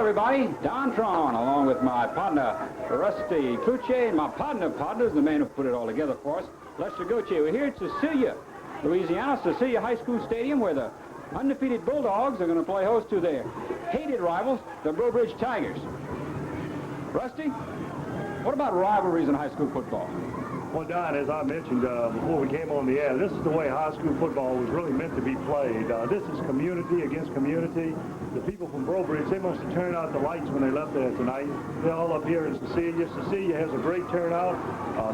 everybody. Don Tron, along with my partner, Rusty Cluche, and my partner is the man who put it all together for us, Lester Gauthier. We're here at Cecilia, Louisiana, Cecilia High School Stadium, where the undefeated Bulldogs are going to play host to their hated rivals, the Breaux Tigers. Rusty, what about rivalries in high school football? Well, Don, as I mentioned before we came on the air, this is the way high school football was really meant to be played. This is community against community. The people from Breaux, they must have turned out the lights when they left there tonight. They're all up here in Cecilia. Cecilia has a great turnout.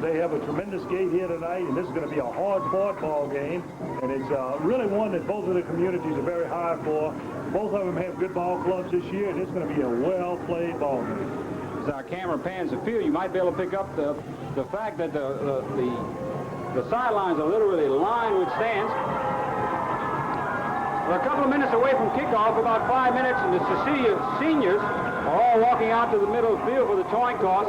They have a tremendous gate here tonight, and this is going to be a hard-fought ball game. And it's really one that both of the communities are very high for. Both of them have good ball clubs this year, and it's going to be a well-played ball game. As our camera pans the field, you might be able to pick up the fact that the sidelines are literally lined with stands. We're a couple of minutes away from kickoff, about 5 minutes, and the Cecilia seniors are all walking out to the middle of the field for the coin toss.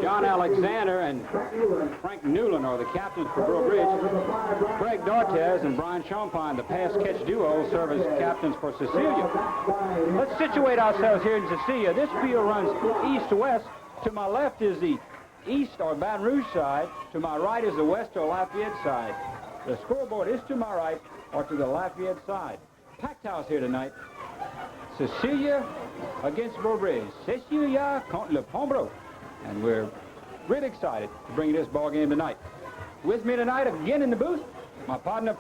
John Alexander and Frank Newland are the captains for Breaux Bridge. Greg Dortez and Brian Champagne, the pass-catch duo, serve as captains for Cecilia. Let's situate ourselves here in Cecilia. This field runs east-west. To my left is the east or Baton Rouge side. To my right is the west or Lafayette side. The scoreboard is to my right or to the Lafayette side. Packed house here tonight. Cecilia against Breaux Bridge. Cecilia contre le Pont-Breaux. And we're really excited to bring you this ball game tonight. With me tonight again in the booth, my partners,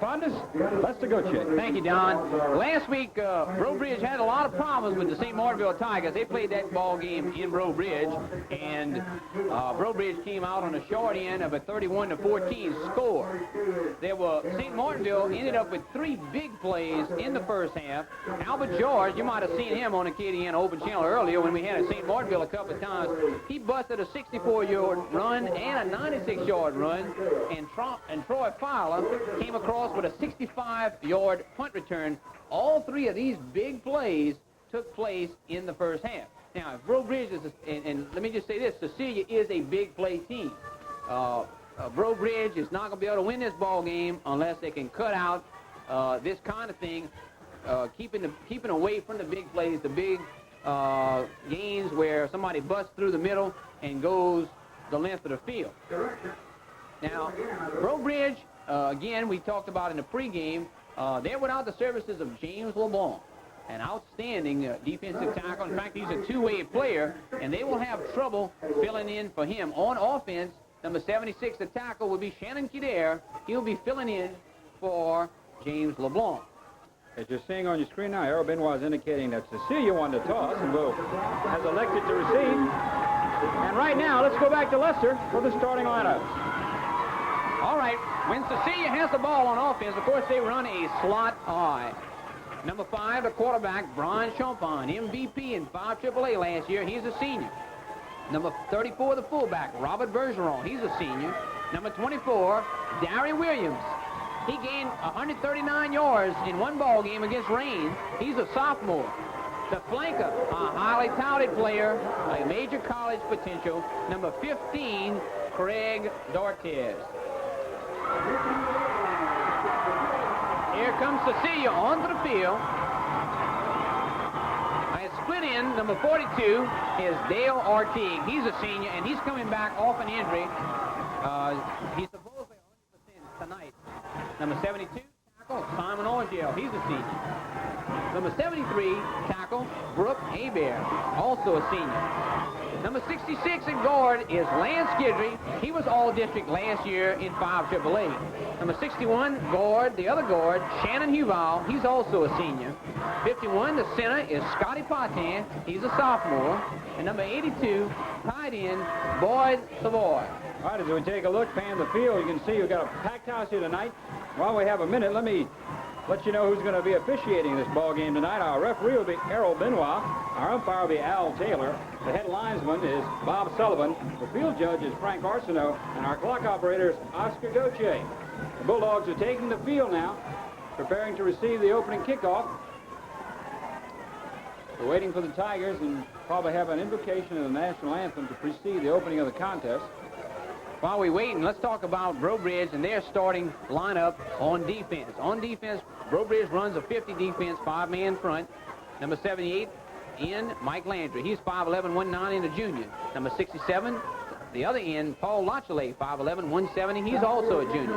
Lester Gauthier. Thank you, Don. Last week, Breaux Bridge had a lot of problems with the St. Martinville Tigers. They played that ball game in Breaux Bridge, and Breaux Bridge came out on the short end of a 31-14 score. St. Martinville ended up with 3 big plays in the first half. Albert George, you might have seen him on the KDN Open Channel earlier when we had a St. Martinville a couple of times. He busted a 64-yard run and a 96-yard run, and Troy Fowler came across with a 65-yard punt return. All 3 of these big plays took place in the first half. Now, if Breaux Bridge is, and let me just say this, Cecilia is a big play team. Breaux Bridge is not going to be able to win this ball game unless they can cut out this kind of thing, keeping away from the big plays, the big gains where somebody busts through the middle and goes the length of the field. Now, Breaux Bridge, again, we talked about in the pregame, they're without the services of James LeBlanc, an outstanding defensive tackle. In fact, he's a two-way player, and they will have trouble filling in for him. On offense, number 76, the tackle, will be Shannon Kidare. He'll be filling in for James LeBlanc. As you're seeing on your screen now, Errol Benoit is indicating that Cecilia won the toss and has elected to receive. And right now, let's go back to Lester for the starting lineups. All right, when Cecilia has the ball on offense, of course, they run a slot I. Number 5, the quarterback, Brian Champagne, MVP in 5 AAA last year. He's a senior. Number 34, the fullback, Robert Bergeron. He's a senior. Number 24, Darry Williams. He gained 139 yards in one ball game against Rain. He's a sophomore. The flanker, a highly touted player, a major college potential, number 15, Craig Dortez. Here comes Cecilia onto the field. And split in, number 42 is Dale Ortigue. He's a senior, and he's coming back off an injury. He's supposedly 100% tonight. Number 72, tackle, Simon Orgel. He's a senior. Number 73, tackle, Brooke Hebert, also a senior. Number 66 in guard is Lance Guidry. He was all-district last year in 5 AAA. Number 61, guard, the other guard, Shannon Huval. He's also a senior. 51, the center, is Scotty Patin. He's a sophomore. And number 82, tight end, Boyd Savoy. All right, as we take a look, pan the field, you can see we've got a packed house here tonight. While we have a minute, let me let you know who's going to be officiating this ball game tonight. Our referee will be Errol Benoit. Our umpire will be Al Taylor. The head linesman is Bob Sullivan. The field judge is Frank Arsenault. And our clock operator is Oscar Gauthier. The Bulldogs are taking the field now, preparing to receive the opening kickoff. We're waiting for the Tigers and probably have an invocation of the national anthem to precede the opening of the contest. While we're waiting, let's talk about Breaux Bridge and their starting lineup on defense. On defense, Breaux Bridge runs a 50 defense, 5-man front. Number 78 in Mike Landry. He's 5'11", 190 and a junior. Number 67, the other end, Paul Lachelet, 5'11", 170. He's also a junior.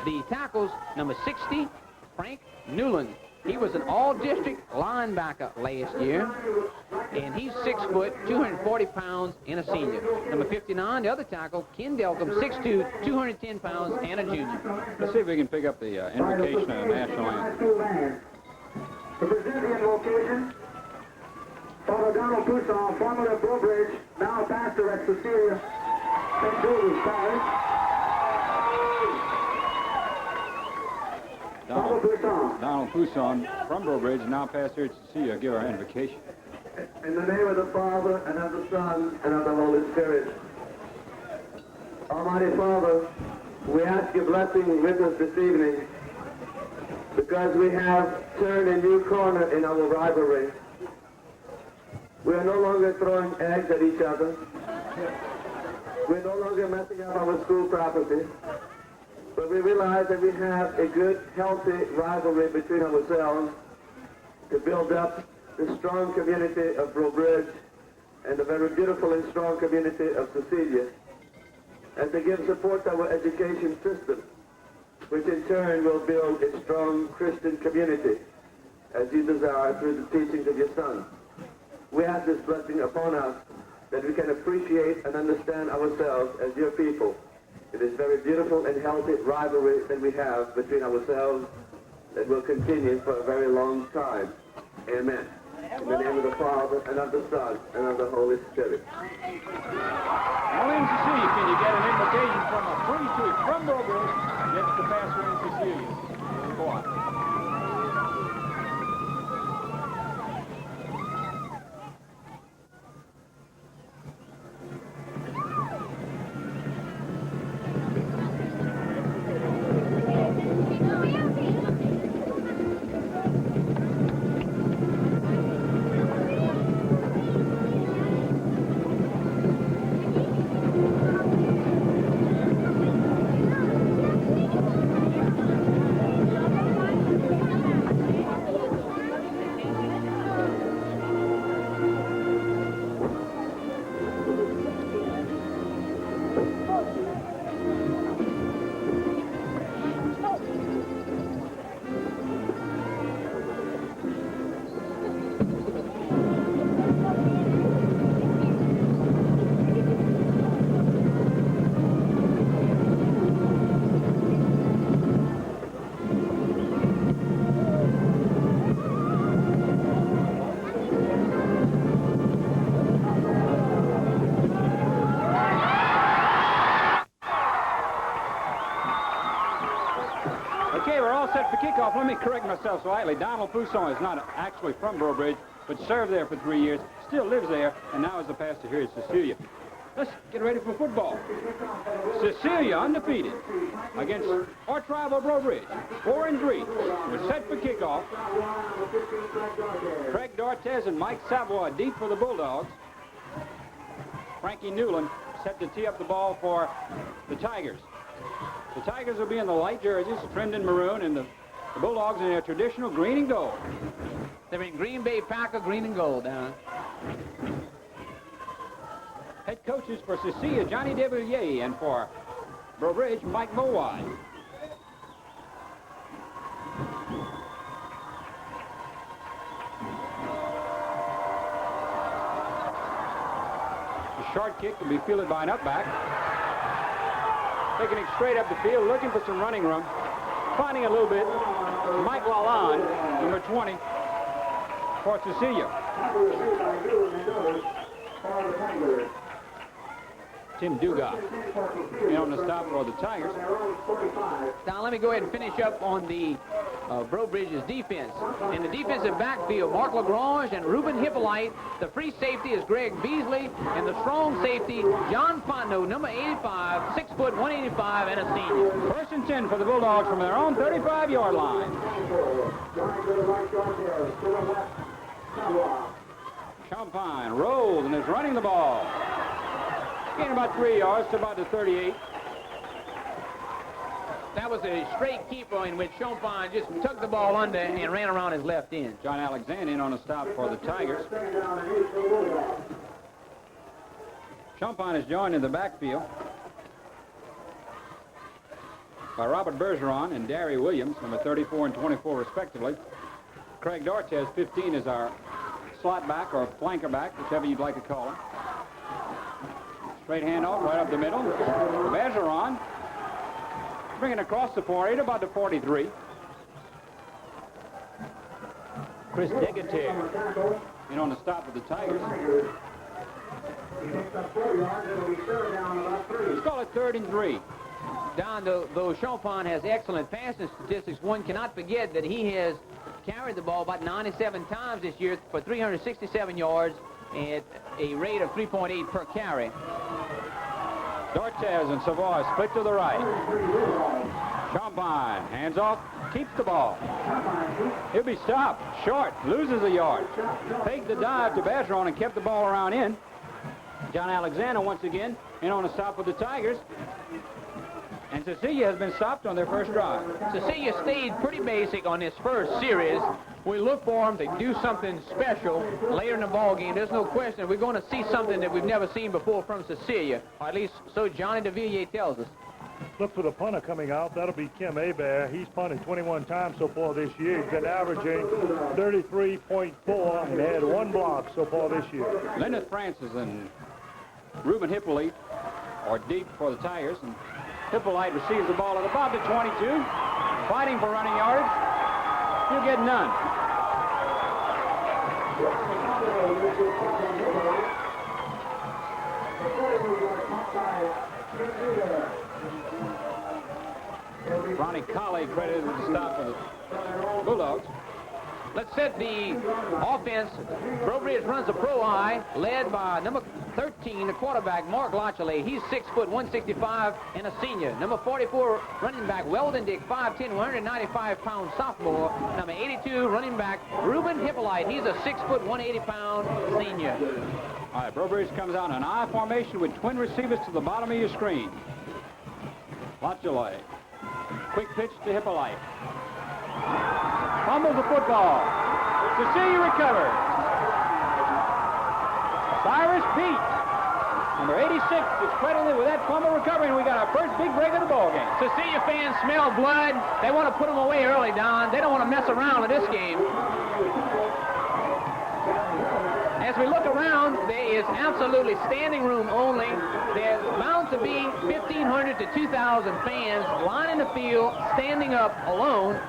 The tackles, number 60, Frank Newland. He was an all-district linebacker last year, and he's 6 foot, 240 pounds, and a senior. Number 59, the other tackle, Ken Delcom, 6'2", 210 pounds, and a junior. Let's see if we can pick up the invocation of the national anthem. The Brazilian location, Father Donald Poussin, formerly of Breaux Bridge, now pastor at Cecilia, St. Joseph's Parish. Donald Poussin from Breaux Bridge, now pastor at Cecilia. Give our invocation. In the name of the Father, and of the Son, and of the Holy Spirit. Almighty Father, we ask your blessing with us this evening, because we have turned a new corner in our rivalry. We are no longer throwing eggs at each other. We're no longer messing up our school property. But we realize that we have a good, healthy rivalry between ourselves to build up the strong community of Breaux Bridge and the very beautiful and strong community of Cecilia, and to give support to our education system, which in turn will build a strong Christian community, as you desire through the teachings of your Son. We ask this blessing upon us, that we can appreciate and understand ourselves as your people. It is very beautiful and healthy rivalry that we have between ourselves that will continue for a very long time. Amen. In the name of the Father, and of the Son, and of the Holy Spirit. Only in Cecilia can you get an invitation from a priesthood from Breaux Bridge against the pastor in Cecilia. Go on. Kickoff. Let me correct myself slightly. Donald Poussin is not actually from Breaux Bridge, but served there for 3 years, still lives there, and now is the pastor here at Cecilia. Let's get ready for football. Cecilia undefeated against arch rival Breaux Bridge, 4-3. We're set for kickoff. Craig Dortez and Mike Savoy deep for the Bulldogs. Frankie Newland set to tee up the ball for the Tigers. The Tigers will be in the light jerseys, trimmed in maroon, and the Bulldogs in their traditional green and gold. They're in Green Bay Packer, green and gold. Head coaches for Cecilia, Johnny DeVilliers, and for Breaux Bridge, Mike Mowai. The short kick will be fielded by an up-back. Taking it straight up the field, looking for some running room. Finding a little bit. Mike Lalonde, number 20, for Cecilia. Tim Dugas in on the stop for the Tigers. Now let me go ahead and finish up on the Breaux Bridge's defense. In the defensive backfield, Mark Lagrange and Ruben Hippolyte. The free safety is Greg Beasley, and the strong safety, John Fontenot, number 85, 6 foot, 185, and a senior. 1st and 10 for the Bulldogs from their own 35-yard line. Champagne rolls and is running the ball. Gain about 3 yards to about the 38. That was a straight keeper in which Champagne just took the ball under and ran around his left end. John Alexander in on a stop for the Tigers. Champagne is joined in the backfield by Robert Bergeron and Darry Williams, number 34 and 24 respectively. Craig Dortez, 15, is our slot back or flanker back, whichever you'd like to call him. Straight handoff right up the middle. Bergeron bringing across the 48, about the 43. Chris Degater in on the stop of the Tigers. Let's call it 3rd and 3. Don, though Champagne has excellent passing statistics, one cannot forget that he has carried the ball about 97 times this year for 367 yards at a rate of 3.8 per carry. Dortez and Savoy split to the right. Champagne hands off, keeps the ball. He'll be stopped, short, loses a yard. Faked the dive to Bergeron and kept the ball around in. John Alexander once again in on a stop with the Tigers. And Cecilia has been stopped on their first drive. Cecilia stayed pretty basic on this first series. We look for them to do something special later in the ball game. There's no question we're going to see something that we've never seen before from Cecilia, or at least so Johnny DeVilliers tells us. Look for the punter coming out. That'll be Kim Hebert. He's punted 21 times so far this year. He's been averaging 33.4 and had 1 block so far this year. Leonard Francis and Ruben Hippolyte are deep for the Tigers. And Hippolyte receives the ball at about the 22, fighting for running yardage. He'll get none. Ronnie Colley credited with the stop for the Bulldogs. Let's set the offense. Breaux Bridge runs a pro I, led by number 13, the quarterback, Mark Lachele. He's 6 foot, 165, and a senior. Number 44, running back, Weldon Dick, 5'10", 195-pound sophomore. Number 82, running back, Ruben Hippolyte. He's a 6 foot, 180-pound senior. All right, Breaux Bridge comes out in an I formation with twin receivers to the bottom of your screen. Lachele. Quick pitch to Hippolyte. Fumbles the football. Cecilia recovers. Cyrus Pete, number 86, is credited with that fumble recovery, and we got our first big break of the ball game. Cecilia fans smell blood. They want to put them away early, Don. They don't want to mess around in this game. As we look around, there is absolutely standing room only. There's bound to be 1,500 to 2,000 fans lining the field, standing up alone.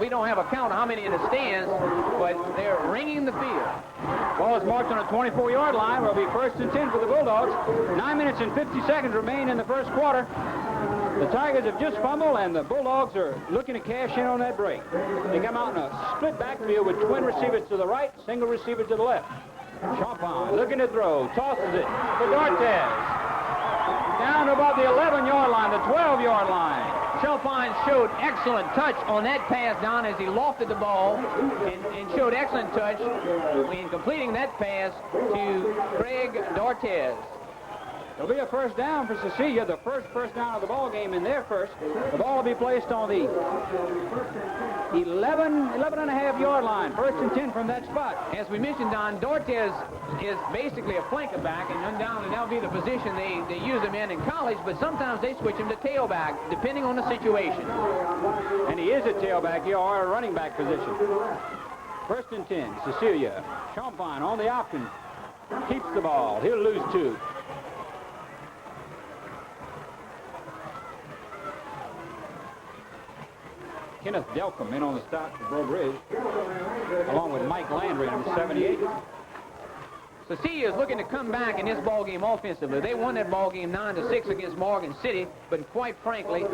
We don't have a count of how many in the stands, but they're ringing the field. Ball is marked on a 24-yard line. Will be 1st and 10 for the Bulldogs. 9 minutes and 50 seconds remain in the first quarter. The Tigers have just fumbled, and the Bulldogs are looking to cash in on that break. They come out in a split backfield with twin receivers to the right, single receiver to the left. Champagne looking to throw, tosses it to Dortez. Down above the 11-yard line, the 12-yard line. Champagne showed excellent touch on that pass, Don, as he lofted the ball and showed excellent touch in completing that pass to Craig Dortez. There'll be a first down for Cecilia, the first down of the ball game in their first. The ball will be placed on the 11.5-yard line, 1st and 10 from that spot. As we mentioned, Don, Dortez is basically a flanker back, and undoubtedly that'll be the position they use him in college, but sometimes they switch him to tailback, depending on the situation. And he is a tailback here, or a running back position. 1st and 10, Cecilia. Champagne on the option, keeps the ball. He'll lose 2. Kenneth Delcom in on the stop for Breaux Bridge, along with Mike Landry, number 78. Cecilia is looking to come back in this ball game offensively. They won that ball game 9-6 against Morgan City, but quite frankly,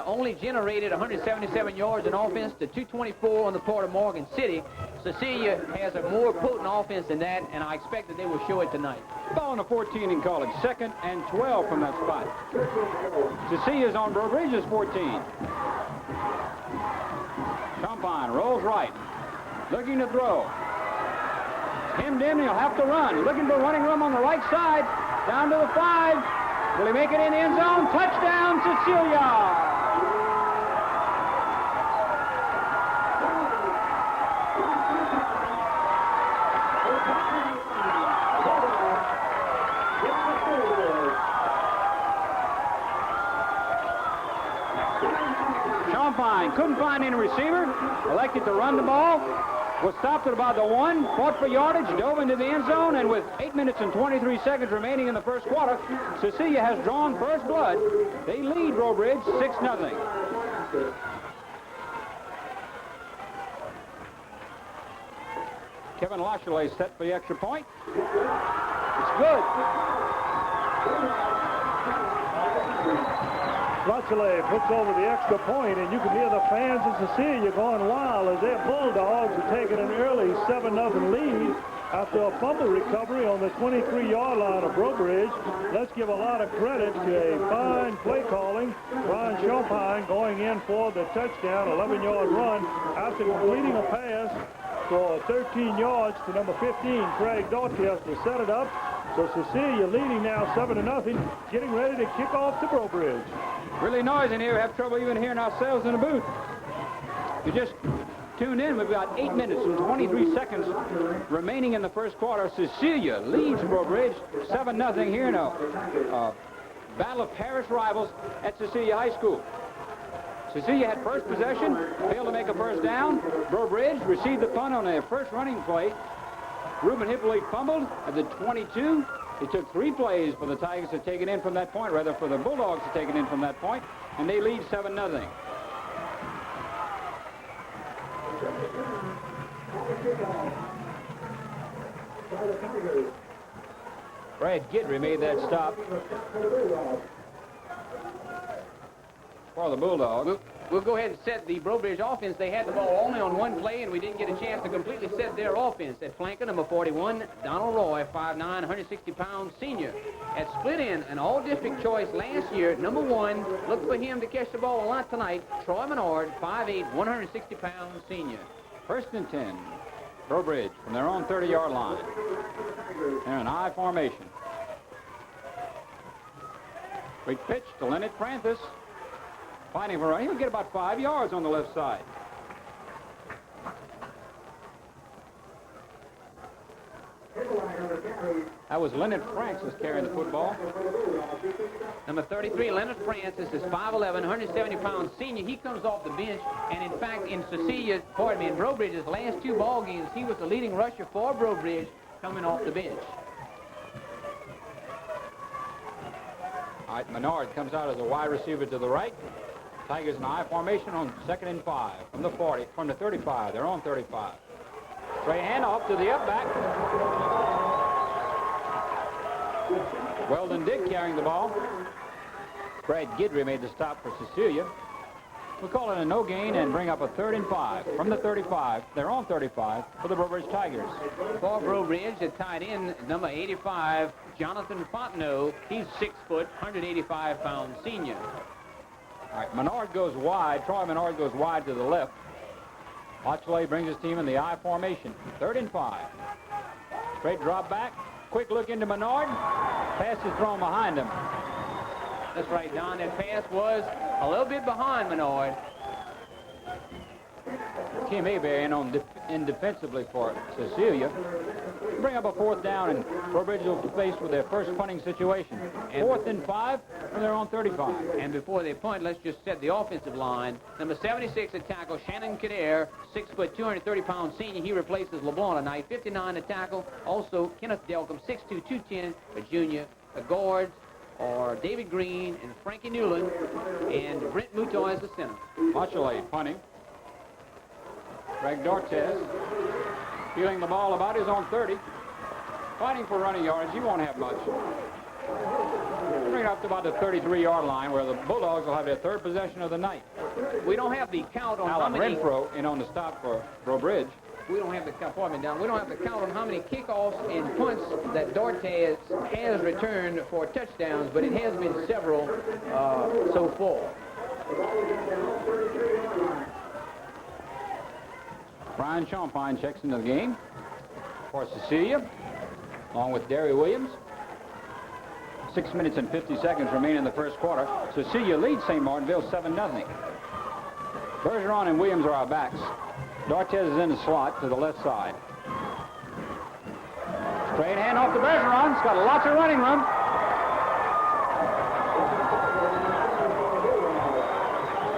only generated 177 yards in offense to 224 on the part of Morgan City. Cecilia has a more potent offense than that, and I expect that they will show it tonight. Ball on the 14 in college, 2nd and 12 from that spot. Cecilia's on Breaux Bridge's 14. Champagne rolls right, looking to throw. Hemmed in, he'll have to run. Looking for running room on the right side, down to the 5. Will he make it in the end zone? Touchdown, Cecilia! line, couldn't find any receiver, elected to run the ball, was stopped at about the 1, fought for yardage, dove into the end zone, and with 8 minutes and 23 seconds remaining in the first quarter, Cecilia has drawn first blood. They lead Breaux Bridge 6-0. Kevin Lachelet set for the extra point. It's good. Lachelet puts over the extra point, and you can hear the fans of Cecilia going wild as their Bulldogs are taking an early 7-0 lead after a fumble recovery on the 23-yard line of Breaux Bridge. Let's give a lot of credit to a fine play calling. Brian Champagne going in for the touchdown, 11-yard run after completing a pass for 13 yards to number 15, Craig Dortez, to set it up. So Cecilia leading now 7-0, getting ready to kick off to Breaux Bridge. Really noisy in here. We have trouble even hearing ourselves in the booth. You just tuned in. We've got 8 minutes and 23 seconds remaining in the first quarter. Cecilia leads Breaux Bridge 7-0 here in a battle of parish rivals at Cecilia High School. Cecilia had first possession, failed to make a first down. Breaux Bridge received the punt on their first running play. Reuben Hippolyte fumbled at the 22. It took 3 plays for the Tigers to take it in from that point, rather for the Bulldogs to take it in from that point, and they lead 7-0. Brad Guidry made that stop for the Bulldogs. We'll go ahead and set the Breaux Bridge offense. They had the ball only on one play, and we didn't get a chance to completely set their offense. At flanker, number 41, Donald Roy, 5'9", 160-pound senior. At split end, an all-district choice last year, number 1, look for him to catch the ball a lot tonight, Troy Menard, 5'8", 160-pound senior. First and 10, Breaux Bridge from their own 30-yard line. They're in I formation. Quick pitch to Leonard Francis. Fighting for running. He'll get about 5 yards on the left side. That was Leonard Francis carrying the football. Number 33, Leonard Francis, is 5'11", 170-pound senior. He comes off the bench, and in fact, in Breaux Bridge's last 2 ball games, he was the leading rusher for Breaux Bridge coming off the bench. All right, Menard comes out as a wide receiver to the right. Tigers in I formation on 2nd and 5 from the 40, from the 35. They're on 35. Straight handoff to the up back. Weldon Dick carrying the ball. Brad Guidry made the stop for Cecilia. We'll call it a no gain and bring up a 3rd and 5 from the 35. They're on 35 for the Breaux Bridge Tigers. For Breaux Bridge, the tight end, number 85, Jonathan Fontenot. He's 6 foot, 185-pound senior. All right, Menard goes wide. Troy Menard goes wide to the left. Lachelet brings his team in the I formation. 3rd and 5. Straight drop back. Quick look into Menard. Pass is thrown behind him. That's right, Don. That pass was a little bit behind Menard. Kim Hebert in defensively for Cecilia. Bring up a 4th down, and Breaux Bridge will be faced with their first punting situation. 4th and 5 from their own 35. And before they punt, let's just set the offensive line. Number 76 at tackle, Shannon Kader, 6 foot, 230-pound senior. He replaces LeBlanc tonight. 59 at tackle. Also, Kenneth Delcom, 6'2", 210, a junior. The guards are David Green and Frankie Newland, and Brent Mouton as the center. Lachelet punting. Greg Dortez feeling the ball about his own 30. Fighting for running yards. He won't have much. Bring it up to about the 33-yard line where the Bulldogs will have their 3rd possession of the night. We don't have the count on Alan how many... Renfro in on the stop for Breaux Bridge. We don't have the count, pardon me, Don. We don't have the count on how many kickoffs and punts that Dortez has returned for touchdowns, but it has been several so far. Brian Champagne checks into the game for Cecilia, along with Derry Williams. 6 minutes and 50 seconds remain in the first quarter. Cecilia leads St. Martinville 7-0. Bergeron and Williams are our backs. Dortez is in the slot to the left side. Straight hand off to Bergeron. He's got lots of running room.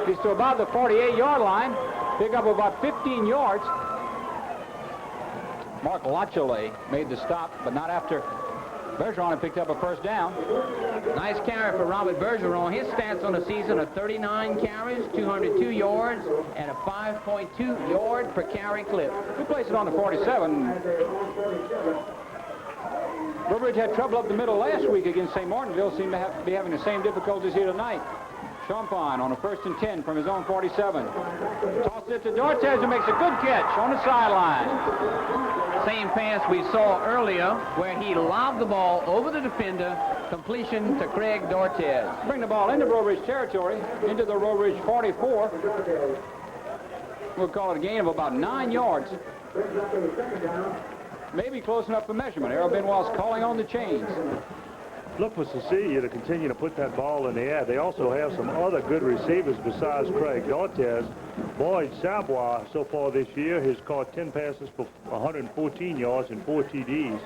He's to about the 48-yard line. Pick up about 15 yards. Mark Lachole made the stop, but not after Bergeron had picked up a first down. Nice carry for Robert Bergeron. His stats on the season are 39 carries, 202 yards, and a 5.2 yard per carry clip. He placed it on the 47. Breaux Bridge had trouble up the middle last week against St. Martinville. Seemed to be having the same difficulties here tonight. Champagne on a 1st and 10 from his own 47. Tosses it to Dortez, who makes a good catch on the sideline. Same pass we saw earlier where he lobbed the ball over the defender, completion to Craig Dortez. Bring the ball into Breaux Bridge territory, into the Breaux Bridge 44. We'll call it a gain of about 9 yards. Maybe close enough for measurement. Errol Benoit's calling on the chains. Look for Cecilia to continue to put that ball in the air. They also have some other good receivers besides Craig Dortez. Boyd Savoie, so far this year, has caught 10 passes for 114 yards and 4 TDs.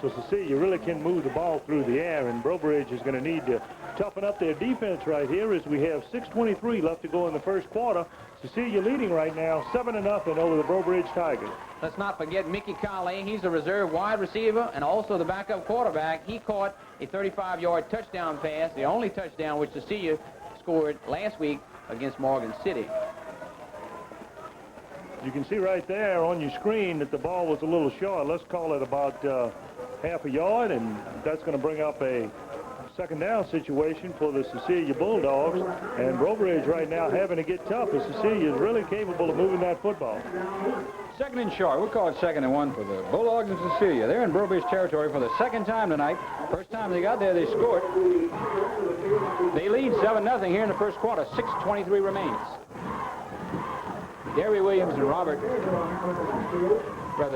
So Cecilia really can move the ball through the air, and Breaux Bridge is going to need to toughen up their defense right here as we have 6:23 left to go in the first quarter. Cecilia leading right now 7-0 over the Breaux Bridge Tigers. Let's not forget Mickey Colley. He's a reserve wide receiver and also the backup quarterback. He caught a 35-yard touchdown pass, the only touchdown which Cecilia scored last week against Morgan City. You can see right there on your screen that the ball was a little short. Let's call it about half a yard, and that's going to bring up a second down situation for the Cecilia Bulldogs. And Breaux Bridge right now having to get tough, as Cecilia is really capable of moving that football. 2nd and short. We'll call it 2nd and 1 for the Bulldogs and Cecilia. They're in Breaux Bridge territory for the second time tonight. First time they got there, they scored. They lead 7-0 here in the first quarter. 6:23 remains. Gary Williams and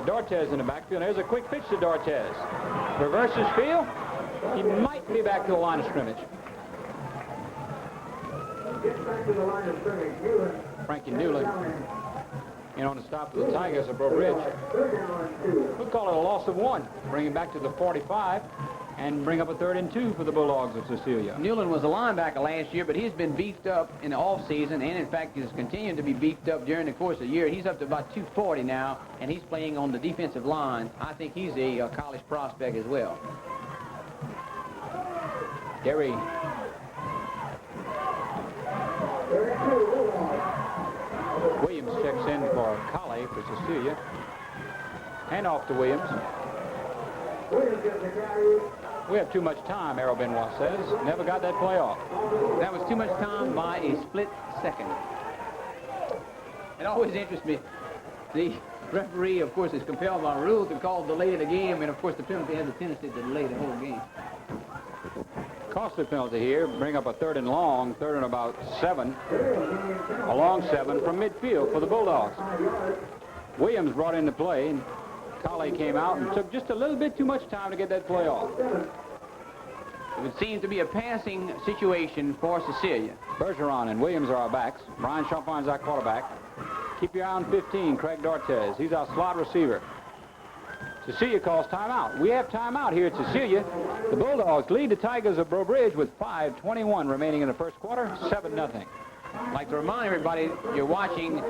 Dortez in the backfield. There's a quick pitch to Dortez. Reverses field. He might be back to the line of scrimmage. Frankie Newland in on the stop of the Tigers of Breaux Bridge. We'll call it a loss of 1. Bring him back to the 45 and bring up a 3rd and 2 for the Bulldogs of Cecilia. Newland was a linebacker last year, but he's been beefed up in the offseason, and in fact he's continued to be beefed up during the course of the year. He's up to about 240 now, and he's playing on the defensive line. I think he's a college prospect as well. Gary. Williams checks in for Colley for Cecilia. Hand off to Williams. We have too much time, Errol Benoit says. Never got that play off. That was too much time by a split second. It always interests me. The referee, of course, is compelled by rule to call delay of the game, and of course the penalty has a tendency to delay the whole game. Costly penalty here. Bring up a 3rd and long, 3rd and about 7. A long 7 from midfield for the Bulldogs. Williams brought into play, and Colley came out and took just a little bit too much time to get that play off. It would seem to be a passing situation for Cecilia. Bergeron and Williams are our backs. Brian Champine's our quarterback. Keep your eye on 15, Craig Dortez. He's our slot receiver. Cecilia calls timeout. We have timeout here at Cecilia. The Bulldogs lead the Tigers of Breaux Bridge with 5:21 remaining in the first quarter, 7-0. I'd like to remind everybody you're watching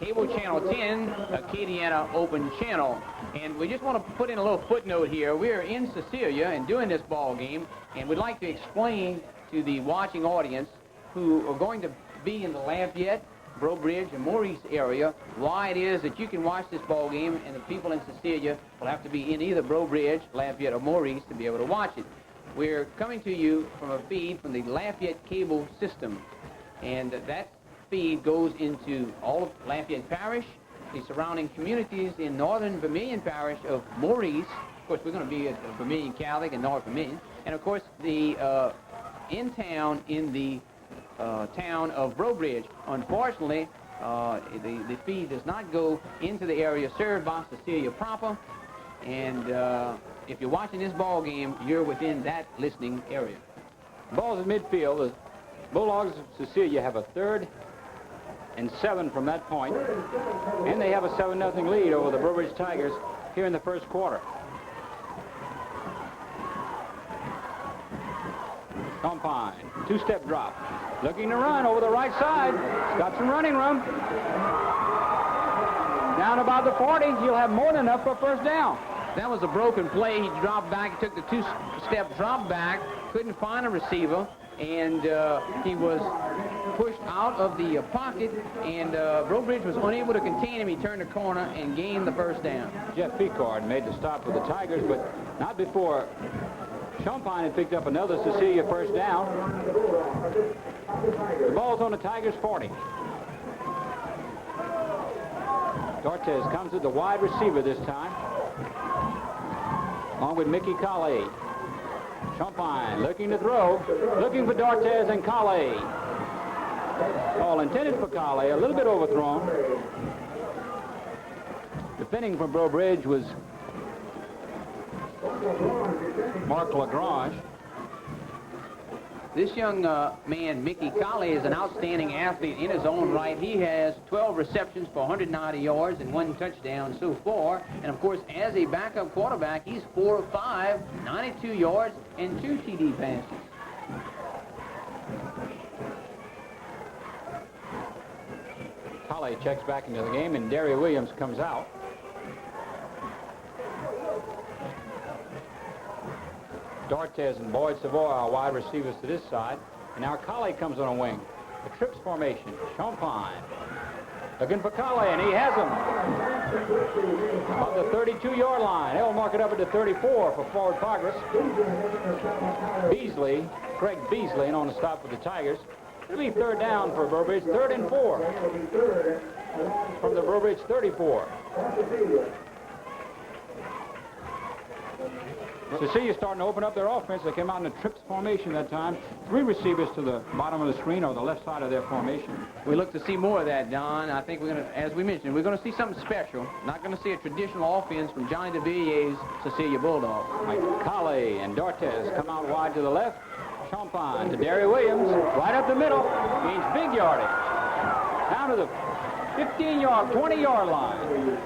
Cable Channel 10, Acadiana Open Channel. And we just want to put in a little footnote here. We're in Cecilia and doing this ball game, and we'd like to explain to the watching audience who are going to be in the Lafayette, Breaux Bridge, and Maurice area why it is that you can watch this ball game, and the people in Cecilia will have to be in either Breaux Bridge, Lafayette, or Maurice to be able to watch it. We're coming to you from a feed from the Lafayette cable system, and that feed goes into all of Lafayette Parish, the surrounding communities in northern Vermilion Parish of Maurice. Of course, we're going to be at Vermilion Catholic and North Vermilion, and of course the in town in the town of Breaux Bridge. Unfortunately, the feed does not go into the area served by Cecilia proper, and if you're watching this ball game, you're within that listening area. Ball's at midfield. The Bulldogs of Cecilia have a 3rd and 7 from that point, and they have a 7-0 lead over the Breaux Bridge Tigers here in the first quarter. Champagne, two-step drop. Looking to run over the right side. He's got some running room. Down about the 40, he'll have more than enough for a first down. That was a broken play. He dropped back, he took the two-step drop back, couldn't find a receiver, and he was pushed out of the pocket, and Breaux Bridge was unable to contain him. He turned the corner and gained the first down. Jeff Picard made the stop with the Tigers, but not before Champagne had picked up another Cecilia first down. The ball's on the Tigers' 40. Dortez comes at the wide receiver this time, along with Mickey Colley. Champagne looking to throw, looking for Dortez and Colley. Ball intended for Colley, a little bit overthrown. Defending from Breaux Bridge was Mark Lagrange. This young man, Mickey Colley, is an outstanding athlete in his own right. He has 12 receptions for 190 yards and 1 touchdown so far. And, of course, as a backup quarterback, he's 4 of 5, 92 yards, and 2 TD passes. Colley checks back into the game, and Derry Williams comes out. Dortez and Boyd Savoy are wide receivers to this side. And now Colley comes on a wing. The trips formation. Champagne looking for Colley, and he has him. About the 32-yard line. They'll mark it up at the 34 for forward progress. Beasley, Craig Beasley, and on the stop for the Tigers. It'll be third down for Breaux Bridge, 3rd and 4 from the Breaux Bridge 34. Cecilia starting to open up their offense. They came out in a trips formation that time. 3 receivers to the bottom of the screen or the left side of their formation. We look to see more of that, Don. I think we're going to, as we mentioned, we're going to see something special. Not going to see a traditional offense from Johnny DeVilliers' Cecilia Bulldogs. Mike Colley and Dortez come out wide to the left. Champagne to Derry Williams, right up the middle. Gains big yardage. Down to the 15-yard, 20-yard line.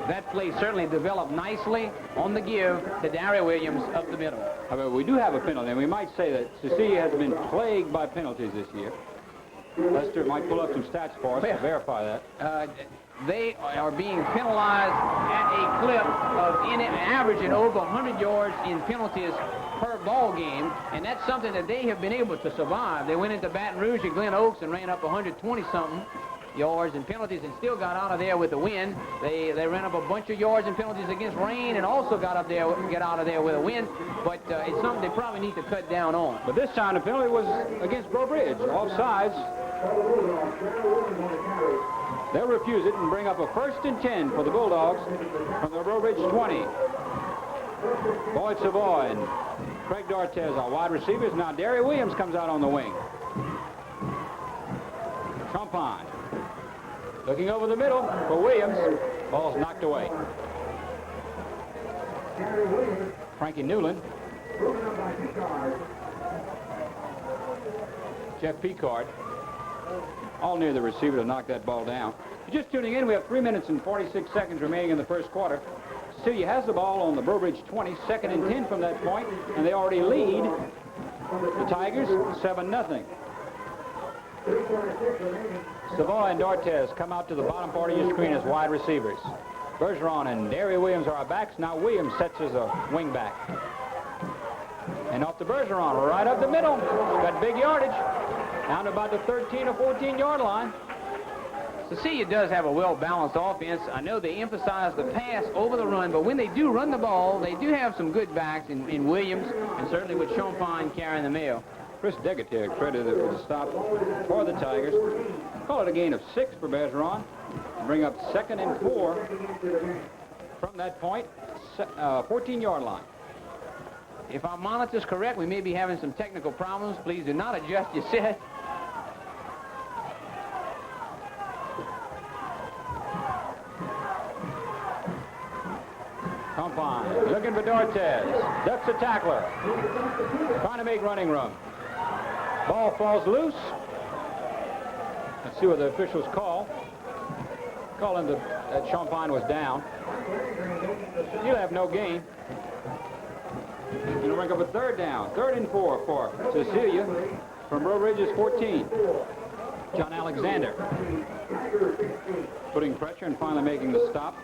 That play certainly developed nicely on the give to Derry Williams up the middle. However, we do have a penalty, and we might say that Cecilia has been plagued by penalties this year. Lester might pull up some stats for us to verify that. They are being penalized at a clip of averaging over 100 yards in penalties per ball game, and that's something that they have been able to survive. They went into Baton Rouge at Glen Oaks and ran up 120-something yards in penalties and still got out of there with the win. They ran up a bunch of yards in penalties against rain and also got out of there with a win, but it's something they probably need to cut down on. But this time the penalty was against Breaux Bridge, offsides. They'll refuse it and bring up a 1st and 10 for the Bulldogs from the Breaux Bridge 20. Boyd Savoy and Craig Dortez are wide receivers. Now Derry Williams comes out on the wing. Champagne looking over the middle for Williams. Ball's knocked away. Frankie Newland. Jeff Picard. All near the receiver to knock that ball down. If you're just tuning in, we have 3 minutes and 46 seconds remaining in the first quarter. Cecilia has the ball on the Breaux Bridge 20, 2nd and 10 from that point, and they already lead the Tigers 7-0. Savoy and Dortez come out to the bottom part of your screen as wide receivers. Bergeron and Derry Williams are our backs. Now Williams sets as a wing back. And off to Bergeron, right up the middle. Got big yardage. Down to about the 13 or 14-yard line. Cecilia does have a well-balanced offense. I know they emphasize the pass over the run, but when they do run the ball, they do have some good backs in Williams, and certainly with Champagne carrying the mail. Chris Degater credited with the stop for the Tigers. Call it a gain of 6 for Bergeron. Bring up 2nd and 4 from that point, 14-yard line. If our monitor's correct, we may be having some technical problems. Please do not adjust your set. Champagne looking for Dortez. Ducks a tackler. Trying to make running room. Ball falls loose. Let's see what the officials call. Calling that Champagne was down. He'll have no gain. And it'll bring up a third down. 3rd and 4 for Cecilia from Breaux Ridge's 14. John Alexander putting pressure and finally making the stop.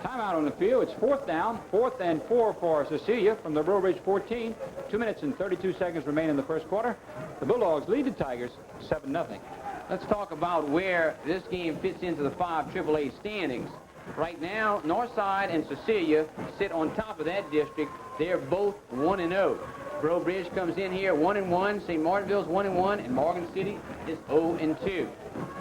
Timeout on the field. It's 4th down. 4th and 4 for Cecilia from the Breaux Ridge 14. 2 minutes and 32 seconds remain in the first quarter. The Bulldogs lead the Tigers 7-0. Let's talk about where this game fits into the 5 AAA standings. Right now, Northside and Cecilia sit on top of that district. They're both 1-0. Breaux Ridge comes in here 1-1. St. Martinville's 1-1, and Morgan City is 0-2.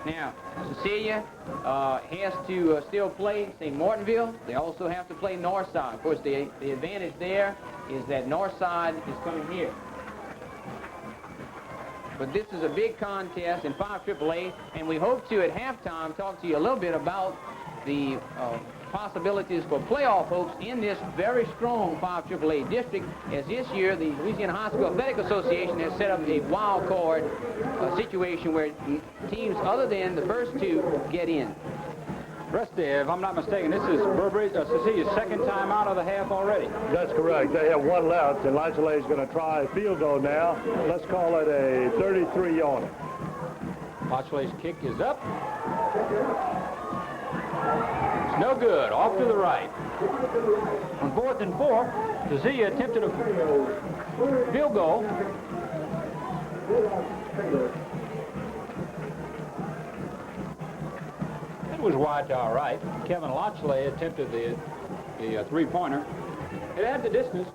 Now, Cecilia has to still play St. Martinville. They also have to play Northside. Of course, the advantage there is that Northside is coming here. But this is a big contest in 5 AAA, and we hope to, at halftime, talk to you a little bit about the possibilities for playoff hopes in this very strong 5 AAA district, as this year the Louisiana High School Athletic Association has set up a wild card situation where teams other than the first 2 get in. Rusty, if I'm not mistaken, this is Cecilia's 2nd time out of the half already. That's correct. They have 1 left, and LHSAA is going to try a field goal now. Let's call it a 33-yarder. LHSAA's kick is up. It's no good. Off to the right. On 4th and 4, Cecilia attempted a field goal. It was wide to our right. Kevin LHSAA attempted the three-pointer. It had the distance.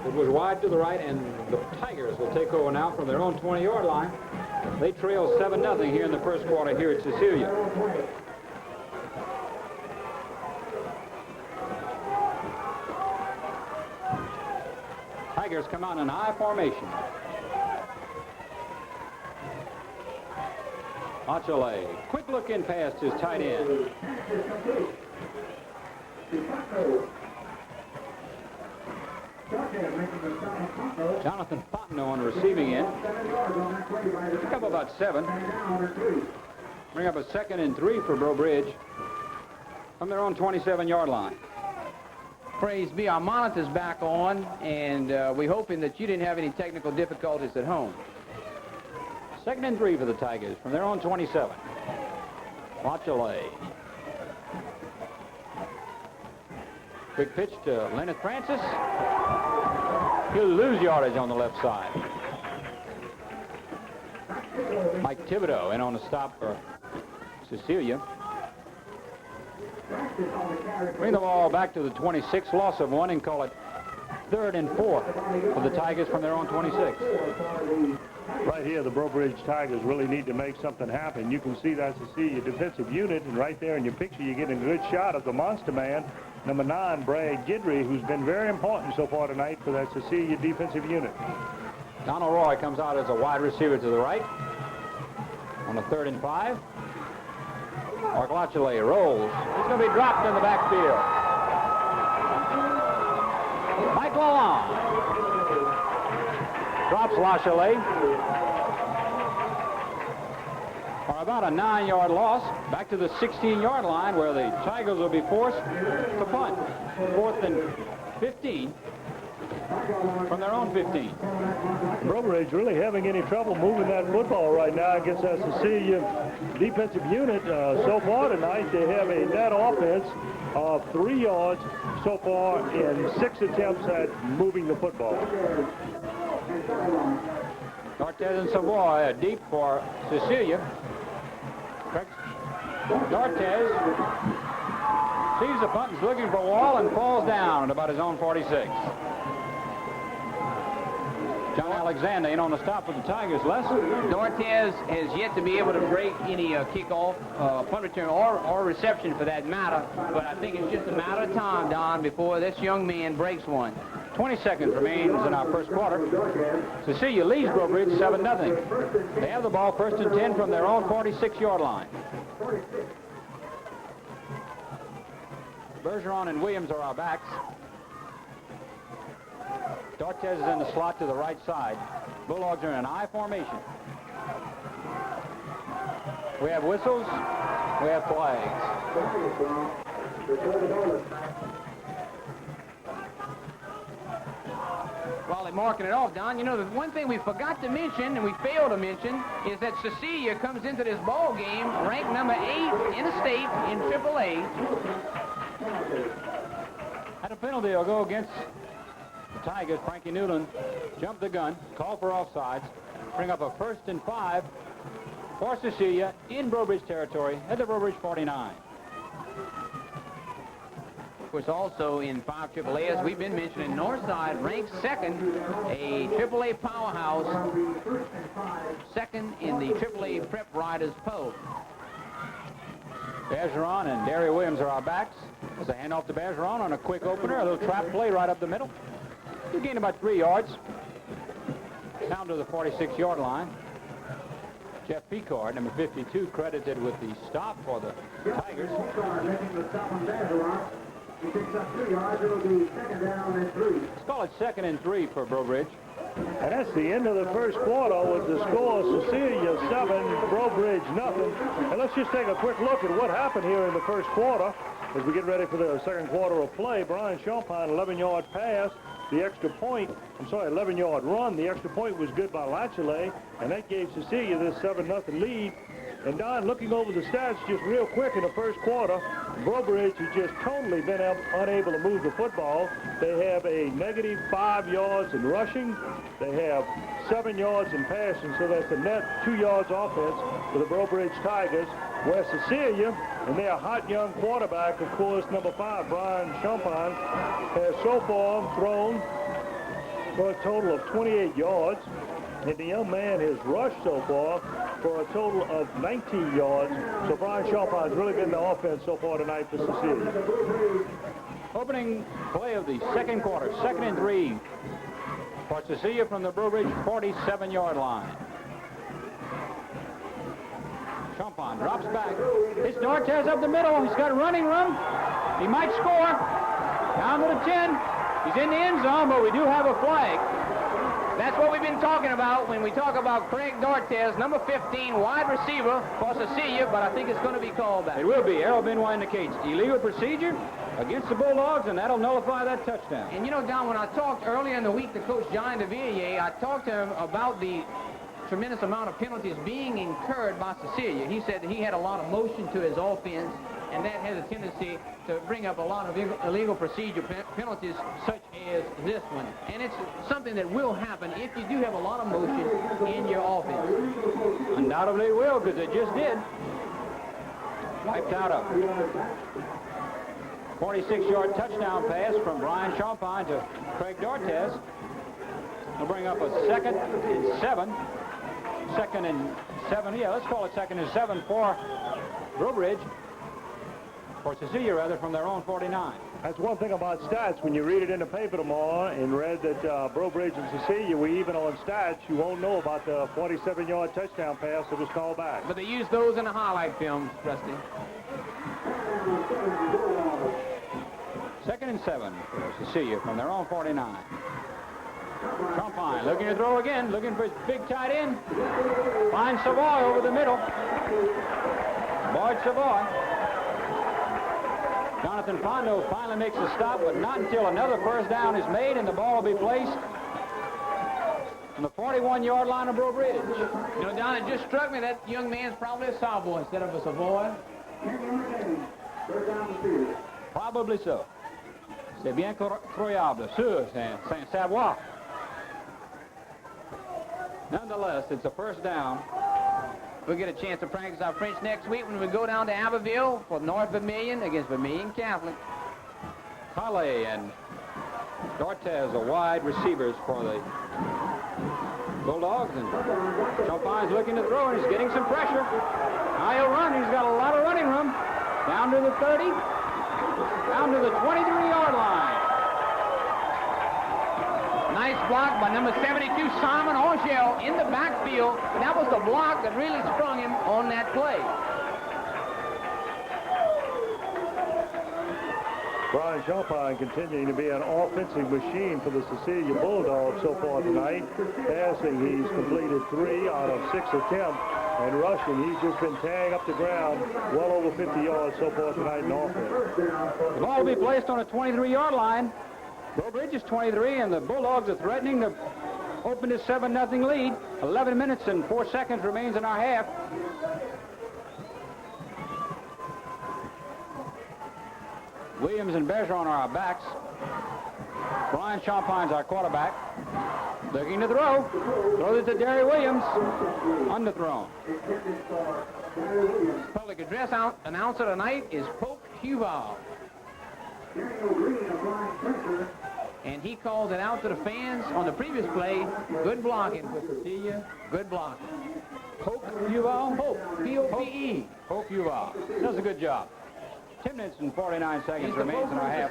It was wide to the right, and the Tigers will take over now from their own 20-yard line. They trail 7-0 here in the first quarter here at Cecilia. Tigers come out in I formation. LHSAA, quick look in past his tight end. Jonathan Fontenot on the receiving end. Pick up about 7. Bring up a 2nd and 3 for Breaux Ridge from their own 27-yard line. Praise be, our monitor's back on, and we're hoping that you didn't have any technical difficulties at home. 2nd and 3 for the Tigers from their own 27. LHSAA. Quick pitch to Leonard Francis. He'll lose yardage on the left side. Mike Thibodeau in on the stop for Cecilia. Bring the ball back to the 26, loss of 1, and call it 3rd and 4 for the Tigers from their own 26. Right here, the Breaux Ridge Tigers really need to make something happen. You can see that Cecilia defensive unit, and right there in your picture, you're getting a good shot of the monster man, number 9, Brad Guidry, who's been very important so far tonight for that Cecilia defensive unit. Donald Roy comes out as a wide receiver to the right on the 3rd and 5. Mark LHSAA rolls. He's going to be dropped in the backfield. Mike Lalonde drops LHSAA for about a 9-yard loss. Back to the 16-yard line where the Tigers will be forced to punt. 4th and 15 from their own 15. Breaux Ridge really having any trouble moving that football right now against that Cecilia defensive unit. So far tonight, they have a net offense of 3 yards so far in 6 attempts at moving the football. D'Artez and Savoy deep for Cecilia. D'Artez sees the punt, is looking for a wall, and falls down at about his own 46. John Alexander in on the stop with the Tigers. Les? D'Artez has yet to be able to break any kickoff, punt return, or reception for that matter, but I think it's just a matter of time, Don, before this young man breaks one. 20 seconds remains in our first quarter. Cecilia leads Breaux Ridge 7-0. They have the ball 1st and 10 from their own 46-yard line. Bergeron and Williams are our backs. D'Artez is in the slot to the right side. Bulldogs are in an I formation. We have whistles. We have flags. While they're marking it off, Don, you know, the one thing we forgot to mention, and we failed to mention, is that Cecilia comes into this ball game ranked number 8 in the state in AAA. And a penalty will go against the Tigers. Frankie Newland jumped the gun, called for offsides, bring up a 1st and 5 for Cecilia in Breaux Bridge territory at the Breaux Bridge 49. Of course, also in 5 AAA, as we've been mentioning, Northside ranked 2nd, a AAA powerhouse, 2nd in the AAA Prep Riders poll. Bergeron and Derry Williams are our backs. As a handoff to Bergeron on a quick opener, a little trap play right up the middle. He gained about 3 yards. Down to the 46-yard line. Jeff Picard, number 52, credited with the stop for the Tigers. He picks up 3 yards. It'll be 2nd down and 3. Let's call it 2nd and 3 for Breaux Bridge. And that's the end of the first quarter with the score Cecilia 7, Breaux Bridge nothing. And let's just take a quick look at what happened here in the first quarter as we get ready for the second quarter of play. Brian Champagne, 11-yard pass. The extra point, 11-yard run. The extra point was good by Lachele, and that gave Cecilia this 7-0 lead. And Don, looking over the stats just real quick in the first quarter, Breaux Bridge has just totally been unable to move the football. They have a negative 5 yards in rushing. They have 7 yards in passing, so that's a net 2 yards offense for the Breaux Bridge Tigers. Where Cecilia and their hot young quarterback, of course, number 5, Brian Champagne, has so far thrown for a total of 28 yards. And the young man has rushed so far for a total of 19 yards. So Brian Champagne has really been the offense so far tonight for Cecilia. Opening play of the second quarter, 2nd and 3 for Cecilia from the Breaux Bridge 47-yard line. Champagne drops back. It's Dortez up the middle. He's got running room. He might score. Down to the 10. He's in the end zone, but we do have a flag. That's what we've been talking about when we talk about Craig Dortez, number 15, wide receiver for Cecilia, but I think it's going to be called back. It will be. Errol Benoit indicates illegal procedure against the Bulldogs, and that'll nullify that touchdown. And you know, Don, when I talked earlier in the week to Coach John DeVilliers, I talked to him about the tremendous amount of penalties being incurred by Cecilia. He said that he had a lot of motion to his offense, and that has a tendency to bring up a lot of illegal procedure penalties such as this one. And it's something that will happen if you do have a lot of motion in your offense. Undoubtedly it will, because it just did. Wiped out a 46-yard touchdown pass from Brian Champagne to Craig Dortez. He'll bring up a 2nd and 7. 2nd and 7, yeah, let's call it 2nd and 7 for Breaux Bridge. For Cecilia, rather, from their own 49. That's one thing about stats. When you read it in the paper tomorrow and read that Breaux Bridge and Cecilia were even on stats, you won't know about the 47-yard touchdown pass that was called back. But they use those in the highlight films, Rusty. 2nd and 7 for Cecilia from their own 49. Champagne looking to throw again, looking for his big tight end. Finds Savoy over the middle. Boyd Savoy. Jonathan Fondo finally makes a stop, but not until another first down is made and the ball will be placed on the 41-yard line of Breaux Bridge. You know, Don, it just struck me that young man's probably a Savoy instead of a Savoy. Probably so. C'est bien croyable. Sûr, c'est savoir. Nonetheless, it's a first down. We'll get a chance to practice our French next week when we go down to Abbeville for North Vermilion against Vermilion Catholic. Halle and Dortez are wide receivers for the Bulldogs, and Champagne's looking to throw, and he's getting some pressure. Now he'll run. He's got a lot of running room. Down to the 30, down to the 23-yard line. Nice block by number 72, Simon Angel, in the backfield. That was the block that really sprung him on that play. Brian Champagne continuing to be an offensive machine for the Cecilia Bulldogs so far tonight. Passing, he's completed 3 out of 6 attempts and rushing. He's just been tearing up the ground well over 50 yards so far tonight in offense. The ball will be placed on a 23-yard line. Breaux Bridge is 23, and the Bulldogs are threatening to open this 7-0 lead. 11 minutes and 4 seconds remains in our half. Williams and Bergeron are our backs. Brian Champine's our quarterback. Looking to throw. Throws it to Derry Williams. Underthrown. Public address announcer tonight is Pope Huval. And he called it out to the fans on the previous play. Good blocking for Cecilia. Good blocking. Pope Huval. Pope. P-O-P-E. Pope Huval does a good job. 10 minutes and 49 seconds He's the remains Pope in our half.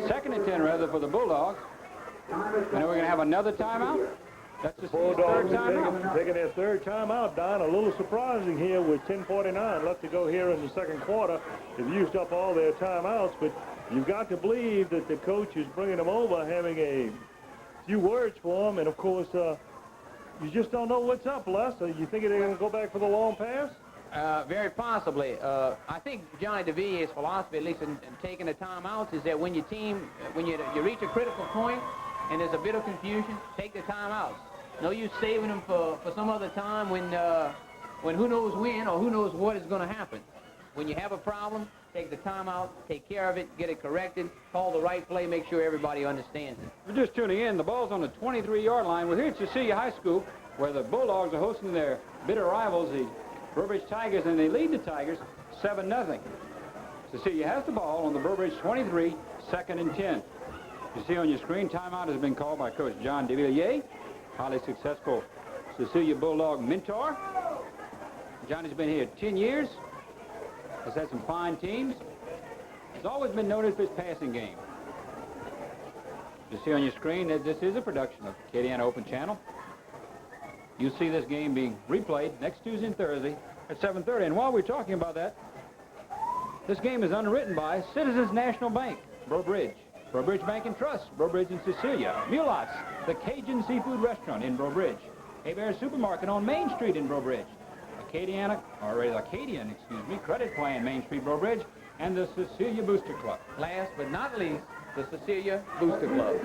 Second and 10 rather for the Bulldogs. And then we're going to have another timeout. That's the Bulldogs third timeout. taking their third timeout, Don. A little surprising here with 10:49 left to go here in the second quarter. They've used up all their timeouts, but you've got to believe that the coach is bringing them over, having a few words for them, and of course, you just don't know what's up, Les. You think they're going to go back for the long pass? Very possibly. I think Johnny DeVillier's philosophy, at least in taking the timeouts, is that when your team, when you reach a critical point and there's a bit of confusion, take the timeouts. No use saving them for some other time when who knows when or who knows what is going to happen. When you have a problem, take the timeout, take care of it, get it corrected, call the right play, make sure everybody understands it. We're just tuning in. The ball's on the 23-yard line. We're here at Cecilia High School, where the Bulldogs are hosting their bitter rivals, the Breaux Bridge Tigers, and they lead the Tigers 7-0. Cecilia has the ball on the Breaux Bridge 23, 2nd and 10. You see on your screen, timeout has been called by Coach John DeVilliers, highly successful Cecilia Bulldog mentor. Johnny's been here 10 years, has had some fine teams. He's always been noted for his passing game. You see on your screen that this is a production of Acadiana Open Channel. You'll see this game being replayed next Tuesday and Thursday at 7:30. And while we're talking about that, this game is underwritten by Citizens National Bank, Breaux Bridge Bank and Trust, Breaux Bridge and Cecilia, Mulots, the Cajun Seafood Restaurant in Breaux Bridge, Hebert Supermarket on Main Street in Breaux Bridge, Acadian Credit Plan, Main Street, Breaux Bridge, and the Cecilia Booster Club. Last but not least, the Cecilia Booster Club.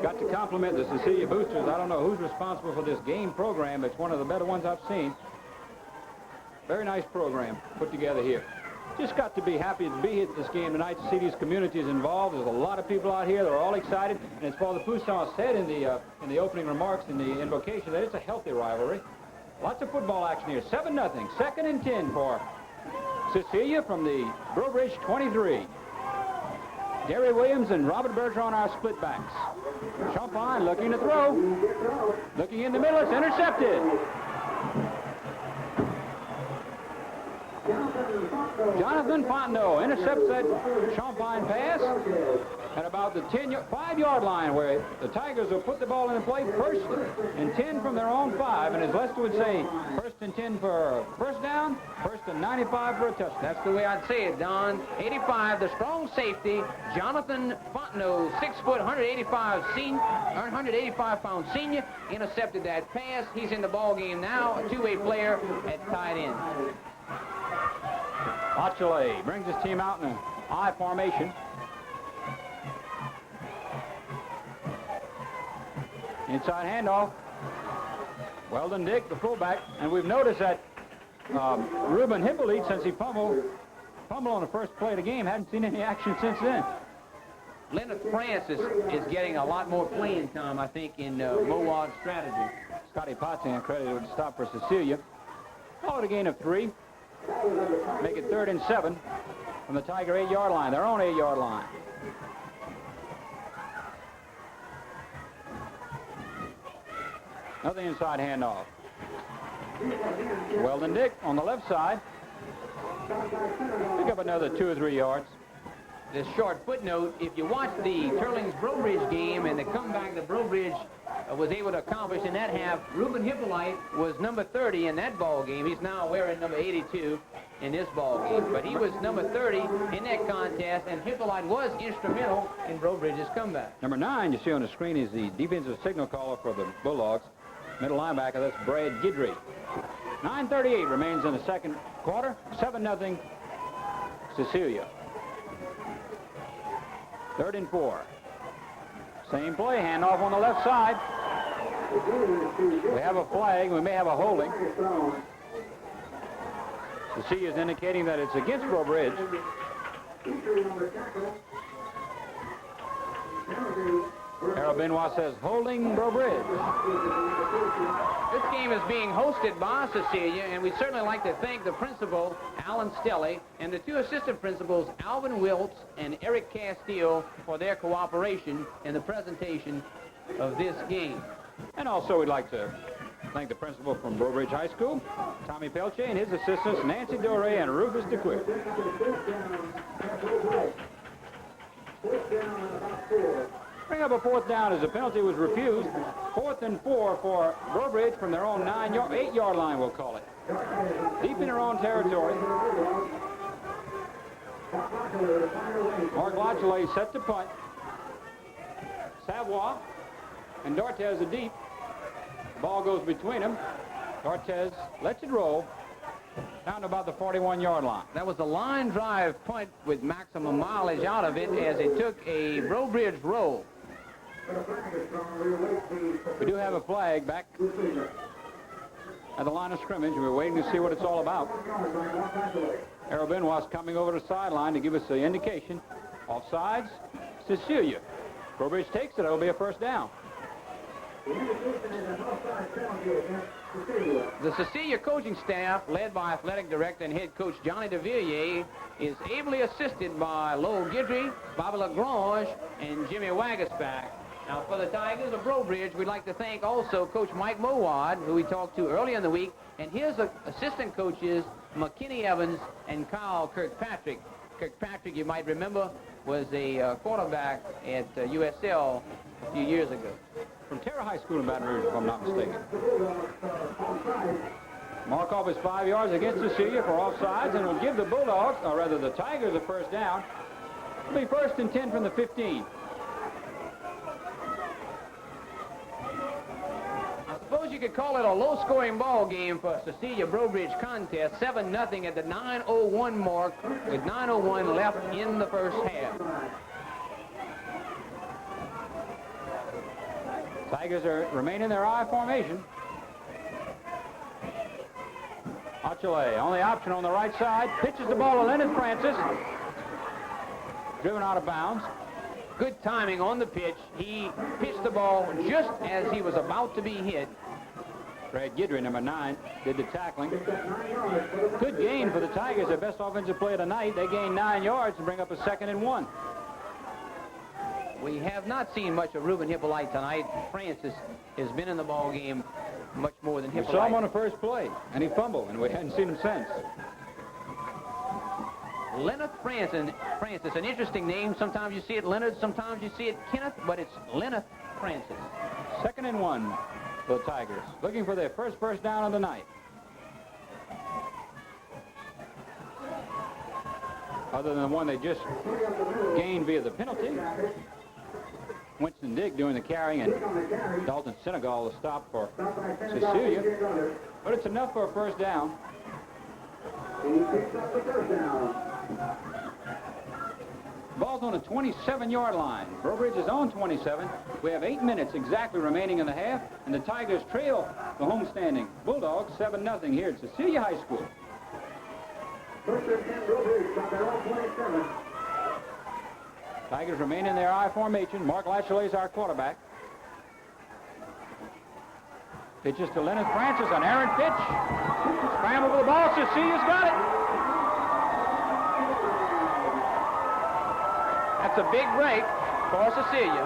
Got to compliment the Cecilia Boosters. I don't know who's responsible for this game program. It's one of the better ones I've seen. Very nice program put together here. Just got to be happy to be at this game tonight to see these communities involved. There's a lot of people out here. They're all excited. And as Father Poussin said in the opening remarks in the invocation, that it's a healthy rivalry. Lots of football action here. 7-0. 2nd and 10 for Cecilia from the Breaux Bridge 23. Derry Williams and Robert Bergeron are split backs. Champagne looking to throw. Looking in the middle. It's intercepted. Jonathan Fontenot intercepts that Champagne pass at about the 5-yard line, where the Tigers will put the ball in play. 1st and 10 from their own 5, and as Lester would say, 1st and 10 for first down, 1st and 95 for a touchdown. That's the way I'd say it, Don. 85, the strong safety, Jonathan Fontenot, 6 foot, 185-pound senior, intercepted that pass. He's in the ball game now, a two-way player at tight end. Achille brings his team out in an I formation. Inside handoff. Weldon Dick, the fullback. And we've noticed that Ruben Hippolyte, since he fumbled on the first play of the game, hadn't seen any action since then. Leonard Francis is getting a lot more playing time, I think, in Mowad's strategy. Scotty Potsdam credited with the stop for Cecilia. Call it a gain of 3. Make it 3rd and 7 from the Tiger 8-yard line, their own 8-yard line. Another inside handoff. Weldon Dick on the left side. Pick up another 2 or 3 yards. This short footnote, if you watch the Turlings Breaux Bridge game and they come back to Breaux Bridge was able to accomplish in that half. Reuben Hippolyte was number 30 in that ball game. He's now wearing number 82 in this ball game. But he was number 30 in that contest, and Hippolyte was instrumental in Breaux Bridge's comeback. Number 9 you see on the screen is the defensive signal caller for the Bulldogs. Middle linebacker, that's Brad Guidry. 9:38 remains in the second quarter. 7-0 Cecilia. 3rd and 4. Same play, handoff on the left side. We have a flag. We may have a holding. Cecilia is indicating that it's against Breaux Bridge. Harold Benoit says holding Breaux Bridge. This game is being hosted by Cecilia, and we'd certainly like to thank the principal, Alan Stelly, and the 2 assistant principals, Alvin Wiltz and Eric Castile, for their cooperation in the presentation of this game. And also we'd like to thank the principal from Breaux Bridge High School, Tommy Pelche, and his assistants, Nancy Doré and Rufus DeQuick. Bring up a 4th down as the penalty was refused. 4th and 4 for Breaux Bridge from their own 8-yard line, we'll call it. Deep in their own territory. Mark Lachele set to punt. Savoie and Dortez are deep. Ball goes between them. Dortez lets it roll down to about the 41-yard line. That was a line drive punt with maximum mileage out of it as it took a Breaux Bridge roll. We do have a flag back at the line of scrimmage. We're waiting to see what it's all about. Harold Benoit's coming over the sideline to give us the indication. Offsides, Cecilia. Breaux Bridge takes it. It'll be a 1st down. The Cecilia coaching staff, led by athletic director and head coach Johnny DeVilliers, is ably assisted by Lowell Guidry, Bobby LaGrange, and Jimmy Wagasback. Now, for the Tigers of Breaux Bridge, we'd like to thank also Coach Mike Mowad, who we talked to earlier in the week, and his assistant coaches, McKinney Evans and Kyle Kirkpatrick. Kirkpatrick, you might remember, was a quarterback at USL a few years ago. From Terra High School in Baton Rouge, if I'm not mistaken. Markov is 5 yards against Cecilia for offsides, and will give the Bulldogs, or rather the Tigers, a 1st down. It'll be 1st and 10 from the 15. I suppose you could call it a low-scoring ball game for Cecilia Breaux Bridge contest. 7-0 at the 9:01 mark, with 9:01 left in the 1st half. Tigers remain in their I formation. Lachele on the option on the right side. Pitches the ball to Leonard Francis. Driven out of bounds. Good timing on the pitch. He pitched the ball just as he was about to be hit. Brad Guidry, number 9, did the tackling. Good gain for the Tigers, their best offensive play of the night. They gained 9 yards to bring up a 2nd and 1. We have not seen much of Reuben Hippolyte tonight. Francis has been in the ball game much more than We Hippolyte. saw him on the first play, and he fumbled, and we hadn't seen him since. Leonard Francis, an interesting name. Sometimes you see it Leonard, sometimes you see it Kenneth, but it's Leonard Francis. 2nd and 1 for the Tigers, looking for their first down of the night. Other than the one they just gained via the penalty. Winston Digg doing the carrying, and Dalton Senegal the stop for Cecilia. But it's enough for a 1st down. Ball's on the 27-yard line. Breaux Bridge is on 27. We have 8 minutes exactly remaining in the half, and the Tigers trail the homestanding Bulldogs 7-0 here at Cecilia High School. Tigers remain in their I formation. Mark Lachele is our quarterback. Pitches to Leonard Francis, an errant pitch. Scramble for the ball. Cecilia's got it. That's a big break for Cecilia.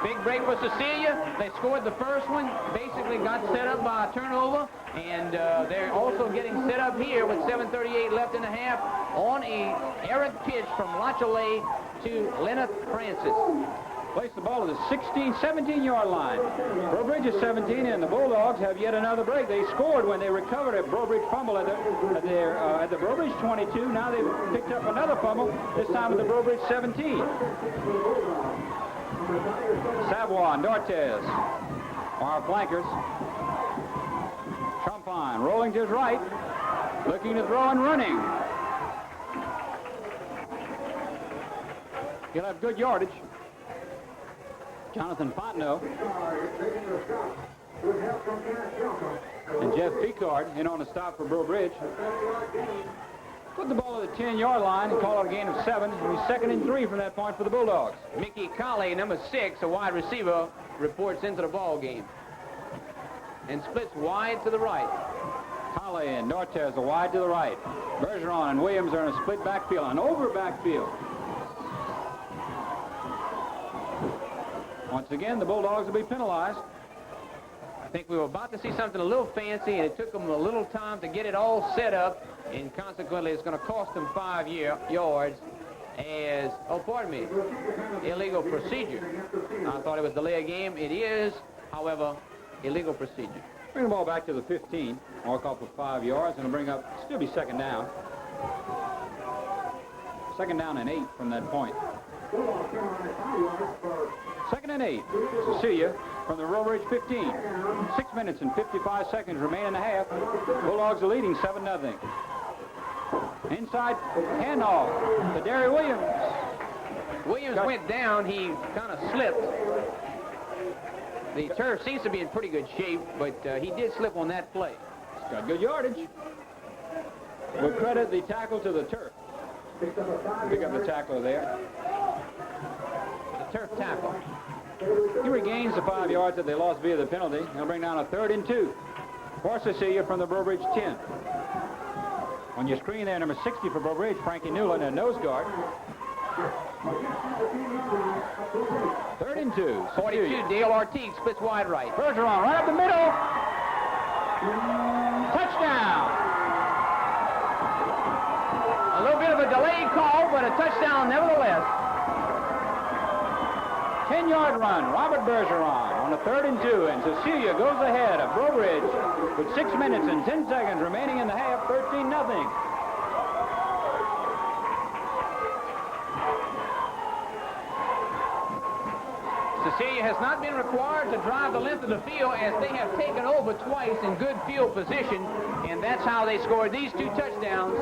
Big break for Cecilia. They scored the first one, basically got set up by a turnover, and they're also getting set up here with 7:38 left in the half on a errant pitch from Lachele to Leonard Francis. Placed the ball at the 17-yard line. Breaux Bridge is 17, and the Bulldogs have yet another break. They scored when they recovered a Breaux Bridge fumble at the Breaux Bridge 22. Now they've picked up another fumble, this time at the Breaux Bridge 17. Savoie and Dortez are our flankers. Champagne rolling to his right, looking to throw and running. He'll have good yardage. Jonathan Fontenot and Jeff Picard in on a stop for Breaux Bridge. Put the ball at the 10-yard line and call it a gain of 7. It'll be 2nd and 3 from that point for the Bulldogs. Mickey Colley, number 6, a wide receiver, reports into the ball game and splits wide to the right. Colley and Dortez are wide to the right. Bergeron and Williams are in a split backfield, an over backfield. Once again, the Bulldogs will be penalized. I think we were about to see something a little fancy, and it took them a little time to get it all set up, and consequently it's going to cost them 5 yards as, illegal procedure. I thought it was delay a game. It is, however, illegal procedure. Bring the ball back to the 15. Mark off for 5 yards, and it'll bring up, still be 2nd down. 2nd down and 8 from that point. 2nd and 8. Cecilia from the Breaux Bridge 15. 6 minutes and 55 seconds remain in the half. Bulldogs are leading 7-0. Inside handoff to Derry Williams. Williams went down. He kind of slipped. The turf seems to be in pretty good shape, but he did slip on that play. He's got good yardage. We'll credit the tackle to the turf. Pick up the tackler there. The turf tackle. He regains the 5 yards that they lost via the penalty. He'll bring down a 3rd and 2 for Cecilia from the Breaux Bridge 10. On your screen there, number 60 for Breaux Bridge, Frankie Newland, a nose guard. 3rd and 2. 42, Dale Ortiz splits wide right. Bergeron right up the middle. Touchdown. A little bit of a delayed call, but a touchdown nevertheless. 10-yard run, Robert Bergeron on a 3rd and 2, and Cecilia goes ahead of Breaux Bridge with 6 minutes and 10 seconds remaining in the half, 13-0. Cecilia has not been required to drive the length of the field as they have taken over twice in good field position, and that's how they scored these 2 touchdowns.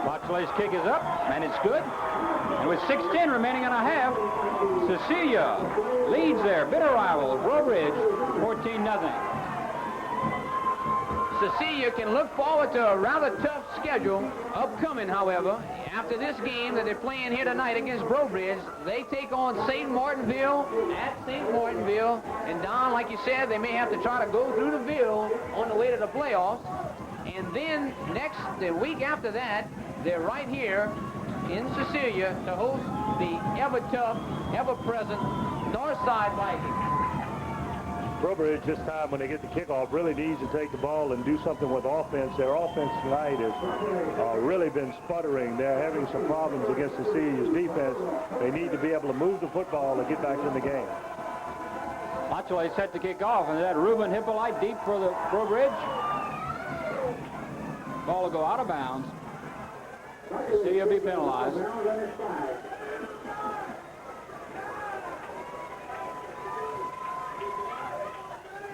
Botchley's kick is up, and it's good. And with 6:10 remaining in a half, Cecilia leads their bitter rival, Breaux Bridge, 14-0. Cecilia can look forward to a rather tough schedule upcoming, however. After this game that they're playing here tonight against Breaux Bridge, they take on St. Martinville at St. Martinville. And Don, like you said, they may have to try to go through the Ville on the way to the playoffs. And then the week after that, they're right here in Cecilia to host the ever-tough, ever-present Northside Vikings. Breaux Bridge this time, when they get the kickoff, really needs to take the ball and do something with offense. Their offense tonight has really been sputtering. They're having some problems against Cecilia's defense. They need to be able to move the football and get back in the game. Botchley set to kick off, and that Ruben Hippolyte deep for the Breaux Bridge. Ball will go out of bounds. Cecilia will be penalized.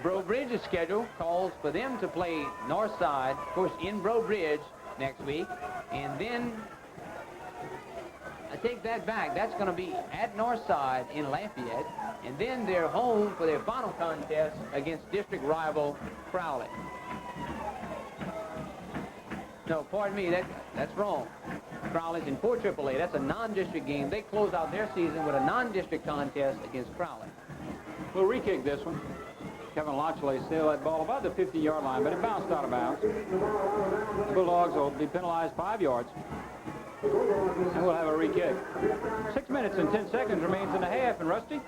Breaux Bridge's schedule calls for them to play Northside, of course, in Breaux Bridge next week. And then, I take that back, that's going to be at Northside in Lafayette. And then they're home for their final contest against district rival Crowley. No, pardon me, that's wrong. Crowley's in 4 AAA. That's a non-district game. They close out their season with a non-district contest against Crowley. We'll re-kick this one. Kevin Lochley still that ball about the 50-yard line, but it bounced out of bounds. The Bulldogs will be penalized 5 yards. And we'll have a re-kick. 6 minutes and 10 seconds remains in the half, and Rusty?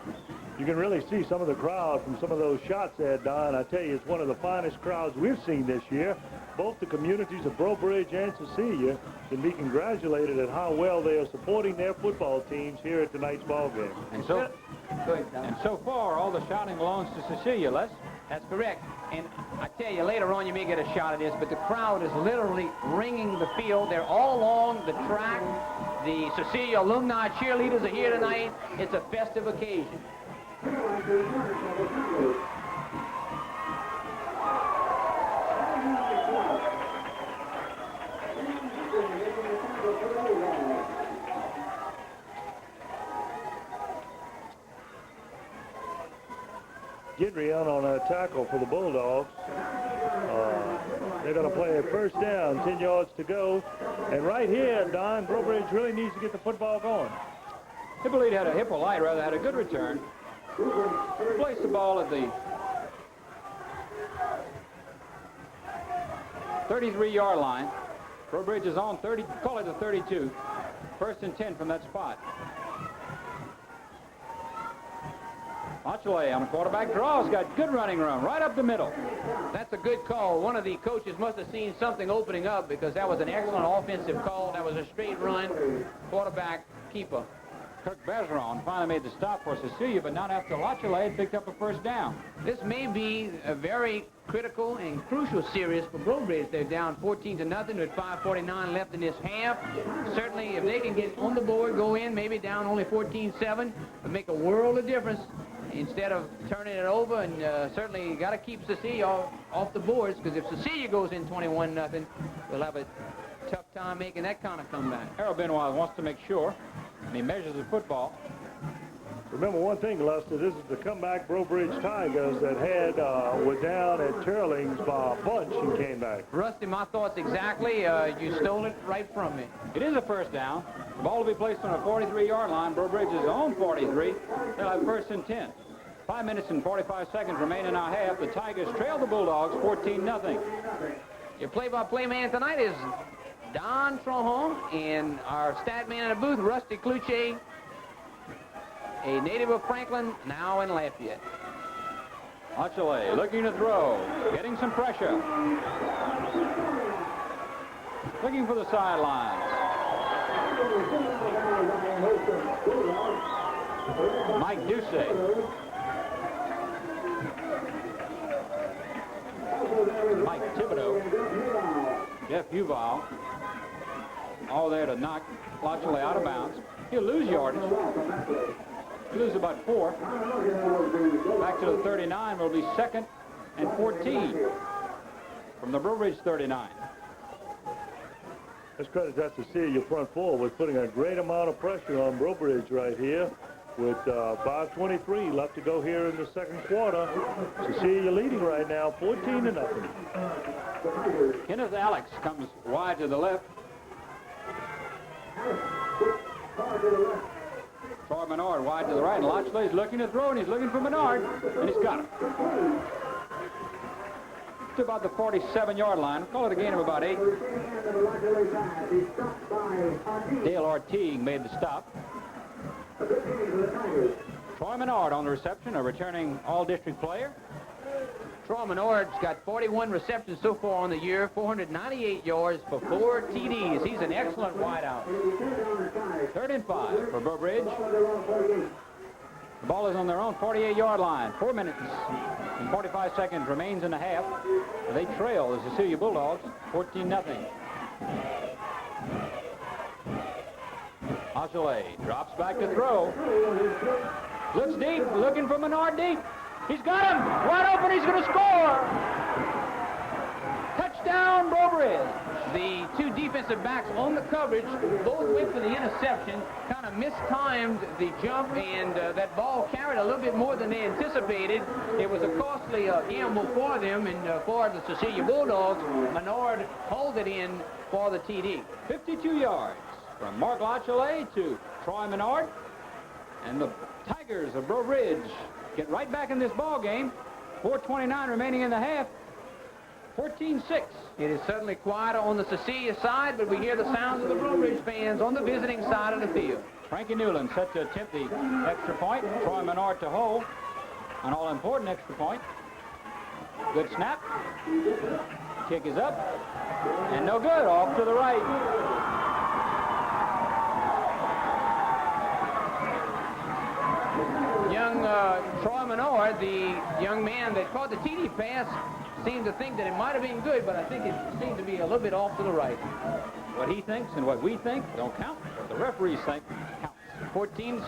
You can really see some of the crowd from some of those shots there, Don. I tell you, it's one of the finest crowds we've seen this year. both the communities of Breaux Bridge and Cecilia can be congratulated at how well they are supporting their football teams here at tonight's ball game. And so far, all the shouting belongs to Cecilia, Les. That's correct. And I tell you, later on you may get a shot at this, but the crowd is literally ringing the field. They're all along the track. The Cecilia alumni cheerleaders are here tonight. It's a festive occasion. Gidry out on a tackle for the Bulldogs. They're going to play a first down, 10 yards to go. And right here, Don, Breaux Bridge really needs to get the football going. Hippolyte had a good return. Placed the ball at the 33-yard line. Breaux Bridge is on 30, call it the 32. First and 10 from that spot. Achille on the quarterback draw. Has got good running room right up the middle. That's a good call. One of the coaches must have seen something opening up because that was an excellent offensive call. That was a straight run. Quarterback, keeper. Kirk Bergeron finally made the stop for Cecilia, but not after Lachile had picked up a first down. This may be a very critical and crucial series for Breaux Bridge. They're down 14-0 with 5:49 left in this half. Certainly, if they can get on the board, go in, maybe down only 14-7, would make a world of difference instead of turning it over. And certainly, you got to keep Cecilia off the boards, because if Cecilia goes in 21-0, we'll have a tough time making that kind of comeback. Harold Benoit wants to make sure, and he measures the football. Remember one thing, Lester, this is the comeback Breaux Bridge Tigers that were down at Turlings by a bunch and came back. Rusty, my thoughts exactly. You stole it right from me. It is a first down. The ball will be placed on a 43-yard line. Breaux Bridge's own 43. They'll have first and 10. 5 minutes and 45 seconds remain in our half. The Tigers trail the Bulldogs 14-0. Your play-by-play man tonight is Don Tronhon, and our stat man in the booth, Rusty Kluche, a native of Franklin, now in Lafayette. Achille looking to throw, getting some pressure. Looking for the sidelines. Mike Ducey. Mike Thibodeau. Jeff Uval. All there to knock Lachile out of bounds. He'll lose yardage. He'll lose about 4. Back to the 39 will be 2nd and 14 from the Breaux Bridge 39. Let's credit that to Cecilia front forward, putting a great amount of pressure on Breaux Bridge right here with 5:23 left to go here in the second quarter. Cecilia leading right now 14-0. Kenneth Alex comes wide to the left. Troy Menard wide to the right. Lachle's looking to throw, and he's looking for Menard, and he's got it. To about the 47-yard line. Call it a gain of about 8. Dale Ortigue made the stop. Troy Menard on the reception, a returning all-district player. Troy Menard's got 41 receptions so far on the year, 498 yards for 4 TDs. He's an excellent wideout. 3rd and 5 for Breaux Bridge. The ball is on their own 48-yard line. 4 minutes and 45 seconds remains in the half. They trail the Cecilia Bulldogs 14-0. Achille drops back to throw. Looks deep, looking for Menard deep. He's got him! Wide open, he's going to score! Touchdown, Breaux Bridge. The two defensive backs on the coverage both went for the interception, kind of mistimed the jump, and that ball carried a little bit more than they anticipated. It was a costly gamble for them, and for the Cecilia Bulldogs, Menard hauled it in for the TD. 52 yards from Mark Lachile to Troy Menard. And the Tigers of Breaux Bridge get right back in this ball game. 4:29 remaining in the half. 14-6. It is certainly quieter on the Cecilia side, but we hear the sounds of the Breaux Bridge fans on the visiting side of the field. Frankie Newland set to attempt the extra point. Troy Menard to hold. An all-important extra point. Good snap. Kick is up. And no good. Off to the right. Young Troy Menard, the young man that caught the TD pass, seemed to think that it might have been good, but I think it seemed to be a little bit off to the right. What he thinks and what we think don't count. What the referees think counts. 14-6,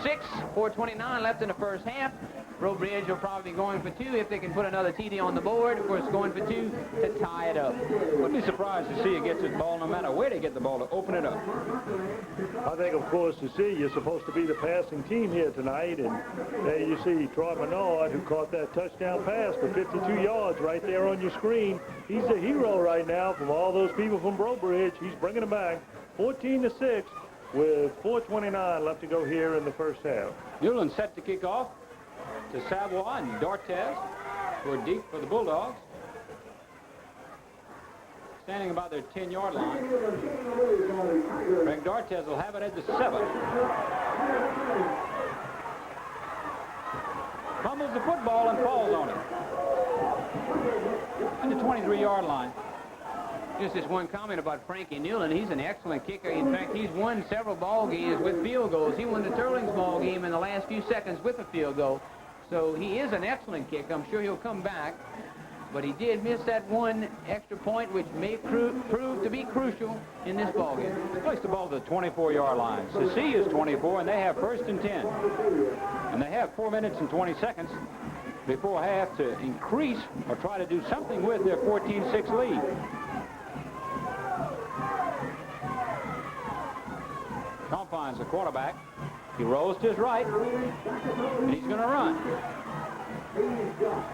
4:29 left in the first half. Breaux Bridge will probably be going for 2 if they can put another TD on the board. Of course, going for 2 to tie it up. Wouldn't be surprised to see it gets the ball no matter where they get the ball to open it up. I think, of course, Cecilia is supposed to be the passing team here tonight, and there you see Troy Menard, who caught that touchdown pass for 52 yards right there on your screen. He's the hero right now from all those people from Breaux Bridge. He's bringing them back 14-6 with 4:29 left to go here in the first half. Newland set to kick off to Savoy and Dortez, who are deep for the Bulldogs. Standing about their 10-yard line. Greg Dortez will have it at the 7. Fumbles the football and falls on it. At the 23-yard line. Just this one comment about Frankie Newland. He's an excellent kicker. In fact, he's won several ball games with field goals. He won the Turling's ball game in the last few seconds with a field goal. So he is an excellent kicker. I'm sure he'll come back. But he did miss that one extra point, which may prove to be crucial in this ball game. They placed the ball to the 24-yard line. Cecilia's 24, and they have 1st and 10. And they have 4 minutes and 20 seconds before half to increase or try to do something with their 14-6 lead. Compine's the quarterback. He rolls to his right, and he's going to run.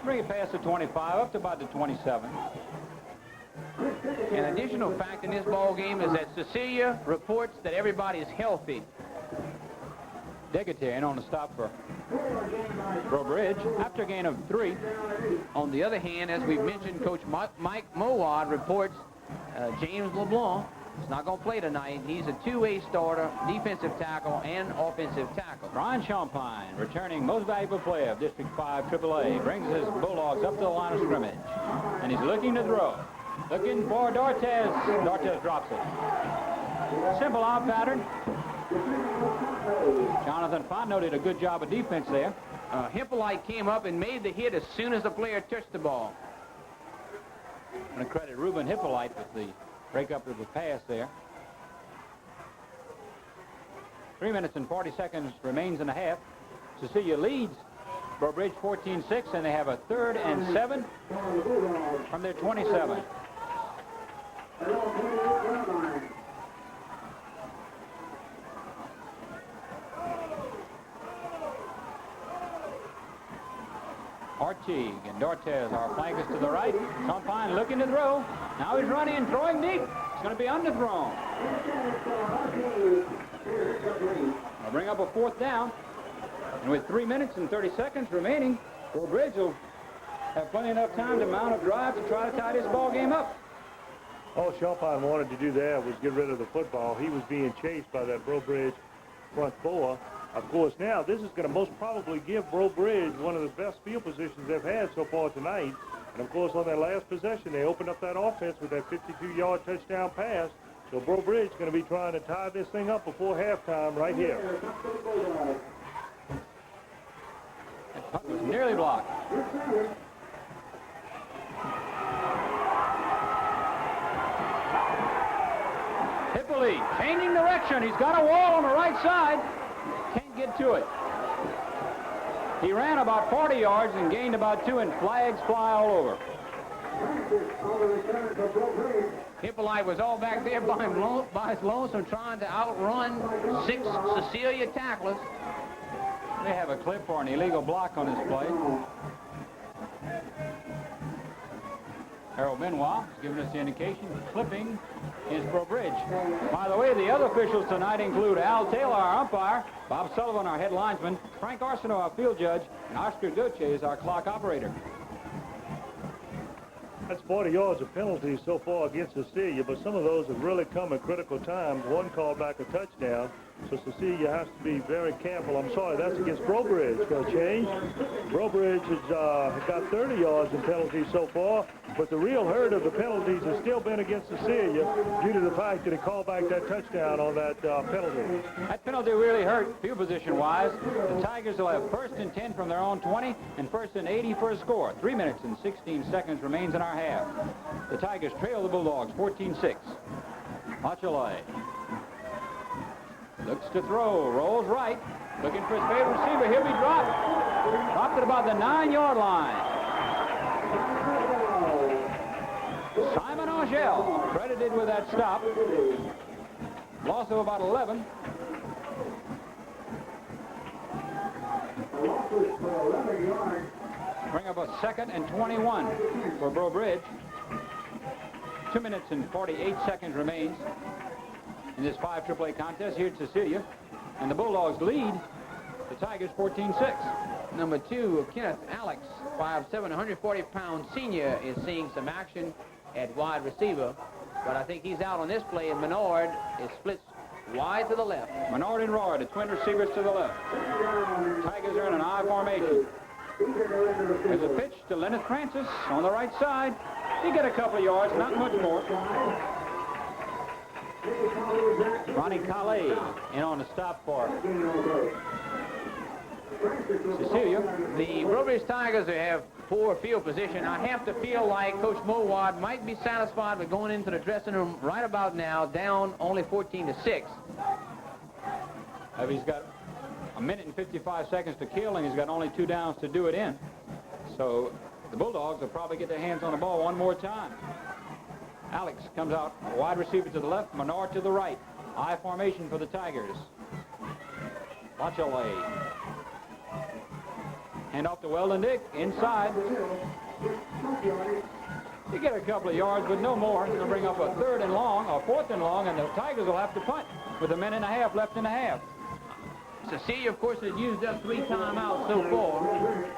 Bring it past the 25, up to about the 27. An additional fact in this ball game is that Cecilia reports that everybody is healthy. Degater in on the stop for Breaux Bridge after a gain of 3. On the other hand, as we've mentioned, Coach Mike Mowad reports James LeBlanc is not going to play tonight. He's a 2-way starter, defensive tackle and offensive tackle. Brian Champagne, returning most valuable player of District 5 AAA, brings his Bulldogs up to the line of scrimmage. And he's looking to throw. Looking for Dortez. Dortez drops it. Simple out pattern. Jonathan Fontenot did a good job of defense there. Hippolyte came up and made the hit as soon as the player touched the ball. I'm going to credit Ruben Hippolyte with the breakup of the pass there. 3 minutes and 40 seconds remains in the half. Cecilia leads Breaux Bridge 14-6, and they have a 3rd and 7 from their 27. Archie and Dortez are flankers to the right. Champagne looking to throw. Now he's running and throwing deep. It's going to be underthrown. I'll bring up a 4th down. And with 3 minutes and 30 seconds remaining, Breaux Bridge will have plenty enough time to mount a drive to try to tie this ball game up. All Champagne wanted to do there was get rid of the football. He was being chased by that Breaux Bridge front 4. Of course, now this is going to most probably give Breaux Bridge one of the best field positions they've had so far tonight. And, of course, on their last possession, they opened up that offense with that 52-yard touchdown pass. So Breaux Bridge is going to be trying to tie this thing up before halftime right here. That punt was nearly blocked. Hippolyte changing direction. He's got a wall on the right side. Can't get to it. He ran about 40 yards and gained about 2, and flags fly all over. Hippolyte was all back there by his lonesome trying to outrun 6 Cecilia tacklers. They have a clip for an illegal block on this play. Harold Benoit has given us the indication clipping is Breaux Bridge. By the way, the other officials tonight include Al Taylor, our umpire, Bob Sullivan, our head linesman, Frank Arsenault, our field judge, and Oscar Duce is our clock operator. That's 40 yards of penalties so far against Cecilia, but some of those have really come at critical times. One called back a touchdown. So Cecilia has to be very careful. I'm sorry, that's against Breaux. Got a change. Breaux has got 30 yards in penalties so far, but the real hurt of the penalties has still been against Cecilia due to the fact that he called back that touchdown on that penalty. That penalty really hurt field position-wise. The Tigers will have 1st and 10 from their own 20 and 1st and 80 for a score. 3 minutes and 16 seconds remains in our half. The Tigers trail the Bulldogs 14-6. Machale looks to throw, rolls right, looking for his favorite receiver. He'll be dropped. Dropped at about the 9-yard line. Simon Angel credited with that stop. Loss of about 11. Bring up a 2nd and 21 for Breaux. 2 minutes and 48 seconds remains in this 5 AAA contest here at Cecilia. And the Bulldogs lead the Tigers 14-6. Number 2, Kenneth Alex, 5'7", 140-pound senior, is seeing some action at wide receiver. But I think he's out on this play, and Menard is split wide to the left. Menard and Roy, the twin receivers to the left. Tigers are in an I formation. There's a pitch to Leonard Francis on the right side. He get a couple of yards, not much more. Ronnie Calais in on the stop for Cecilia. The Breaux Tigers have poor field position. I have to feel like Coach Mowad might be satisfied with going into the dressing room right about now, down only 14-6. He's got a minute and 55 seconds to kill, and he's got only 2 downs to do it in. So the Bulldogs will probably get their hands on the ball one more time. Alex comes out, wide receiver to the left, Menard to the right. I formation for the Tigers. Machale. Hand off to Weldon Dick, inside. You get a couple of yards, but no more. They'll bring up a 3rd and long, or 4th and long, and the Tigers will have to punt with a minute and a half left in the half. Cecilia, of course, has used up 3 timeouts so far.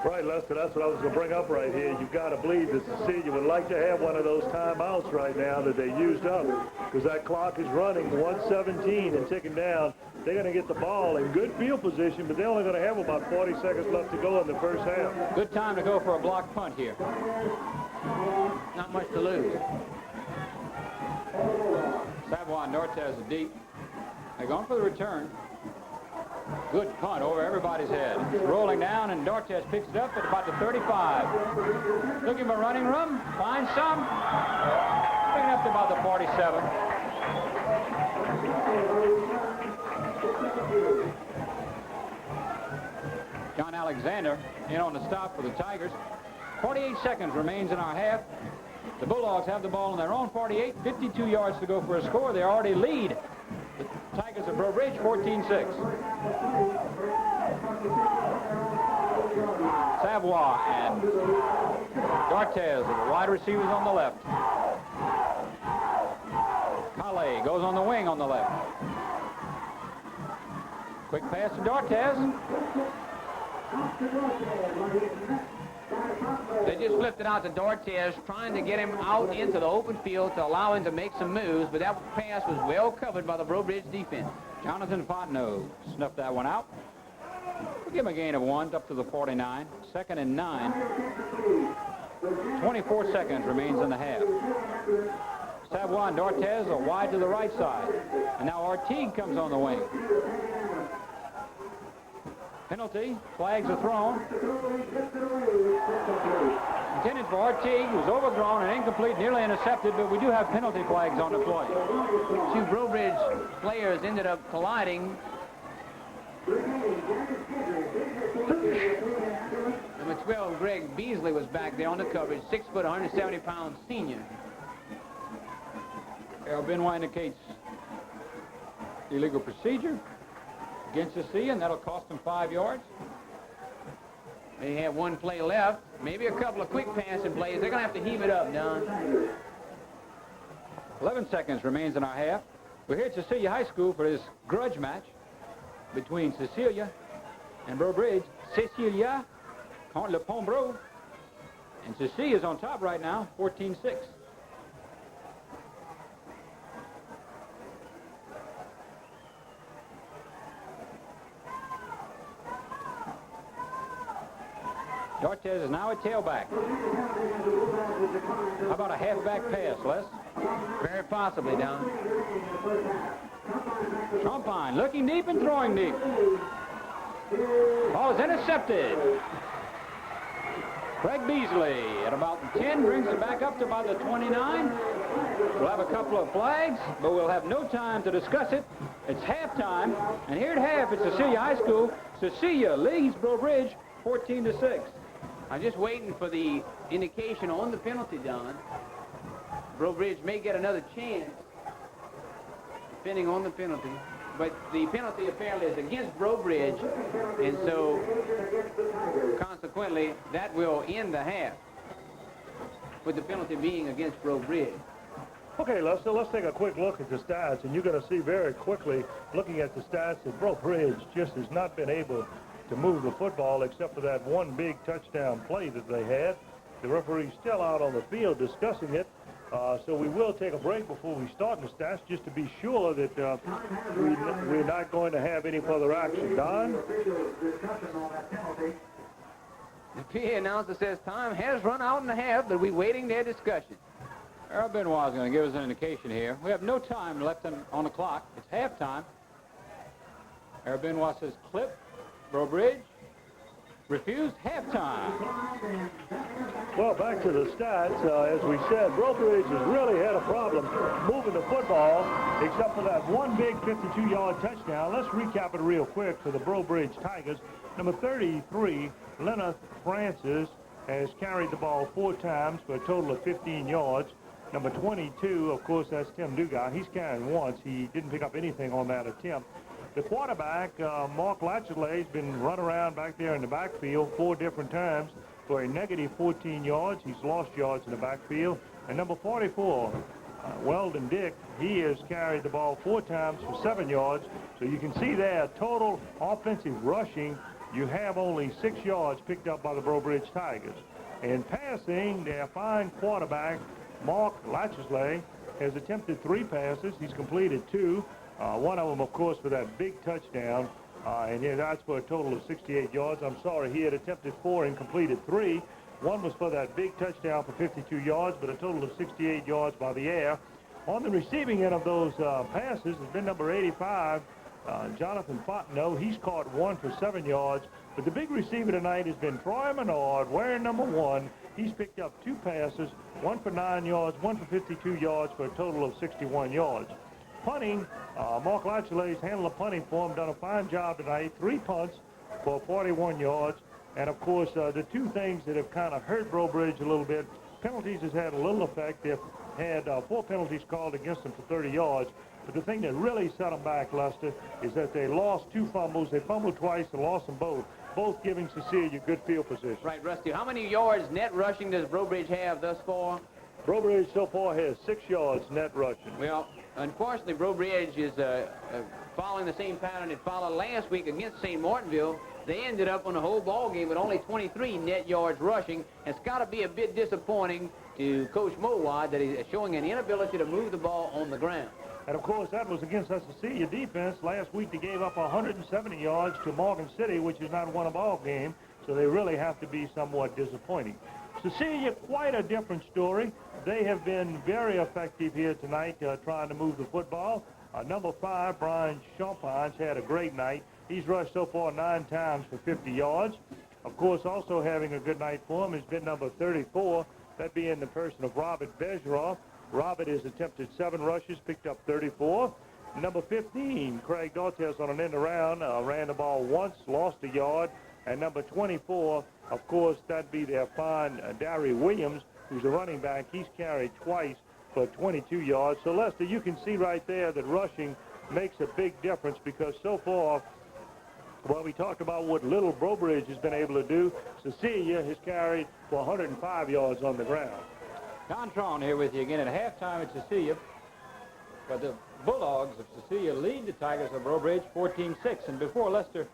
Right, Lester, that's what I was going to bring up right here. You've got to believe that Cecilia would like to have one of those timeouts right now that they used up, because that clock is running 1:17 and ticking down. They're going to get the ball in good field position, but they're only going to have about 40 seconds left to go in the first half. Good time to go for a block punt here. Not much to lose. Savoy and Nortez are deep. They're going for the return. Good punt over everybody's head. It's rolling down, and Dortez picks it up at about the 35. Looking for running room. Finds some. Bring it up to about the 47. John Alexander in on the stop for the Tigers. 48 seconds remains in our half. The Bulldogs have the ball on their own 48. 52 yards to go for a score. They already lead the Tigers of Breaux 14-6. Savoy and Dortez are the wide receivers on the left. Calais goes on the wing on the left. Quick pass to Dortez. They just flipped it out to Dortez, trying to get him out into the open field to allow him to make some moves, but that pass was well covered by the Breaux defense. Jonathan Fontenot snuffed that one out. We'll give him a gain of 1 up to the 49. 2nd and 9. 24 seconds remains in the half. Savoy and Dortez are wide to the right side. And now Artigue comes on the wing. Penalty. Flags are thrown. Intended for Artigue, who's overthrown and incomplete, nearly intercepted, but we do have penalty flags on the play. 2 Breaux players ended up colliding. Number 12, Greg Beasley, was back there on the coverage. 6 foot, 170-pound senior. Errol Benoit indicates illegal procedure against Cecilia, and that'll cost them 5 yards. They have 1 play left. Maybe a couple of quick passing plays. They're going to have to heave it up, Don. 11 seconds remains in our half. We're here at Cecilia High School for this grudge match between Cecilia and Breaux. Cecilia contre le Pont Breaux. And Cecilia's on top right now, 14-6. Dortez is now a tailback. How about a halfback pass, Les? Very possibly, Don. Champagne looking deep and throwing deep. Ball is intercepted. Craig Beasley at about 10 brings it back up to about the 29. We'll have a couple of flags, but we'll have no time to discuss it. It's halftime, and here at half at Cecilia High School, Cecilia leads Breaux Bridge 14-6. I'm just waiting for the indication on the penalty, Don. Breaux Bridge may get another chance, depending on the penalty. But the penalty apparently is against Breaux Bridge, and so consequently that will end the half, with the penalty being against Breaux Bridge. Okay, Lester, let's take a quick look at the stats, and you're going to see very quickly, looking at the stats, that Breaux Bridge just has not been able to move the football except for that one big touchdown play that they had. The referee's still out on the field discussing it, so we will take a break before we start the stats just to be sure that we're not going to have any further action. Don? The PA announcer says time has run out in the half, but we're waiting their discussion. Earl Benoit is going to give us an indication here. We have no time left on the clock. It's halftime. Earl Benoit says clip. Breaux Bridge refused halftime. Well, back to the stats. As we said, Breaux Bridge has really had a problem moving the football, except for that one big 52-yard touchdown. Let's recap it real quick for the Breaux Bridge Tigers. Number 33, Leonard Francis, has carried the ball 4 times for a total of 15 yards. Number 22, of course, that's Tim Dugas. He's carrying once. He didn't pick up anything on that attempt. The quarterback, Mark Latchley, has been run around back there in the backfield 4 different times for a negative 14 yards. He's lost yards in the backfield. And number 44, Weldon Dick, he has carried the ball 4 times for 7 yards. So you can see there, total offensive rushing, you have only 6 yards picked up by the Breaux Bridge Tigers. In passing, their fine quarterback, Mark Latchley, has attempted 3 passes. He's completed 2. One of them, of course, for that big touchdown, and that's for a total of 68 yards. I'm sorry, he had attempted 4 and completed 3. One was for that big touchdown for 52 yards, but a total of 68 yards by the air. On the receiving end of those passes has been number 85, Jonathan Fontenot. He's caught 1 for 7 yards. But the big receiver tonight has been Troy Menard, wearing number 1. He's picked up 2 passes, 1 for 9 yards, 1 for 52 yards, for a total of 61 yards. Punting, Mark Latchley's handled the punting for him, done a fine job tonight. 3 punts for 41 yards. And, of course, the 2 things that have kind of hurt Breaux Bridge a little bit, penalties has had a little effect. They've had 4 penalties called against them for 30 yards. But the thing that really set them back, Lester, is that they lost 2 fumbles. They fumbled twice and lost them both giving Cecilia good field position. Right, Rusty. How many yards net rushing does Breaux Bridge have thus far? Breaux Bridge so far has 6 yards net rushing. Well, unfortunately, Breaux Bridge is following the same pattern it followed last week against St. Martinville. They ended up on the whole ball game with only 23 net yards rushing. It's got to be a bit disappointing to Coach Mowad that he's showing an inability to move the ball on the ground. And, of course, that was against that Cecilia defense. Last week they gave up 170 yards to Morgan City, which has not won a ball game, so they really have to be somewhat disappointing. Cecilia, quite a different story. They have been very effective here tonight trying to move the football. Number 5, Brian Champine's had a great night. He's rushed so far 9 times for 50 yards. Of course, also having a good night for him has been number 34, that being the person of Robert Bergeroff. Robert has attempted 7 rushes, picked up 34. Number 15, Craig Dortez on an end around, ran the ball once, lost a yard. And number 24, of course, that'd be their fine Darry Williams, who's a running back. He's carried twice for 22 yards. So, Lester, you can see right there that rushing makes a big difference because so far, well, we talked about what little Breaux Bridge has been able to do. Cecilia has carried for 105 yards on the ground. Don Tron here with you again at halftime at Cecilia. But the Bulldogs of Cecilia lead the Tigers of Breaux Bridge 14-6. And before Lester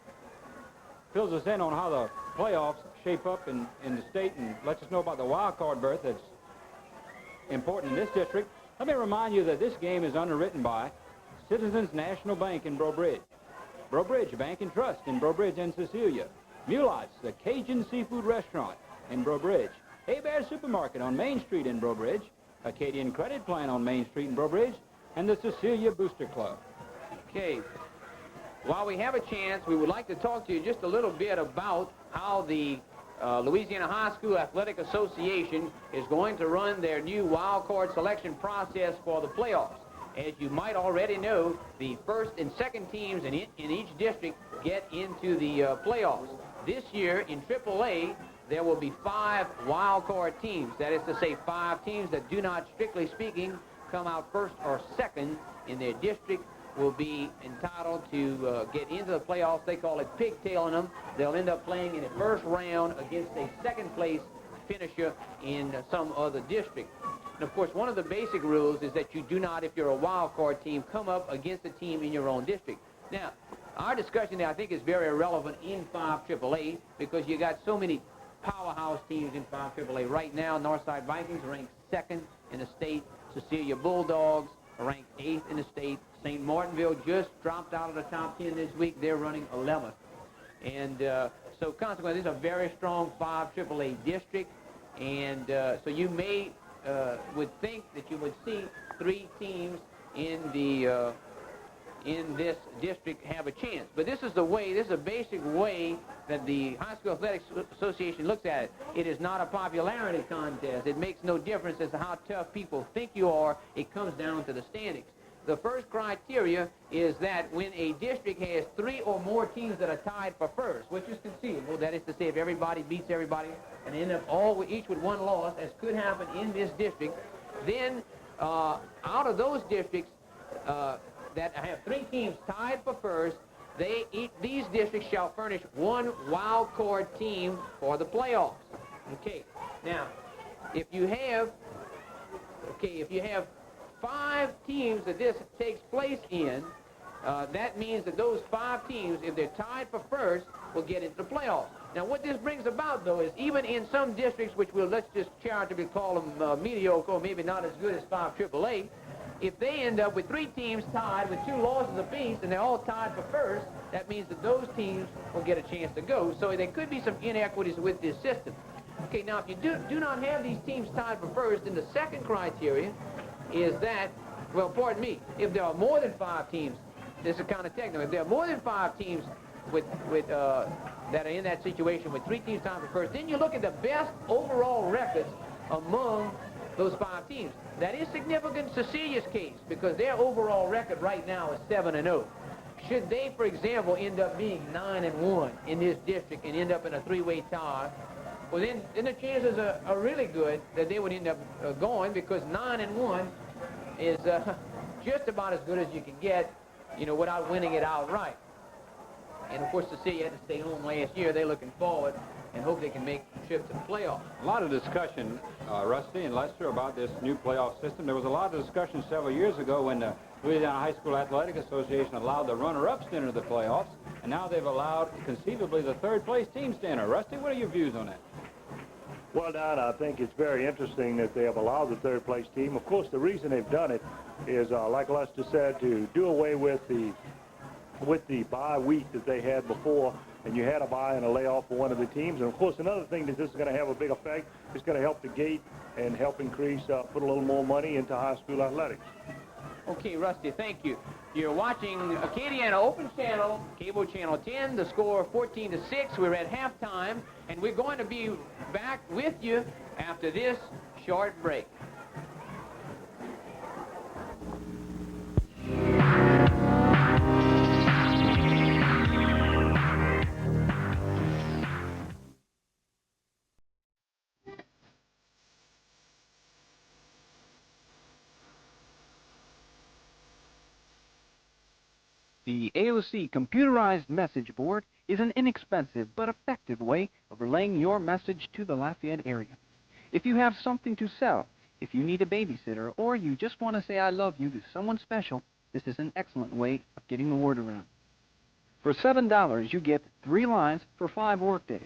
fills us in on how the playoffs shape up in the state and lets us know about the wild card berth that's important in this district, let me remind you that this game is underwritten by Citizens National Bank in Breaux Bridge. Breaux Bridge Bank and Trust in Breaux Bridge and Cecilia. Mulat's, the Cajun Seafood Restaurant in Breaux Bridge. Hebert's Supermarket on Main Street in Breaux Bridge. Acadian Credit Plan on Main Street in Breaux Bridge. And the Cecilia Booster Club. Okay. While we have a chance, we would like to talk to you just a little bit about how the Louisiana High School Athletic Association is going to run their new wild card selection process for the playoffs. As you might already know, the first and second teams in each district get into the playoffs. This year in AAA, there will be 5 wild card teams. That is to say 5 teams that do not, strictly speaking, come out first or second in their district will be entitled to get into the playoffs. They call it pigtailing them. They'll end up playing in the first round against a second-place finisher in some other district. And, of course, one of the basic rules is that you do not, if you're a wild card team, come up against a team in your own district. Now, our discussion there, I think, is very relevant in 5 AAA because you got so many powerhouse teams in 5 AAA. Right now, Northside Vikings ranked 2nd in the state. Cecilia Bulldogs ranked 8th in the state. St. Martinville just dropped out of the top 10 this week. They're running 11th. And so consequently, this is a very strong 5 AAA district. And so you may would think that you would see 3 teams in the in this district have a chance. But this is a basic way that the High School Athletics Association looks at it. It is not a popularity contest. It makes no difference as to how tough people think you are. It comes down to the standings. The first criteria is that when a district has 3 or more teams that are tied for first, which is conceivable, that is to say if everybody beats everybody and end up each with 1 loss, as could happen in this district, then out of those districts that have 3 teams tied for first, these districts shall furnish 1 wild card team for the playoffs. Okay. Now, if you have 5 teams that this takes place in, that means that those 5 teams, if they're tied for first, will get into the playoffs. Now, what this brings about, though, is even in some districts, which let's just charitably call them mediocre, or maybe not as good as 5 AAA, if they end up with 3 teams tied with 2 losses apiece and they're all tied for first, that means that those teams will get a chance to go. So there could be some inequities with this system. Okay, now if you do not have these teams tied for first, then the second criteria is that, well, pardon me, if there are more than 5 teams, this is kind of technical, if there are more than 5 teams that are in that situation with 3 teams tied for first, then you look at the best overall records among those 5 teams. That is significant in Cecilia's case because their overall record right now is 7-0. Should they, for example, end up being 9-1 in this district and end up in a 3-way tie, well, then the chances are really good that they would end up going because 9-1 is just about as good as you can get, without winning it outright. And, of course, Cecilia had to stay home last year. They're looking forward and hope they can make the trip to the playoffs. A lot of discussion, Rusty and Lester, about this new playoff system. There was a lot of discussion several years ago when the Louisiana High School Athletic Association allowed the runner-ups to enter the playoffs, and now they've allowed, conceivably, the third-place teams to enter. Rusty, what are your views on that? Well, Don, I think it's very interesting that they have allowed the third-place team. Of course, the reason they've done it is, like Lester said, to do away with the bye week that they had before, and you had a bye and a layoff for one of the teams. And, of course, another thing that this is going to have a big effect is going to help the gate and help increase, put a little more money into high school athletics. Okay, Rusty, thank you. You're watching Acadiana Open Channel, Cable Channel 10, the score 14-6. We're at halftime, and we're going to be back with you after this short break. The AOC computerized message board is an inexpensive but effective way of relaying your message to the Lafayette area. If you have something to sell, if you need a babysitter, or you just want to say I love you to someone special, this is an excellent way of getting the word around. For $7, you get 3 lines for 5 workdays.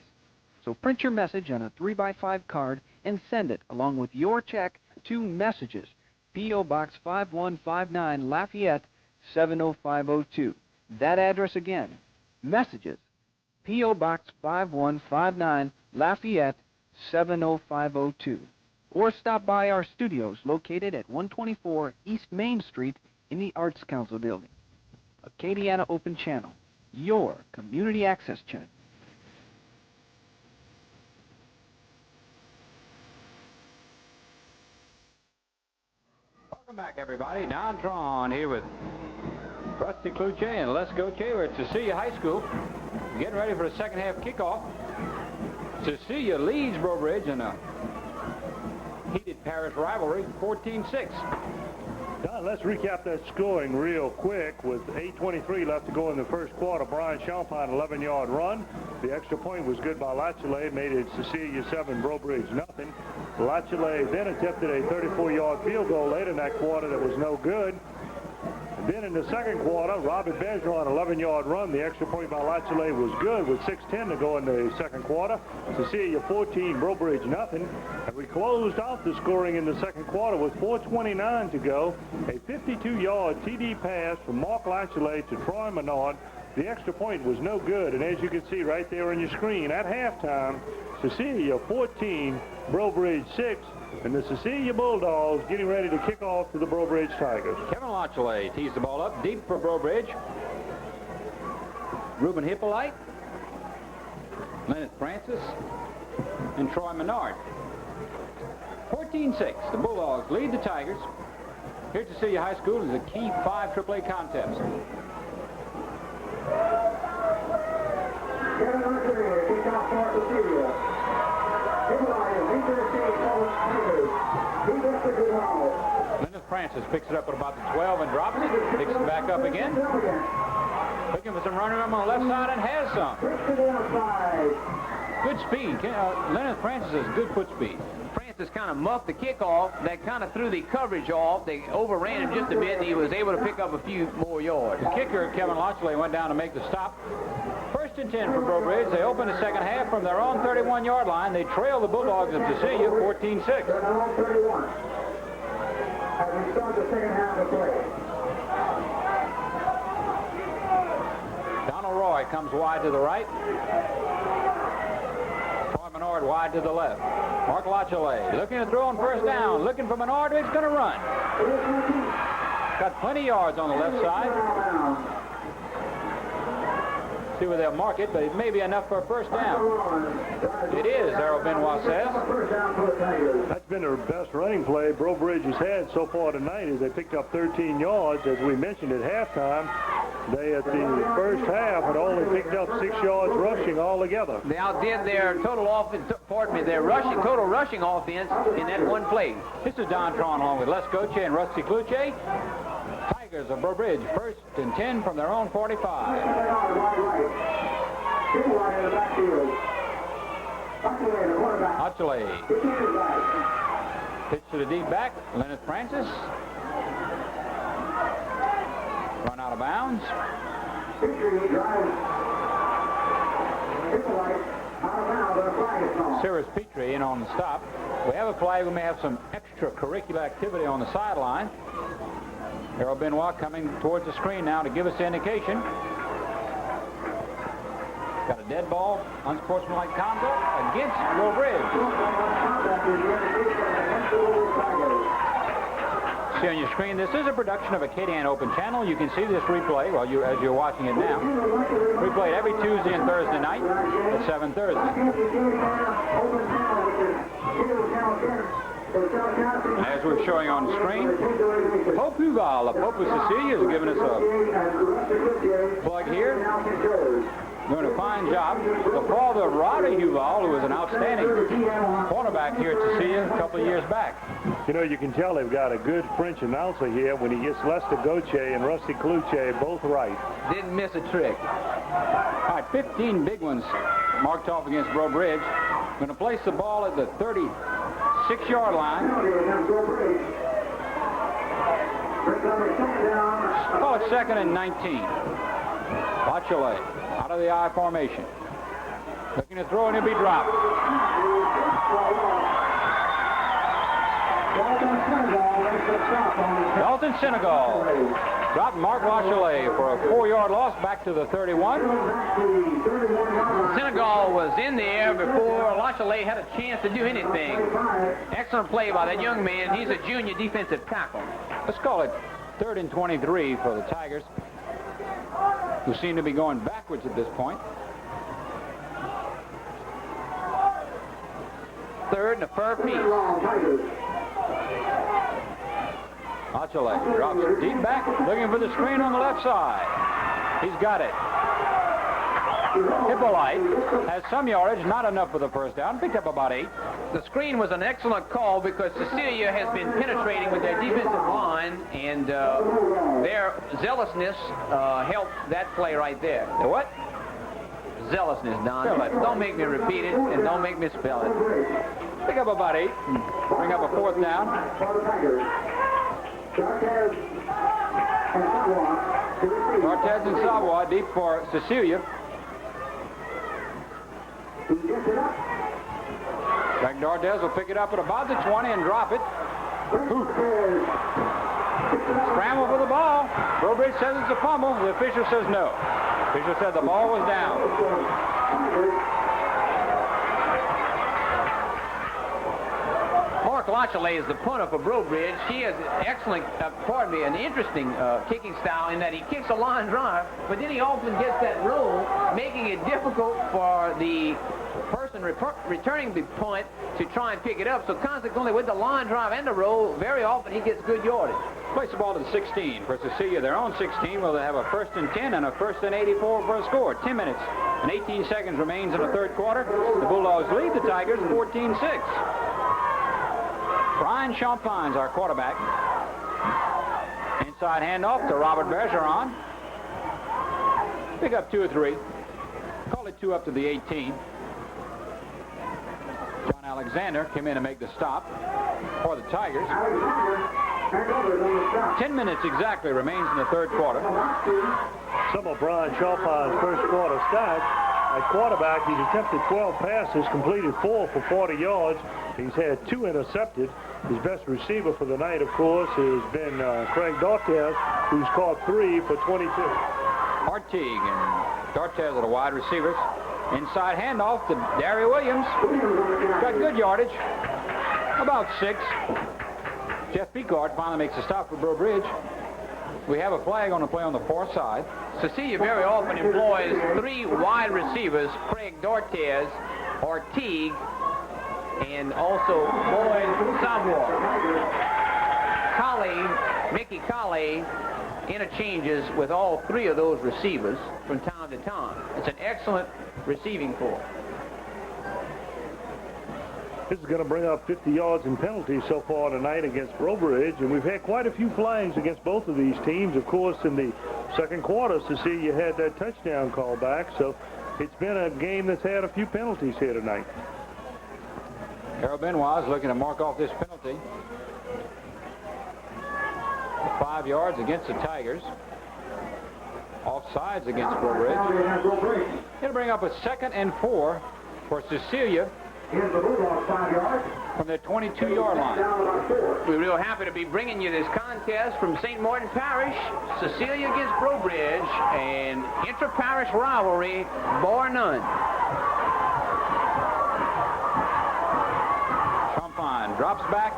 So print your message on a 3x5 card and send it along with your check to Messages, P.O. Box 5159, Lafayette, 70502. That address again, Messages, P.O. Box 5159, Lafayette 70502. Or stop by our studios located at 124 East Main Street in the Arts Council building. Acadiana Open Channel, your community access channel. Welcome back, everybody. Don Tron here with Rusty Cluche and Let's Go Che. We're at Cecilia High School, getting ready for the second half kickoff. Cecilia leads Breaux Bridge in a heated parish rivalry, 14-6. Don, let's recap that scoring real quick. With 8:23 left to go in the first quarter, Brian Champagne, 11-yard run. The extra point was good by Lachele, made it Cecilia 7, Breaux Bridge nothing. Lachele then attempted a 34-yard field goal late in that quarter that was no good. And then in the second quarter, Robert Bergeron, 11-yard run. The extra point by Lachele was good with 6:10 to go in the second quarter. Cecilia 14, Breaux Bridge nothing. And we closed out the scoring in the second quarter with 4:29 to go. A 52-yard TD pass from Mark Lachele to Troy Menard. The extra point was no good, and as you can see right there on your screen, at halftime, Cecilia 14, Breaux Bridge 6, and the Cecilia Bulldogs getting ready to kick off to the Breaux Bridge Tigers. Kevin Lachele tees the ball up deep for Breaux Bridge. Ruben Hippolyte, Leonard Francis, and Troy Menard. 14-6, the Bulldogs lead the Tigers. Here at Cecilia High School is a key 5 AAA contest. Kevin Lachele kicks off for Cecilia. Hippolyte leads the Tigers. He gets the good ball. Leonard Francis picks it up at about the 12 and drops it. Picks it back up again. Looking for some running room on the left side and has some. Good speed. Leonard Francis has good foot speed. Francis kind of muffed the kickoff. That kind of threw the coverage off. They overran him just a bit, and he was able to pick up a few more yards. The kicker, Kevin Lachele, went down to make the stop. First and 10 for Breaux Bridge. They open the second half from their own 31-yard line. They trail the Bulldogs of Cecilia 14-6. They're now on 31. As we start the second half of play. Donald Roy comes wide to the right. Troy Menard wide to the left. Mark Lachele looking to throw on first down. Looking for Menard. He's going to run. Got plenty of yards on the left side. See where they'll mark it, but it may be enough for a first down. It is, Errol Benoit says. That's been their best running play Breaux Bridge has had so far tonight, as they picked up 13 yards. As we mentioned at halftime, they at the first half had only picked up 6 yards rushing altogether. They outdid their total offense, their total rushing offense in that one play. This is Don Tron along with Les Goche and Rusty Cluche. Tigers of Breaux Bridge, first and 10 from their own 45. Lachele. Pitch to the deep back. Leonard Francis. Run out of bounds. Cyrus Petrie in on the stop. We have a flag. We may have some extracurricular activity on the sideline. Errol Benoit coming towards the screen now to give us the indication. Got a dead ball, unsportsmanlike conduct against Breaux Bridge. See on your screen, this is a production of Acadiana Open Channel. You can see this replay as you're watching it now. Replayed every Tuesday and Thursday night at 7:30. As we're showing on the screen, Pope Huval, the Pope of Cecilia, has given us a plug here. Doing a fine job. The father of Roddy Huval, who was an outstanding cornerback here at Cecilia a couple of years back. You know, you can tell they've got a good French announcer here when he gets Lester Goche and Rusty Cluche both right. Didn't miss a trick. All right, 15 big ones marked off against Breaux Bridge. Going to place the ball at the 36-yard line. Call it second and 19. Lachele out of the I formation. Looking to throw and he'll be dropped. Dalton Senegal Dropped Mark Lachelet for a 4-yard loss back to the 31. Senegal was in the air before Lachelet had a chance to do anything. Excellent play by that young man. He's a junior defensive tackle. Let's call it 3rd and 23 for the Tigers, who seem to be going backwards at this point. 3rd and a fair piece. Lachelet drops it deep back, looking for the screen on the left side. He's got it. Hippolyte has some yardage, not enough for the first down. Picked up about 8. The screen was an excellent call because Cecilia has been penetrating with their defensive line, and their zealousness helped that play right there. The what? Zealousness, Don. But don't make me repeat it, and don't make me spell it. Pick up about 8. Bring up a 4th down. Cortez and Savoy deep for Cecilia. Greg Dortez will pick it up at about the 20 and drop it. Scramble for the ball. Breaux Bridge says it's a fumble. The official says no. The official said the ball was down. Mark Lachelet is the punter for Breaux Bridge. He has an interesting kicking style in that he kicks a line drive, but then he often gets that roll, making it difficult for the person returning the punt to try and pick it up. So consequently, with the line drive and the roll, very often he gets good yardage. Place the ball to the 16 for Cecilia. Their own 16 will have a 1st and 10 and a 1st and 84 for a score. 10 minutes and 18 seconds remains in the 3rd quarter. The Bulldogs lead the Tigers 14-6. Brian Champine's our quarterback. Inside handoff to Robert Bergeron. Pick up 2 or 3. Call it 2 up to the 18. John Alexander came in to make the stop for the Tigers. 10 minutes exactly remains in the 3rd quarter. Some of Brian Champine's first quarter stats. At quarterback, he's attempted 12 passes, completed 4 for 40 yards. He's had 2 intercepted. His best receiver for the night, of course, has been Craig Dortez, who's caught 3 for 22. Artigue and Dortez are the wide receivers. Inside handoff to Darry Williams. Got good yardage, about 6. Jeff Picard finally makes a stop for Breaux Bridge. We have a flag on the play on the far side. Cecilia very often employs 3 wide receivers, Craig Dortez, Artigue, and also Boyd Savoy. Mickey Colley interchanges with all 3 of those receivers from time to time. It's an excellent receiving corps. This is going to bring up 50 yards in penalties so far tonight against Breaux Bridge, and we've had quite a few flags against both of these teams. Of course, in the 2nd quarter, Cecilia had that touchdown call back, so it's been a game that's had a few penalties here tonight. Harold Benoit is looking to mark off this penalty. 5 yards against the Tigers. Offsides against Breaux Bridge. It'll bring up a 2nd and 4 for Cecilia from their 22-yard line. We're real happy to be bringing you this contest from St. Martin Parish. Cecilia against Breaux Bridge, an inter-parish rivalry, bar none. Champagne drops back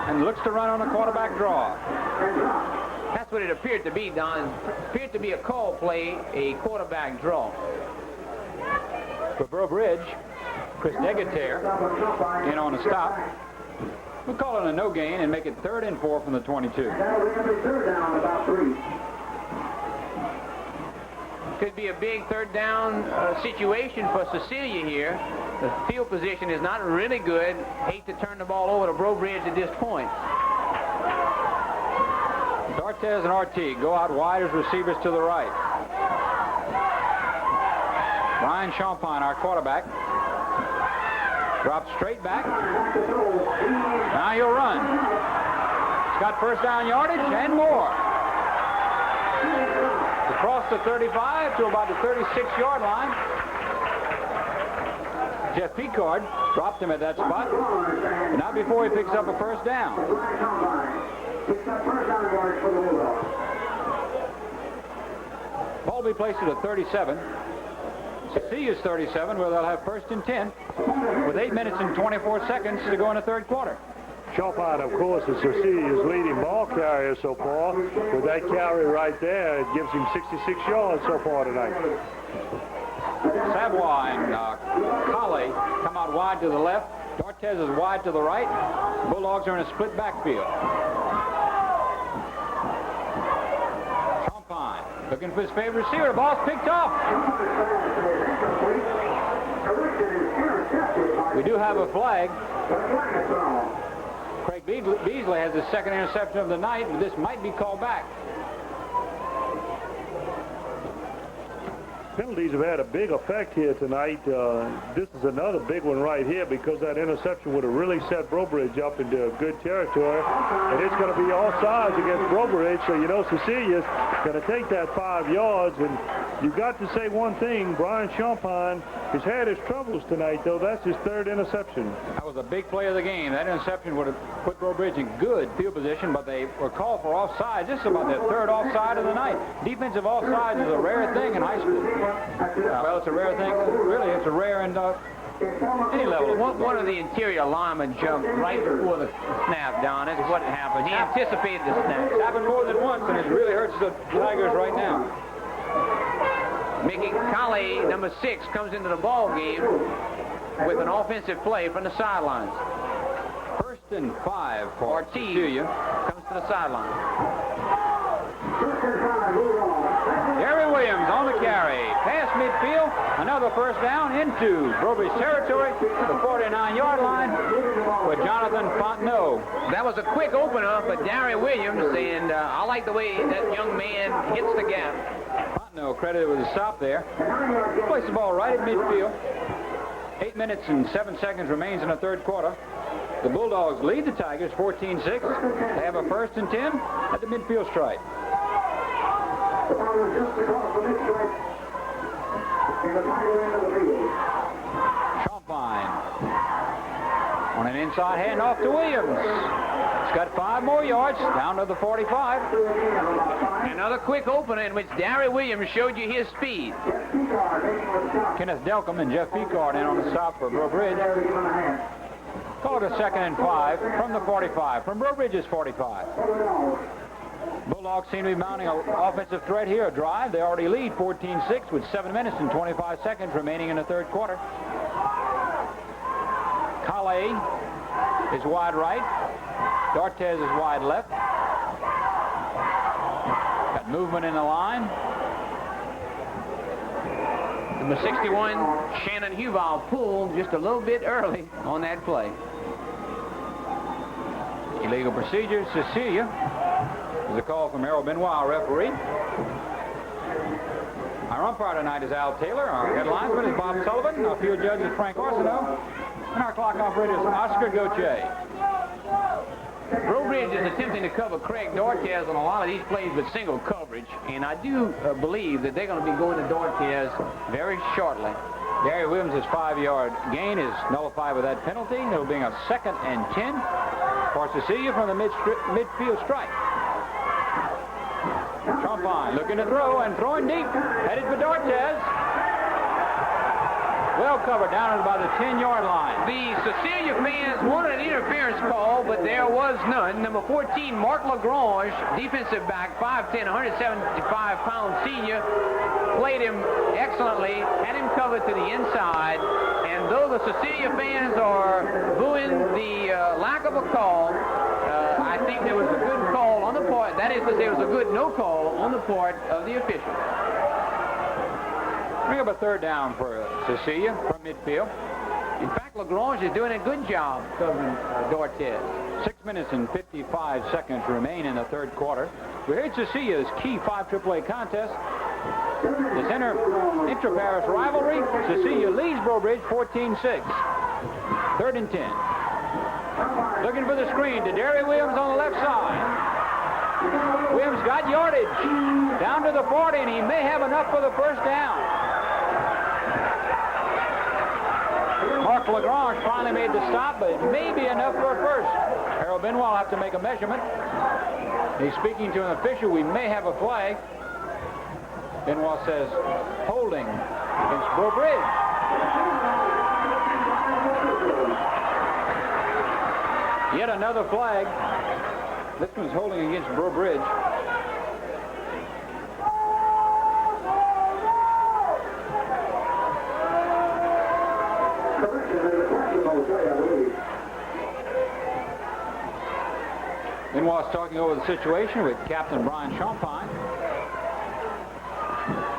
and looks to run on a quarterback draw. That's what it appeared to be, Don. It appeared to be a call play, a quarterback draw. For Breaux Bridge, Chris Degater in on a stop. We'll call it a no gain and make it 3rd and 4 from the 22. Could be a big 3rd down situation for Cecilia here. The field position is not really good. Hate to turn the ball over to Breaux Bridge at this point. Dortez and Artigue go out wide as receivers to the right. Brian Champagne, our quarterback, drops straight back. Now he'll run. He's got 1st down yardage and more. Across the 35 to about the 36-yard line. Jeff Picard dropped him at that spot. But not before he picks up a 1st down. Ball will be placed at a 37. Cecilia's 37, where they'll have first and 10 with 8 minutes and 24 seconds to go in the third quarter. Champagne, of course, is Cecilia's leading ball carrier so far. With that carry right there, it gives him 66 yards so far tonight. Savoy and Colley come out wide to the left. Dortez is wide to the right. Bulldogs are in a split backfield. Champagne looking for his favorite receiver. The ball's picked off. We do have a flag. Craig Beasley has the second interception of the night, but this might be called back. Penalties have had a big effect here tonight. This is another big one right here because that interception would have really set Breaux up into good territory. And it's going to be all sides against Breaux, so you know Cecilia's going to take that 5 yards. And you've got to say one thing, Brian Champagne has had his troubles tonight, though. That's his third interception. That was a big play of the game. That interception would have put Breaux in good field position, but they were called for offside. This is about their third offside of the night. Defensive offside is a rare thing in high school. Well, it's a rare thing. Really, it's a rare in any level. One of the interior linemen jumped right before the snap, Don. That's what happened. He anticipated the snap. It's happened more than once, and it really hurts the Tigers right now. Mickey Colley, number 6, comes into the ball game with an offensive play from the sidelines. First and 5 for Cecilia comes to the sideline. Gary Williams on the carry. Past midfield. Another first down into Breaux territory. The 49-yard line with Jonathan Fontenot. That was a quick opener for Gary Williams, and I like the way that young man hits the gap. Fontenot credited with a stop there. Places the ball right at midfield. 8 minutes and 7 seconds remains in the third quarter. The Bulldogs lead the Tigers 14-6. They have a first and 10 at the midfield stripe. Champagne on an inside handoff to Williams. It's got 5 more yards down to the 45. Another quick opener in which Gary Williams showed you his speed. Kenneth Delcom and Jeff Picard in on the stop for Breaux. Call it a second and 5 from the 45, from Breaux Bridge's 45. Bulldogs seem to be mounting an offensive threat here, a drive. They already lead 14-6 with 7 minutes and 25 seconds remaining in the third quarter. Colley is wide right. Dortez is wide left. Got movement in the line. Number 61, Shannon Huval, pulled just a little bit early on that play. Illegal procedure, Cecilia. There's a call from Harold Benoit, our referee. Our umpire tonight is Al Taylor. Our head linesman is Bob Sullivan. Our field judge is Frank Arsenault. And our clock operator is Oscar Gauthier. Breaux Bridge is attempting to cover Craig Dortez on a lot of these plays with single coverage, and I do believe that they're going to be going to Dortez very shortly. Gary Williams' 5-yard gain is nullified with that penalty. It'll be a second and 10 for Cecilia from the midfield strike. Champagne looking to throw and throwing deep. Headed for Dortez. Well covered down at about the 10-yard line. The Cecilia fans wanted an interference call, but there was none. Number 14, Mark Lagrange, defensive back, 5'10", 175-pound senior, played him excellently, had him covered to the inside, and though the Cecilia fans are booing the lack of a call, I think there was a good call on the part, that is to say, there was a good no call on the part of the official. Bring up a third down for Cecilia from midfield. In fact, Lagrange is doing a good job covering Dortez. 6 minutes and 55 seconds remain in the third quarter. We heard Cecilia's key 5 AAA contest. This intra-parish rivalry, Cecilia leads Breaux 14-6. Third and 10. Looking for the screen to Derry Williams on the left side. Williams got yardage down to the 40, and he may have enough for the first down. Mark Lagrange finally made the stop, but it may be enough for a first. Harold Benoit will have to make a measurement. He's speaking to an official. We may have a flag. Benoit says holding against Breaux Bridge. Yet another flag. This one's holding against Breaux Bridge. Benoit's talking over the situation with Captain Brian Champagne.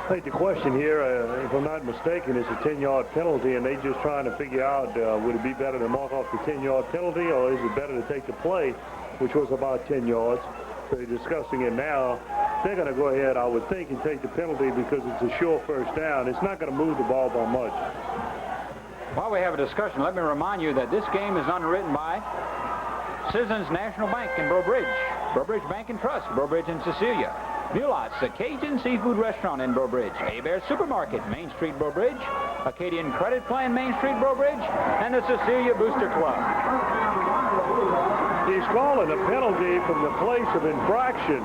I think the question here, if I'm not mistaken, is a 10-yard penalty, and they're just trying to figure out, would it be better to mark off the 10-yard penalty, or is it better to take the play, which was about 10 yards? So they're discussing it now. They're going to go ahead, I would think, and take the penalty because it's a sure first down. It's not going to move the ball by much. While we have a discussion, let me remind you that this game is underwritten by Citizens National Bank in Breaux Bridge, Breaux Bridge Bank and Trust, Breaux Bridge and Cecilia, Mulat's, the Cajun Seafood Restaurant in Breaux Bridge, Bear Supermarket, Main Street, Breaux Bridge, Acadian Credit Plan, Main Street, Breaux Bridge, and the Cecilia Booster Club. He's calling a penalty from the place of infraction,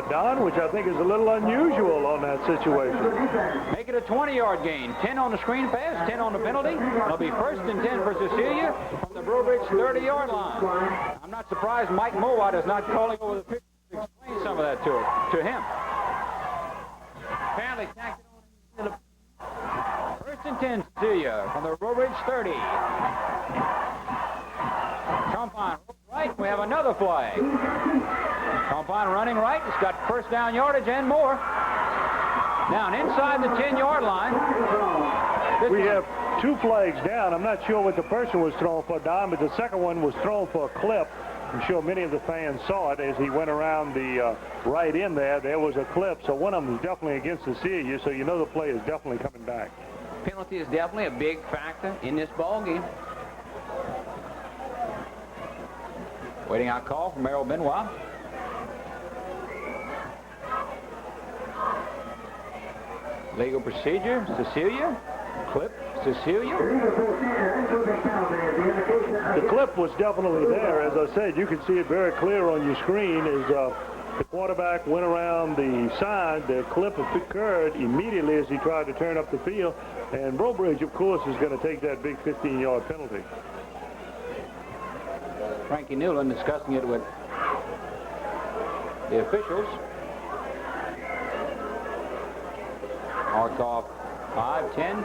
Don, which I think is a little unusual on that situation. Make it a 20-yard gain. 10 on the screen pass, 10 on the penalty. It'll be 1st and 10 for Cecilia from the Breaux Bridge 30-yard line. I'm not surprised Mike Mowat is not calling over the picture to explain some of that to him. Apparently tacked it on. 1st and 10, Cecilia from the Breaux Bridge 30. Champagne right. We have another flag. Champagne running right. It's got first down yardage and more. Down inside the 10-yard line. We have two flags down. I'm not sure what the person was thrown for, Don, but the second one was thrown for a clip. I'm sure many of the fans saw it as he went around the right in there. There was a clip, so one of them was definitely against Cecilia, so you know the play is definitely coming back. Penalty is definitely a big factor in this ball game. Waiting out call from Merrill Benoit. Legal procedure, Cecilia. Clip, Cecilia. The clip was definitely there. As I said, you can see it very clear on your screen as the quarterback went around the side. The clip occurred immediately as he tried to turn up the field. And Breaux Bridge, of course, is going to take that big 15-yard penalty. Frankie Newland discussing it with the officials. Marked off 5, 10,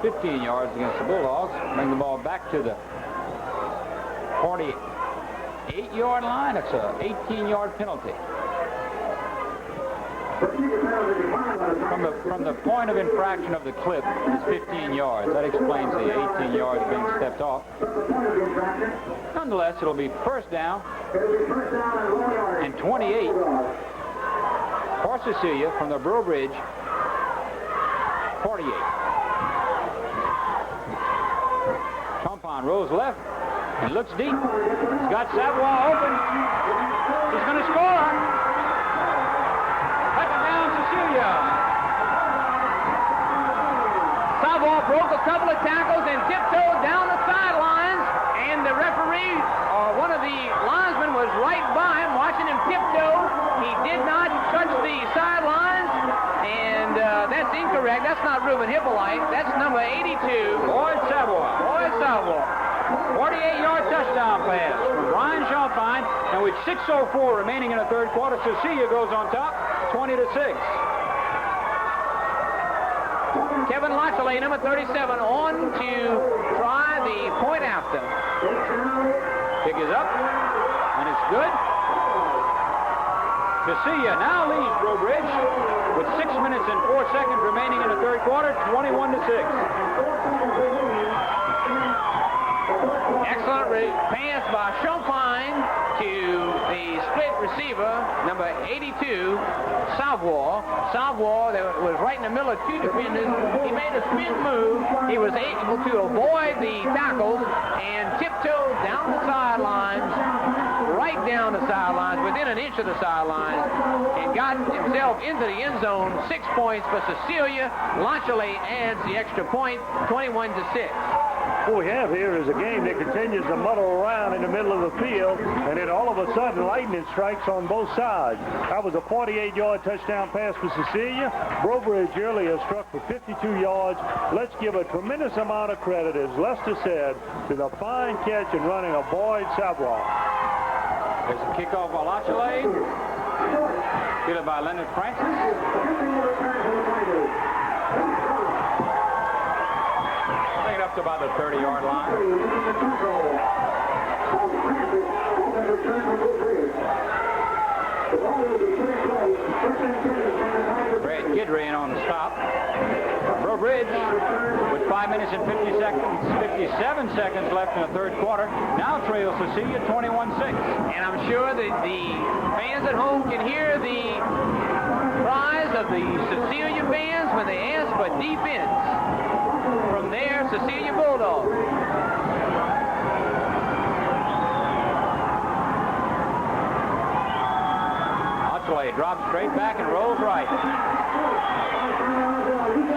15 yards against the Bulldogs. Bring the ball back to the 48-yard line. It's a 18-yard penalty. From the point of infraction of the clip is 15 yards. That explains the 18 yards being stepped off. Nonetheless, it'll be first down and 28 for Cecilia from the Breaux Bridge 48. Champagne rolls left and looks deep. He's got Savoie open. He's going to score. Savoie broke a couple of tackles and tiptoed down the sidelines, and the referee, or one of the linesmen, was right by him watching him tiptoe. He did not touch the sidelines, and that's incorrect. That's not Reuben Hippolyte. That's number 82. Boyd Savoie. 48-yard touchdown pass from Brian Champagne, and with 6:04 remaining in the third quarter, Cecilia goes on top, 20-6. Kevin Lochley, number 37, on to try the point after. Kick is up, and it's good. Cecilia now leads Breaux Bridge with 6 minutes and 4 seconds remaining in the third quarter, 21-6. Excellent pass by Champagne to the split receiver, number 82, Savoie. Savoie, that was right in the middle of two defenders. He made a spin move. He was able to avoid the tackles and tiptoed down the sidelines right down the sidelines, within an inch of the sidelines, and got himself into the end zone. 6 points for Cecilia. Lachelet adds the extra point, 21-6. What we have here is a game that continues to muddle around in the middle of the field, and then all of a sudden lightning strikes on both sides. That was a 48-yard touchdown pass for Cecilia. Breaux earlier struck for 52 yards. Let's give a tremendous amount of credit, as Lester said, to the fine catch and running of Boyd Savoy. There's a kickoff by Lachelet. Fielded by Leonard Francis. Up to about the 30-yard line. Brad Gidry in on the stop. Breaux Bridge with 5 minutes and 57 seconds left in the third quarter. Now trails Cecilia 21-6. And I'm sure that the fans at home can hear the cries of the Cecilia fans when they ask for defense. From there, Cecilia Bulldogs. Lachelet drops straight back and rolls right.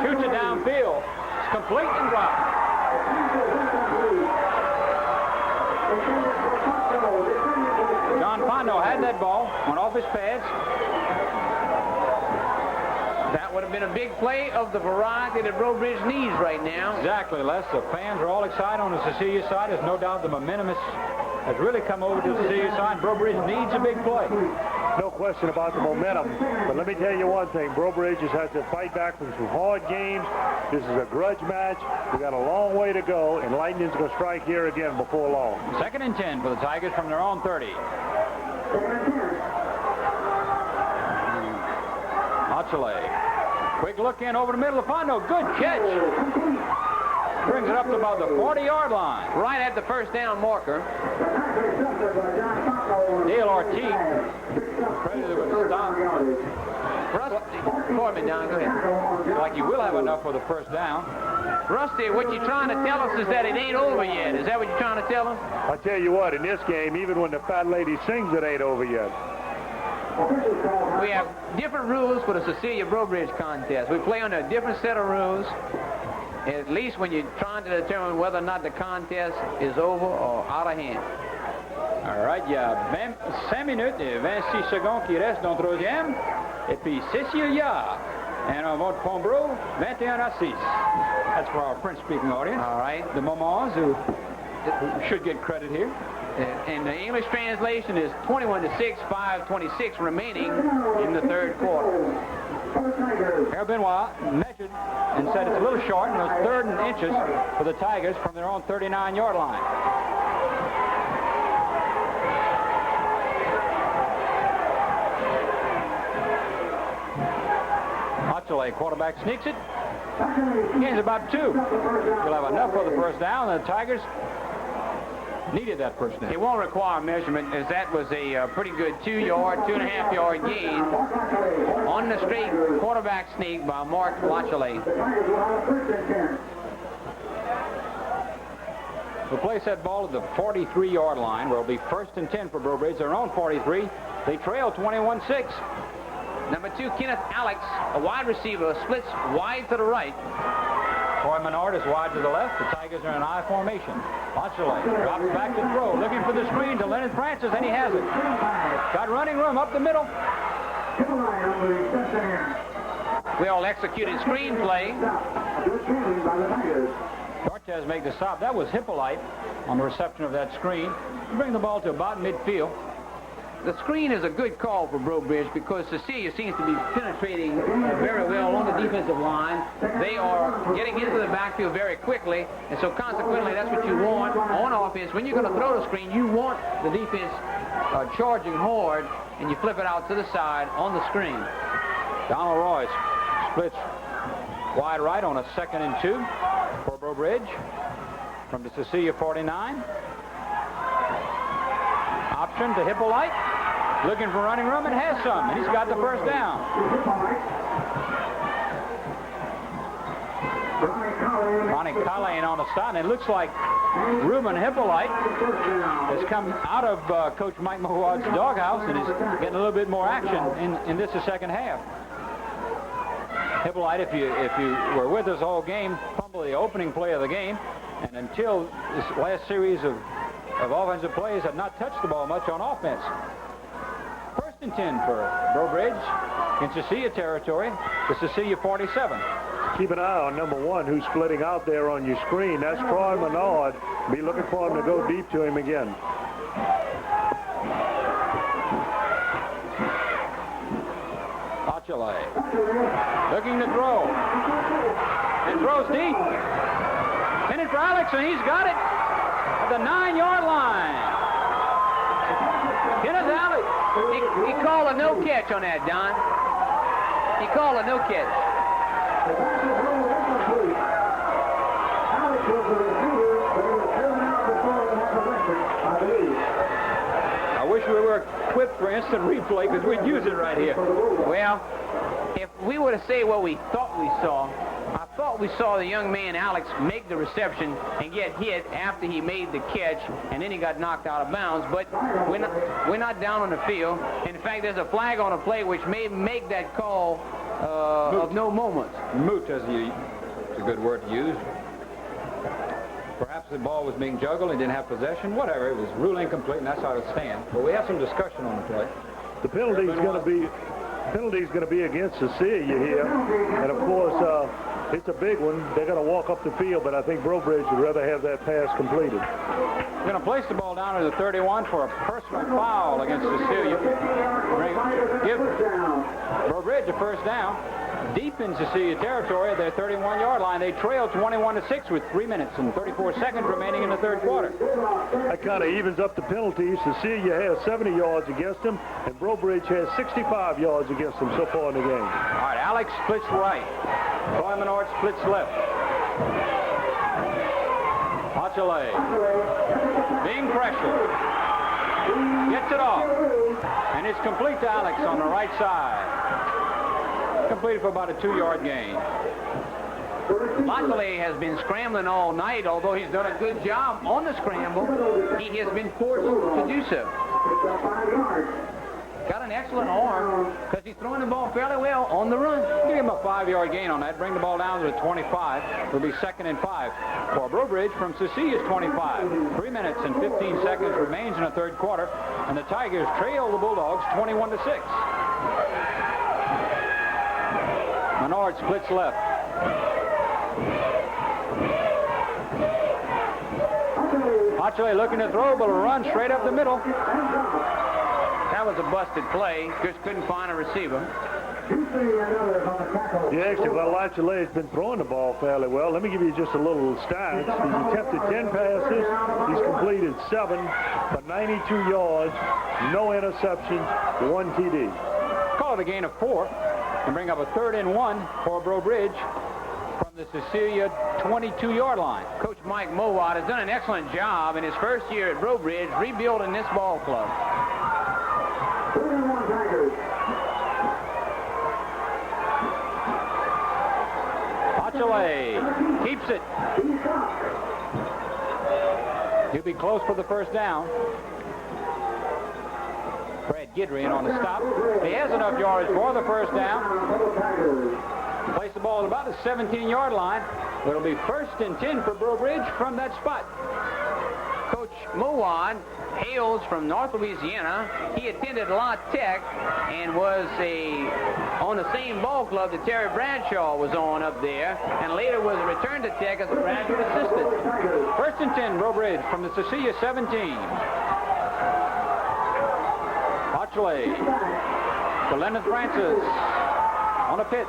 Shoots it downfield. It's complete and dropped. John Pondo had that ball, went off his pads. That would have been a big play of the variety that Breaux Bridge needs right now. Exactly, Les. The fans are all excited on the Cecilia side. There's no doubt the momentum has really come over to the Cecilia side. Breaux Bridge needs a big play. No question about the momentum. But let me tell you one thing. Breaux Bridge has had to fight back from some hard games. This is a grudge match. We got a long way to go, and Lightning's going to strike here again before long. 2nd and 10 for the Tigers from their own 30. Lachelet. Quick look in over the middle of Pondo. Good catch. Brings it up to about the 40-yard line. Right at the first down marker. Dale Ortiz. Credited with a stop. Rusty. Corbin down. Go ahead. Like you will have enough for the first down. Rusty, what you're trying to tell us is that it ain't over yet. Is that what you're trying to tell us? I tell you what, in this game, even when the fat lady sings, it ain't over yet. We have different rules for the Cecilia Breaux Bridge contest. We play under a different set of rules, at least when you're trying to determine whether or not the contest is over or out of hand. All right, il y a 5 minutes et 26 secondes qui restent dans le troisième. Et puis Cecilia, and on vote Breaux, 21-6. That's for our French-speaking audience. All right. The Momans who should get credit here. And the English translation is 21-6, 5:26 remaining in the third quarter. Harold Benoit measured and said it's a little short, and it was 3rd and inches for the Tigers from their own 39-yard line. Lachelet, quarterback, sneaks it. Gains about 2. He'll have enough for the first down, and the Tigers needed that first down. It won't require measurement, as that was a pretty good 2.5-yard gain on the straight quarterback sneak by Mark Lachelet. We'll place that ball at the 43-yard line, where it'll be 1st and 10 for Breaux Bridge. Their own 43. They trail 21-6. Number 2, Kenneth Alex, a wide receiver, splits wide to the right. Troy Menard is wide to the left. The Tigers are in I formation. Lachelet drops back to throw, looking for the screen to Leonard Francis, and he has it. Got running room up the middle. Well executed screen play. Cortez made the stop. That was Hippolyte on the reception of that screen. Bring the ball to about midfield. The screen is a good call for Breaux Bridge because Cecilia seems to be penetrating very well on the defensive line. They are getting into the backfield very quickly, and so consequently that's what you want on offense. When you're going to throw the screen, you want the defense charging hard, and you flip it out to the side on the screen. Donald Royce splits wide right on a 2nd and 2 for Breaux Bridge from the Cecilia 49. Option to Hippolyte. Looking for running room and has some, and he's got the first down. Ronnie Colleen on the side, and it looks like Reuben Hippolyte has come out of Coach Mike Mahuad's doghouse and is getting a little bit more action in this the second half. Hippolyte, if you were with us all game, fumbled the opening play of the game, and until this last series of offensive plays had not touched the ball much on offense. 1st and 10 for Breaux Bridge in Cecilia territory, the Cecilia 47. Keep an eye on number 1 who's splitting out there on your screen. That's Troy Menard. Be looking for him to go deep to him again. Achille looking to throw. And throws deep. Intended for Alex, and he's got it at the 9-yard line. Kenneth Alex. He called a no catch on that, Don. He called a no catch. I wish we were equipped for instant replay because we'd use it right here. Well, if we were to say what we thought we saw, I thought we saw the young man Alex make the reception and get hit after he made the catch, and then he got knocked out of bounds. But we're not down on the field. In fact, there's a flag on a play which may make that call of no moment. Moot, it's a good word to use. Perhaps the ball was being juggled and didn't have possession. Whatever, it was ruled incomplete, and that's how it stands. But we have some discussion on the play. The penalty is going to be against Cecilia here, and of course it's a big one. They're going to walk up the field, but I think Breaux Bridge would rather have that pass completed. We're going to place the ball down to the 31 for a personal foul against Cecilia. Give Breaux Bridge a first down. Deep in Cecilia territory at their 31-yard line. They trail 21-6 with 3 minutes and 34 seconds remaining in the third quarter. That kind of evens up the penalties. Cecilia has 70 yards against them, and Breaux Bridge has 65 yards against them so far in the game. All right, Alex splits right. Troy Menard splits left. Achille being pressured. Gets it off. And it's complete to Alex on the right side. Completed for about a 2-yard gain. Lockley has been scrambling all night, although he's done a good job on the scramble. He has been forced to do so. Got an excellent arm because he's throwing the ball fairly well on the run. Give him a 5-yard gain on that. Bring the ball down to the 25. It'll be 2nd and 5 for Breaux Bridge from Cecilia's 25. 3 minutes and 15 seconds remains in the third quarter, and the Tigers trail the Bulldogs 21-6. Menard splits left. Achille looking to throw, but a run straight up the middle. That was a busted play. Just couldn't find a receiver. Yeah, actually, well, Achille has been throwing the ball fairly well. Let me give you just a little stats. He's attempted 10 passes. He's completed 7 for 92 yards, no interceptions, 1 TD. Call it a gain of 4 and bring up a 3rd and 1 for Breaux Bridge from the Cecilia 22-yard line. Coach Mike Mowat has done an excellent job in his first year at Breaux Bridge rebuilding this ball club. Achille keeps it. He'll be close for the first down. Brad Guidry in on the stop. He has enough yardage for the first down. Place the ball at about the 17-yard line. It'll be 1st and 10 for Breaux Bridge from that spot. Coach Mowat hails from North Louisiana. He attended La Tech and was on the same ball club that Terry Bradshaw was on up there, and later was returned to Tech as a graduate assistant. 1st and 10, Breaux Bridge from the Cecilia 17. Achille to Lennon Francis on a pitch.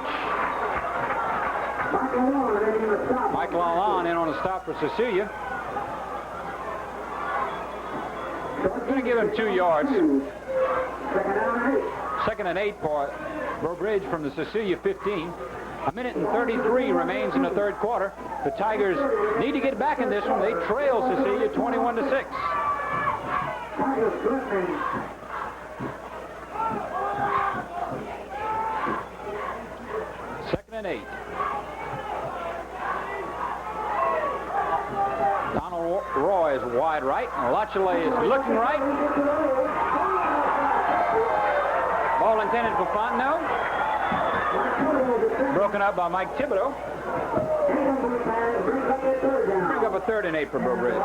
Michael Alon in on a stop for Cecilia. Going to give him 2 yards. 2nd and 8 for Breaux Bridge from the Cecilia 15. A minute and 33 remains in the third quarter. The Tigers need to get back in this one. They trail Cecilia 21-6. 2nd and 8. Roy is wide right. Lachele is looking right. Ball intended for Fontenot. Broken up by Mike Thibodeau. Bring up a 3rd and 8 for Breaux Bridge.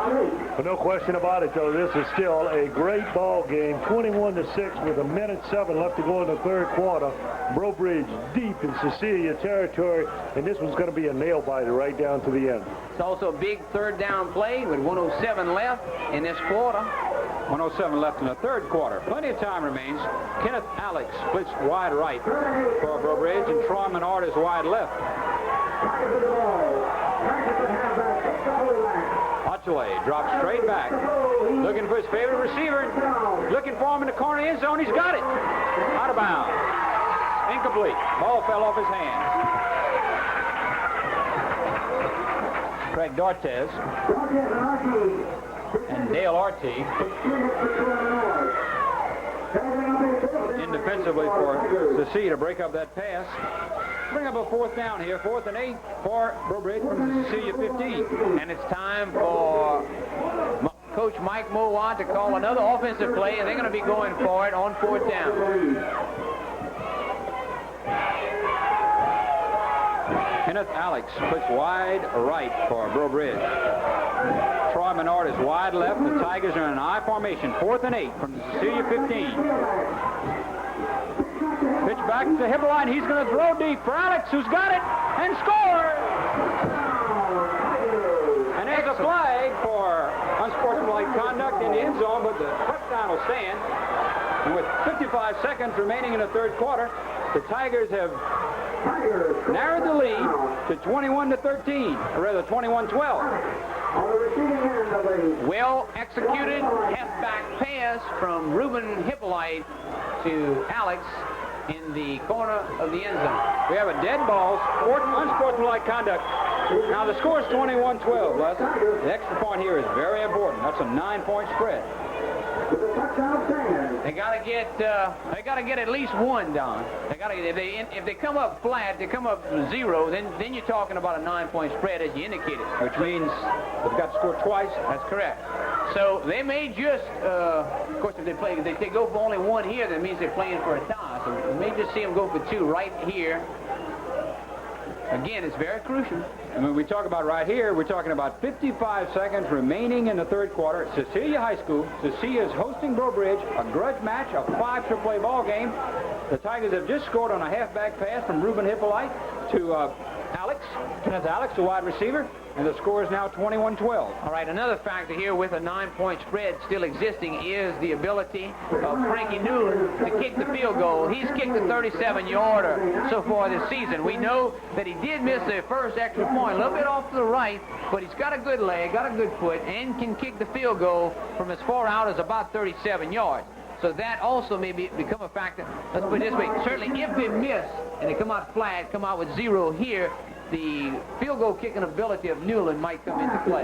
But no question about it, though, this is still a great ball game. 21-6 with 1:07 left to go in the 3rd quarter. Breaux Bridge deep in Cecilia territory, and this one's going to be a nail-biter right down to the end. It's also a big 3rd down play with 1:07 left in this quarter. 1:07 left in the 3rd quarter. Plenty of time remains. Kenneth Alex splits wide right for Breaux Bridge, and Troy Menard is wide left. Lachele drops straight back. Looking for his favorite receiver. Looking for him in the corner of the end zone. He's got it. Out of bounds. Incomplete. Ball fell off his hands. Craig Dortez and Dale Artie in defensively for Cecilia to break up that pass. Bring up a 4th down here, 4th and 8 for Breaux Bridge from the Cecilia 15. And it's time for Coach Mike Mowat to call another offensive play, and they're going to be going for it on 4th down. Kenneth Alex splits wide right for Breaux Bridge. Troy Menard is wide left. The Tigers are in an I formation. 4th and 8 from the Cecilia 15. Pitch back to Hippolyte. He's going to throw deep for Alex, who's got it and scores. And there's a flag for unsportsmanlike conduct in the end zone, but the touchdown will stand. And with 55 seconds remaining in the 3rd quarter, the Tigers have narrowed the lead to 21-13, or rather 21-12. Well executed halfback pass from Reuben Hippolyte to Alex in the corner of the end zone. We have a dead ball, unsportsmanlike conduct. Now the score is 21-12, Les. The extra point here is very important. That's a 9-point spread. They got to get at least one, Don. They got to if they come up flat, they come up 0, then you're talking about a 9-point spread, as you indicated. Which means they've got to score twice. That's correct. So they may just, of course, if they go for only 1 here, that means they're playing for a tie. So we may just see them go for 2 right here. Again, it's very crucial. And when we talk about right here, we're talking about 55 seconds remaining in the 3rd quarter. Cecilia High School. Cecilia is hosting Breaux Bridge, a grudge match, a 5 AAA ball game. The Tigers have just scored on a halfback pass from Reuben Hippolyte to Kenneth Alex, the wide receiver, and the score is now 21-12. All right, another factor here with a 9-point spread still existing is the ability of Frankie Newland to kick the field goal. He's kicked a 37-yarder so far this season. We know that he did miss the first extra point, a little bit off to the right, but he's got a good leg, got a good foot, and can kick the field goal from as far out as about 37 yards. So that also may become a factor. Let's put it this way. Certainly if they miss and they come out flat, come out with 0 here, the field goal kicking ability of Newland might come into play.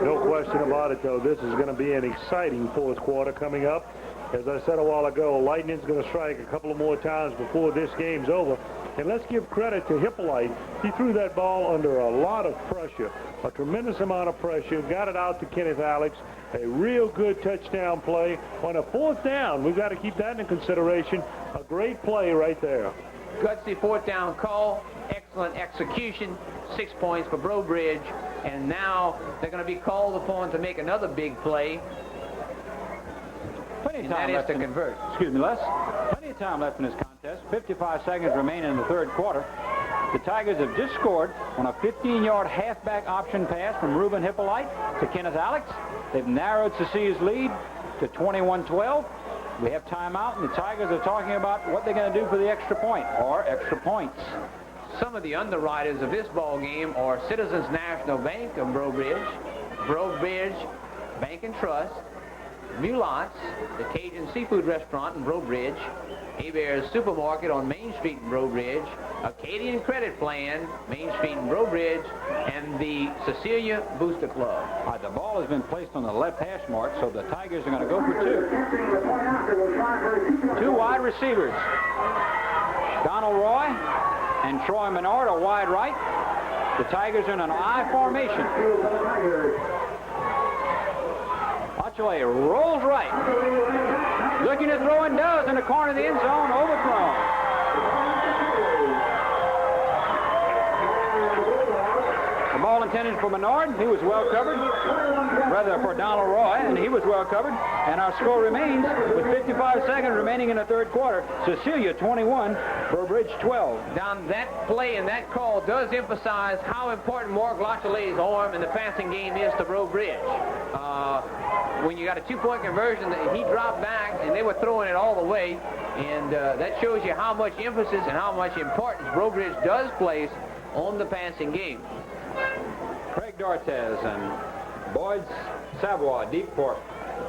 No question about it, though. This is going to be an exciting 4th quarter coming up. As I said a while ago, Lightning's going to strike a couple of more times before this game's over. And let's give credit to Hippolyte. He threw that ball under a lot of pressure, a tremendous amount of pressure, got it out to Kenneth Alex. A real good touchdown play. On a 4th down, we've got to keep that in consideration. A great play right there. Gutsy 4th down call. Excellent execution. 6 points for Breaux Bridge. And now they're going to be called upon to make another big play. Plenty of time left to convert. Excuse me, Les. Plenty of time left in this contest. 55 seconds remaining in the 3rd quarter. The Tigers have just scored on a 15-yard halfback option pass from Reuben Hippolyte to Kenneth Alex. They've narrowed Cecilia's lead to 21-12. We have timeout, and the Tigers are talking about what they're going to do for the extra point or extra points. Some of the underwriters of this ball game are Citizens National Bank of Breaux Bridge Bank and Trust, Mulat's, the Cajun Seafood Restaurant in Breaux Bridge, Hebert's Supermarket on Main Street in Breaux Bridge, Acadian Credit Plan, Main Street in Breaux Bridge, and the Cecilia Booster Club. The ball has been placed on the left hash mark, so the Tigers are going to go for 2. 2 wide receivers. Donald Roy and Troy Menard are wide right. The Tigers are in an I formation. Bachelay rolls right. Looking to throw and does in the corner of the end zone, overthrown. The ball intended for Menard. He was well covered. Rather for Donald Roy, and he was well covered. And our score remains with 55 seconds remaining in the third quarter. Cecilia 21, Breaux Bridge 12. Down that play and that call does emphasize how important Mark Lachelay's arm in the passing game is to Breaux Bridge. When you got a two-point conversion, he dropped back, and they were throwing it all the way. And that shows you how much emphasis and how much importance Breaux Bridge does place on the passing game. Craig D'Ortez and Boyd Savoy deep for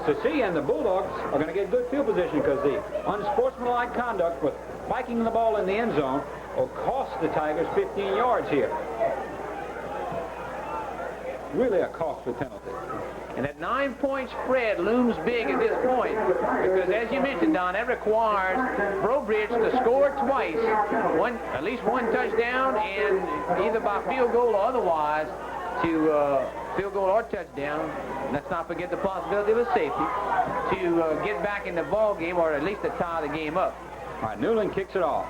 Cecilia, and the Bulldogs are going to get good field position because the unsportsmanlike conduct with spiking the ball in the end zone will cost the Tigers 15 yards here. Really a costly penalty. And that 9-point spread looms big at this point because, as you mentioned, Don, that requires Breaux Bridge to score twice, at least one touchdown, and either by field goal or otherwise to field goal or touchdown. Let's not forget the possibility of a safety to get back in the ball game or at least to tie the game up. All right, Newland kicks it off.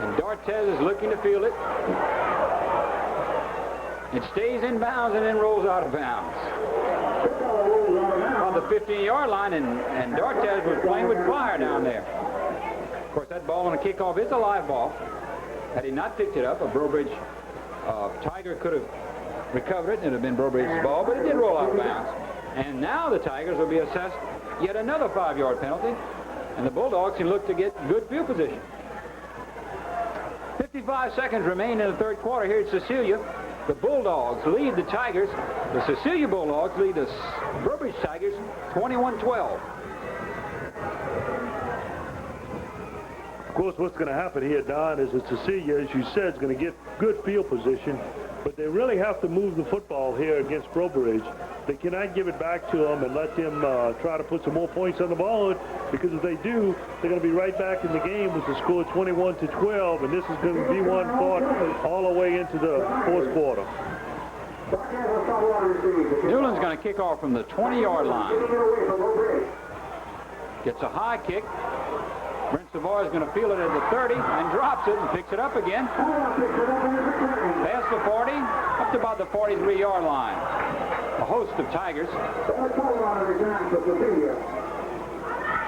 And D'Ortez is looking to field it. It stays in bounds and then rolls out of bounds. On the 15-yard line, and D'Ortez was playing with fire down there. Of course, that ball on a kickoff is a live ball. Had he not picked it up, a Breaux Bridge Tiger could have recovered it, and it would have been Breaux Bridge's ball, but it did roll out of bounds. And now the Tigers will be assessed yet another 5-yard penalty, and the Bulldogs can look to get good field position. 55 seconds remain in the third quarter here at Cecilia. The Bulldogs lead the Tigers. The Cecilia Bulldogs lead the Breaux Bridge Tigers 21-12. Of course, what's going to happen here, Don, is that Cecilia, as you said, is going to get good field position, but they really have to move the football here against Breaux Bridge. They cannot give it back to them and let them try to put some more points on the board, because if they do, they're going to be right back in the game with the score 21-12, and this is going to be one fought all the way into the fourth quarter. Newland's going to kick off from the 20-yard line. Gets a high kick. Brent Savoy is going to field it at the 30 and drops it and picks it up again. Past the 40, up to about the 43-yard line. A host of Tigers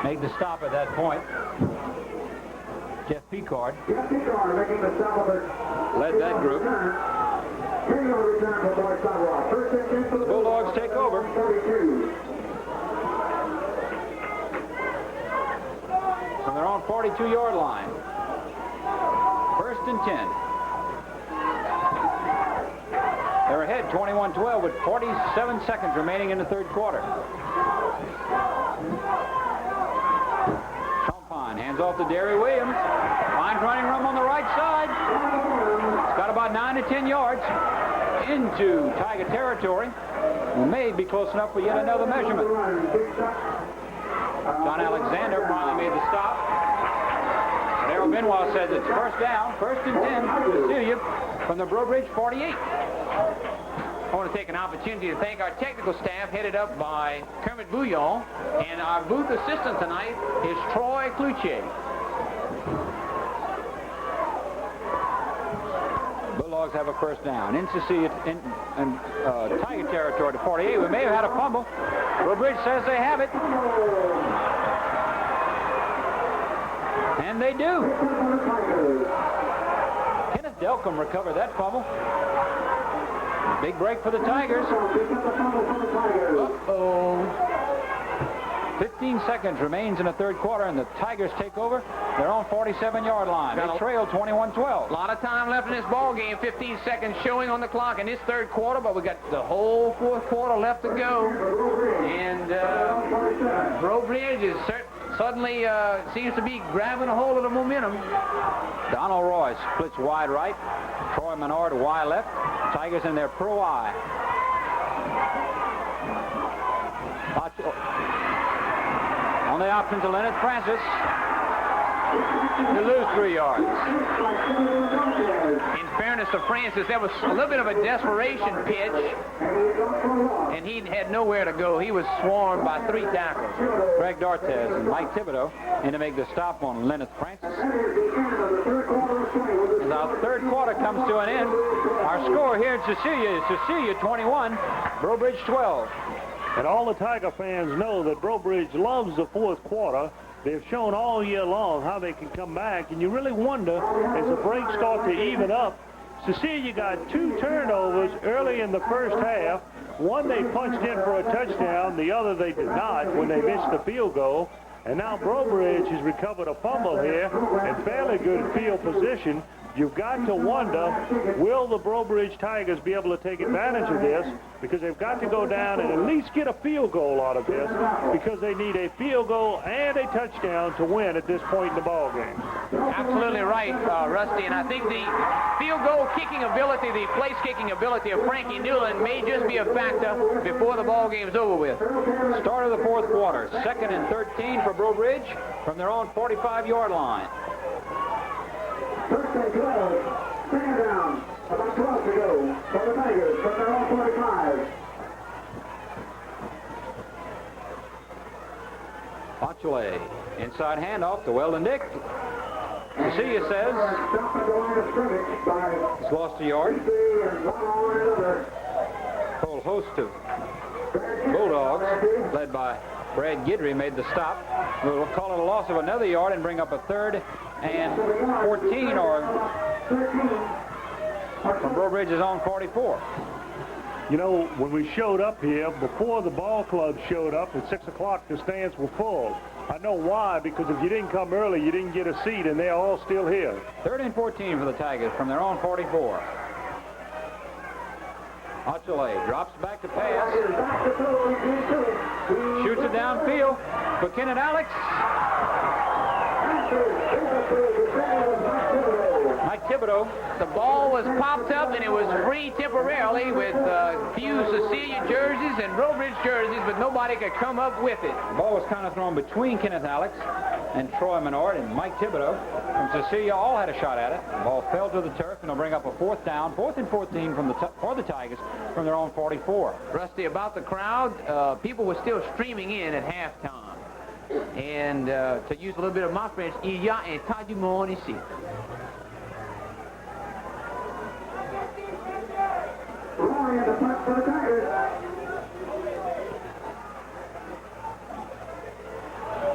made the stop at that point. Jeff Picard led that group. The Bulldogs take over. And they're on 42-yard line. First and 10. They're ahead 21-12 with 47 seconds remaining in the third quarter. Champagne hands off to Derry Williams. Finds running room on the right side. It's got about 9 to 10 yards into Tiger territory. We may be close enough for yet another measurement. John Alexander finally made the stop. Darrell Benoit says it's first down, first and 10, Cecilia from the Breaux Bridge 48. I want to take an opportunity to thank our technical staff, headed up by Kermit Bouillon, and our booth assistant tonight is Troy Cloutier. Bulldogs have a first down in Cecilia, in Tiger territory to 48. We may have had a fumble. Breaux Bridge says they have it. And they do. Kenneth Delcom recovered that fumble. Big break for the Tigers. Uh-oh. 15 seconds remains in the third quarter, and the Tigers take over. They're on 47-yard line. They trail 21-12. A lot of time left in this ball game. 15 seconds showing on the clock in this third quarter, but we got the whole fourth quarter left to go. And Breaux Bridge is suddenly seems to be grabbing a hold of the momentum. Donald Roy splits wide right. Troy Menard wide left. Tigers in their pro I. On the option to Leonard Francis. to lose 3 yards. In fairness to Francis, that was a little bit of a desperation pitch, and he had nowhere to go. He was swarmed by 3 tackles. Greg Dortez and Mike Thibodeau in to make the stop on Leonard Francis. As our third quarter comes to an end, our score here in Cecilia is Cecilia 21, Breaux Bridge 12. And all the Tiger fans know that Breaux Bridge loves the fourth quarter. They've shown all year long how they can come back, and you really wonder, as the breaks start to even up, Cecilia got 2 turnovers early in the first half. One they punched in for a touchdown, the other they did not when they missed the field goal. And now Breaux Bridge has recovered a fumble here in fairly good field position. You've got to wonder, will the Breaux Bridge Tigers be able to take advantage of this? Because they've got to go down and at least get a field goal out of this, because they need a field goal and a touchdown to win at this point in the ball game. Absolutely right, Rusty. And I think the field goal kicking ability, the place kicking ability of Frankie Newland may just be a factor before the ball game's over with. Start of the fourth quarter, 2nd and 13 for Breaux Bridge from their own 45-yard line. First and 12, second down, about 12 to go for the Tigers from their own 45. Bachele, inside handoff to Weldon Dick. Cecilia says he's lost a yard. Whole host of Bulldogs, led by Brad Guidry, made the stop. We'll call it a loss of another yard and bring up a 3rd and 14, or from Breaux Bridge's own 44. You know, when we showed up here, before the ball club showed up at 6 o'clock, the stands were full. I know why, because if you didn't come early, you didn't get a seat, and they're all still here. 3rd and 14 for the Tigers from their own 44. Bachele drops back to pass. Shoots it downfield. McKinnon Alex. Mike Thibodeau. The ball was popped up, and it was free temporarily with few Cecilia jerseys and Breaux Bridge jerseys, but nobody could come up with it. The ball was kind of thrown between Kenneth Alex and Troy Menard, and Mike Thibodeau from Cecilia all had a shot at it. The ball fell to the turf, and they'll bring up a 4th down, 4th and 14 for the Tigers from their own 44. Rusty, about the crowd, people were still streaming in at halftime. And to use a little bit of my French, il y a un tas du monde ici.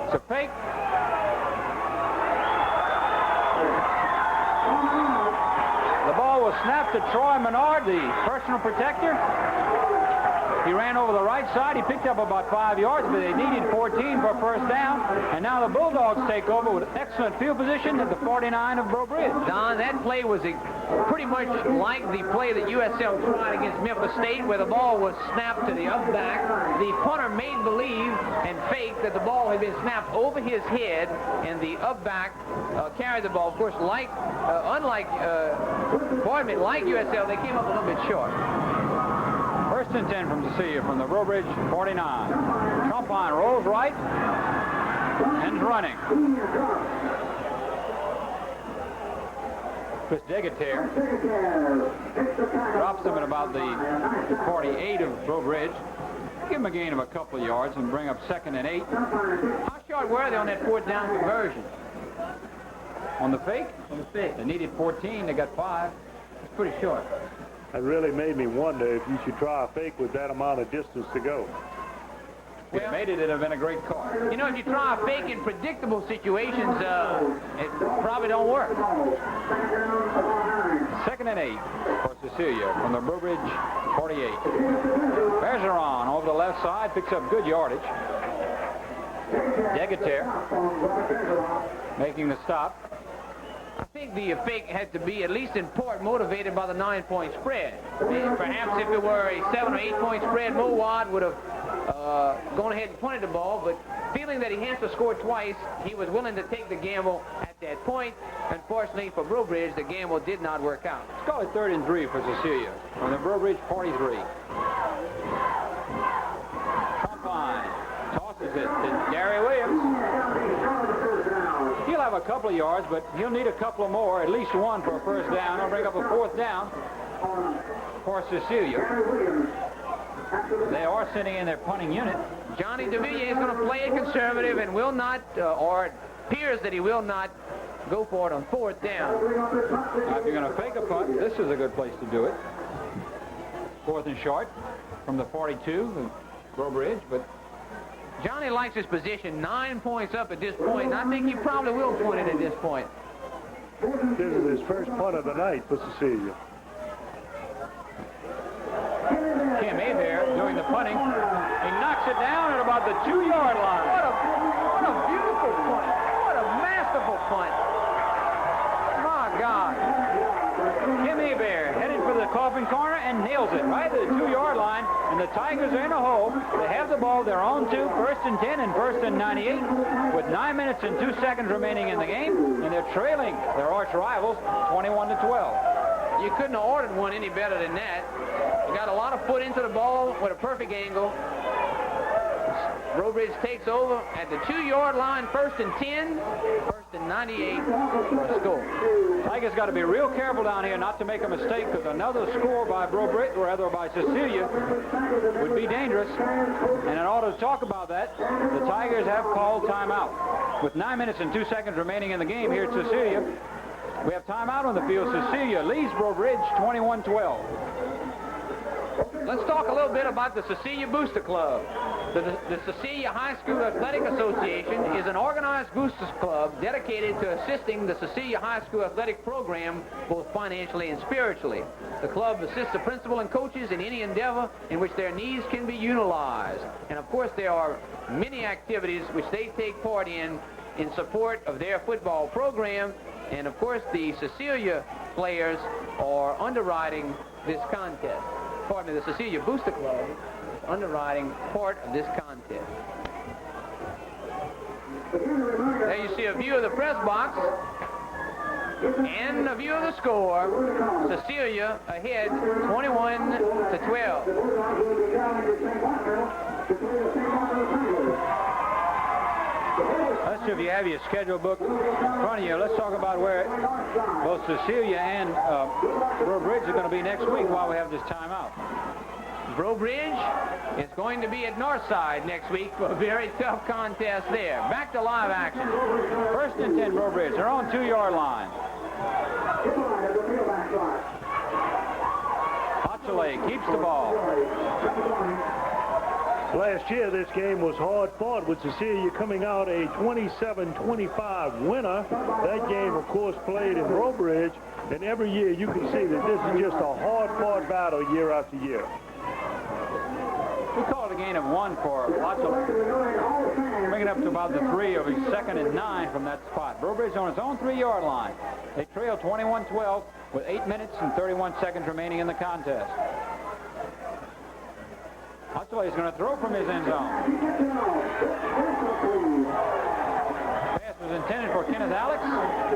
It's a fake. The ball was snapped to Troy Menard, the personal protector. He ran over the right side. He picked up about 5 yards, but they needed 14 for a first down. And now the Bulldogs take over with excellent field position at the 49 of Breaux Bridge. Don, that play was pretty much like the play that USL tried against Memphis State, where the ball was snapped to the up back. The punter made believe and faked that the ball had been snapped over his head, and the up back carried the ball. Of course, like USL, they came up a little bit short. 1st and 10 from Cecilia from the Breaux Bridge 49. Trumpine rolls right and running. Chris Degater drops him at about the 48 of Breaux Bridge. Give him a gain of a couple of yards and bring up 2nd and 8. How short were they on that 4th down conversion? On the fake? On the fake. They needed 14. They got 5. It's pretty short. That really made me wonder if you should try a fake with that amount of distance to go. If it made it, it'd have been a great call. You know, if you try a fake in predictable situations, it probably don't work. 2nd and 8 for Cecilia from the Breaux Bridge 48. Bergeron over the left side picks up good yardage. Degater making the stop. I think the fake had to be, at least in part, motivated by the 9-point spread. Perhaps if it were a 7 or 8-point spread, Mowad would have gone ahead and punted the ball, but feeling that he has to score twice, he was willing to take the gamble at that point. Unfortunately for Breaux Bridge, the gamble did not work out. Let's call it 3rd and 3 for Cecilia from the Breaux Bridge 43. Trumpine tosses it to Gary Williams. He'll have a couple of yards, but he'll need a couple of more, at least one for a first down. He'll bring up a 4th down for Cecilia. They are sitting in their punting unit. Johnny DeVilliers is going to play it conservative and will not, or it appears that he will not go for it on 4th down. Now, if you're going to fake a punt, this is a good place to do it. 4th and short from the 42 of Breaux Bridge, but Johnny likes his position, 9 points up at this point, and I think he probably will punt it at this point. This is his first punt of the night for Cecilia. Kim Hebert doing the punting. He knocks it down at about the 2-yard line. What a beautiful punt. What a masterful punt. My God. Kim Hebert headed for the coffin corner and nails it right at the 2-yard line, and the Tigers are in a hole. They have the ball. They're on to 1st and 10 and 1st and 98 with 9 minutes and 2 seconds remaining in the game, and they're trailing their arch rivals 21-12. You couldn't have ordered one any better than that. You got a lot of foot into the ball with a perfect angle. Breaux Bridge takes over at the 2-yard line, 1st and 10, 1st and 98 for a score. Tigers got to be real careful down here not to make a mistake, because another score by Breaux Bridge, or rather by Cecilia, would be dangerous. And in order to talk about that, the Tigers have called timeout. With 9 minutes and 2 seconds remaining in the game here at Cecilia, we have timeout on the field. Cecilia leads Breaux Bridge 21-12. Let's talk a little bit about the Cecilia Booster Club. The Cecilia High School Athletic Association is an organized boosters club dedicated to assisting the Cecilia High School athletic program both financially and spiritually. The club assists the principal and coaches in any endeavor in which their needs can be utilized. And of course there are many activities which they take part in support of their football program. And of course the Cecilia players are underwriting this contest. Pardon me, the Cecilia Booster Club is underwriting part of this contest. There you see a view of the press box and a view of the score. Cecilia ahead 21-12. Let's see if you have your schedule book in front of you. Let's talk about where both Cecilia and Breaux Bridge are going to be next week while we have this timeout. Breaux Bridge is going to be at Northside next week for a very tough contest there. Back to live action. 1st and 10 Breaux Bridge. They're on 2-yard line. Hotchelay keeps the ball. Last year, this game was hard fought with Cecilia coming out a 27-25 winner. That game, of course, played in Breaux Bridge, and every year you can see that this is just a hard fought battle year after year. We called a gain of 1 for Hotchelay, bringing it up to about the 3 of his 2nd and 9 from that spot. Breaux Bridge on its own 3-yard line. They trail 21-12 with 8 minutes and 31 seconds remaining in the contest. Hotchelay is going to throw from his end zone. Pass was intended for Kenneth Alex,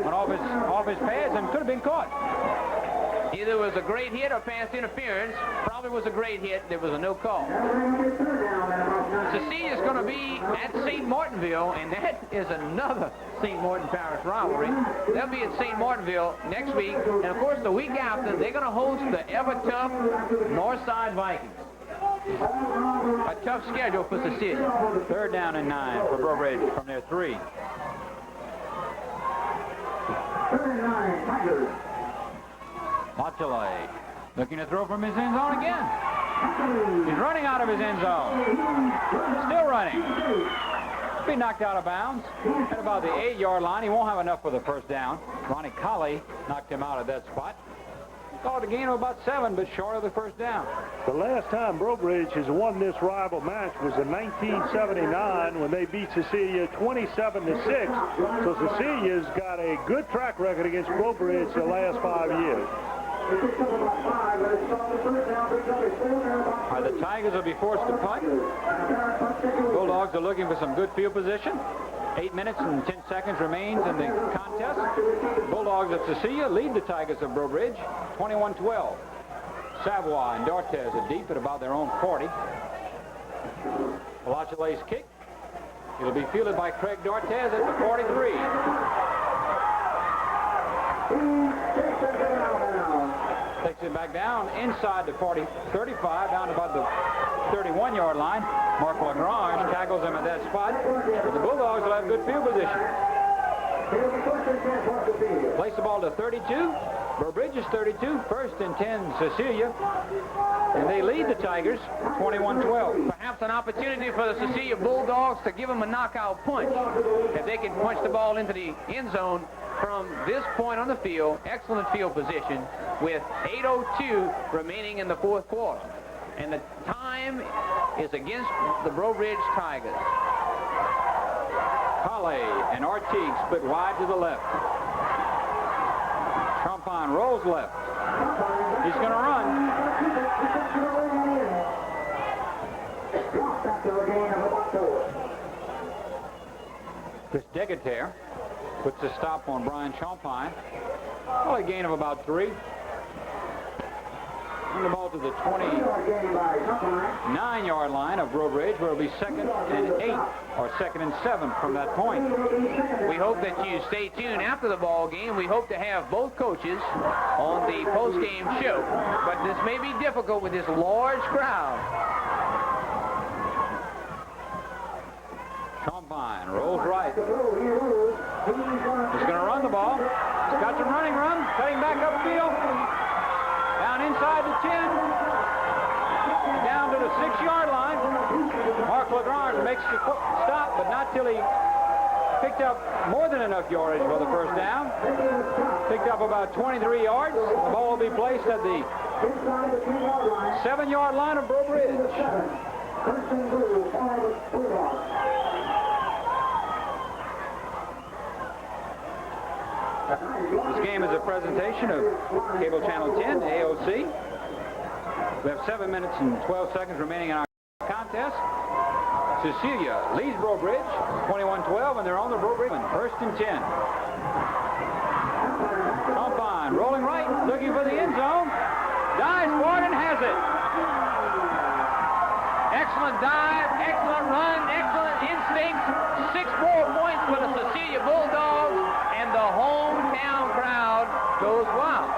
went off his pads and could have been caught. Either it was a great hit or pass interference. Probably was a great hit. There was a no call. Cecilia is going to be at St. Martinville, and that is another St. Martin Parish rivalry. They'll be at St. Martinville next week, and of course the week after they're going to host the ever-tough Northside Vikings. A tough schedule for Cecilia. 3rd down and 9 for Breaux Bridge from their 3. Hotchelay looking to throw from his end zone again. He's running out of his end zone. Still running. Be knocked out of bounds at about the 8-yard line. He won't have enough for the first down. Ronnie Colley knocked him out at that spot. Called a gain of about 7, but short of the first down. The last time Breaux Bridge has won this rival match was in 1979 when they beat Cecilia 27-6. So Cecilia's got a good track record against Breaux Bridge the last 5 years. The Tigers will be forced to punt. Bulldogs are looking for some good field position. 8 minutes and 10 seconds remains in the contest. Bulldogs of Cecilia lead the Tigers of Breaux Bridge 21-12. Savoy and Dortez are deep at about their own 40. Hotchelay's kick. It'll be fielded by Craig Dortez at the 43. Takes it back down inside the 35, down to about the 31-yard line. Mark Lagrange tackles him at that spot. But the Bulldogs will have good field position. Place the ball to 32. Breaux Bridge is 32. First and 10, Cecilia. And they lead the Tigers 21-12. Perhaps an opportunity for the Cecilia Bulldogs to give them a knockout punch. If they can punch the ball into the end zone from this point on the field, excellent field position with 8:02 remaining in the fourth quarter. And the time is against the Breaux Bridge Tigers. Halle and Artigue split wide to the left. Champagne rolls left. He's going to run. Chris Degater puts a stop on Brian Champagne. Probably a gain of about 3. And the ball to the 29-yard line of Breaux Bridge, where it'll be 2nd and 8 or 2nd and 7 from that point. We hope that you stay tuned after the ball game. We hope to have both coaches on the post-game show, but this may be difficult with this large crowd. Champagne rolls right. He's going to run the ball. He's got some running room, cutting back upfield. Down inside the 10, down to the 6-yard line. Mark Lagrange makes the stop, but not till he picked up more than enough yardage for the first down. Picked up about 23 yards. The ball will be placed at the 7-yard line of Breaux Bridge. This game is a presentation of Cable Channel 10, AOC. We have 7 minutes and 12 seconds remaining in our contest. Cecilia leads Breaux Bridge 21-12, and they're on the Breaux Bridge. 1st and 10. Champagne rolling right, looking for the end zone. Dives for it and has it. Excellent dive, excellent run, excellent instinct. 6 more points for the Cecilia Bulldogs, and the hometown crowd goes wild.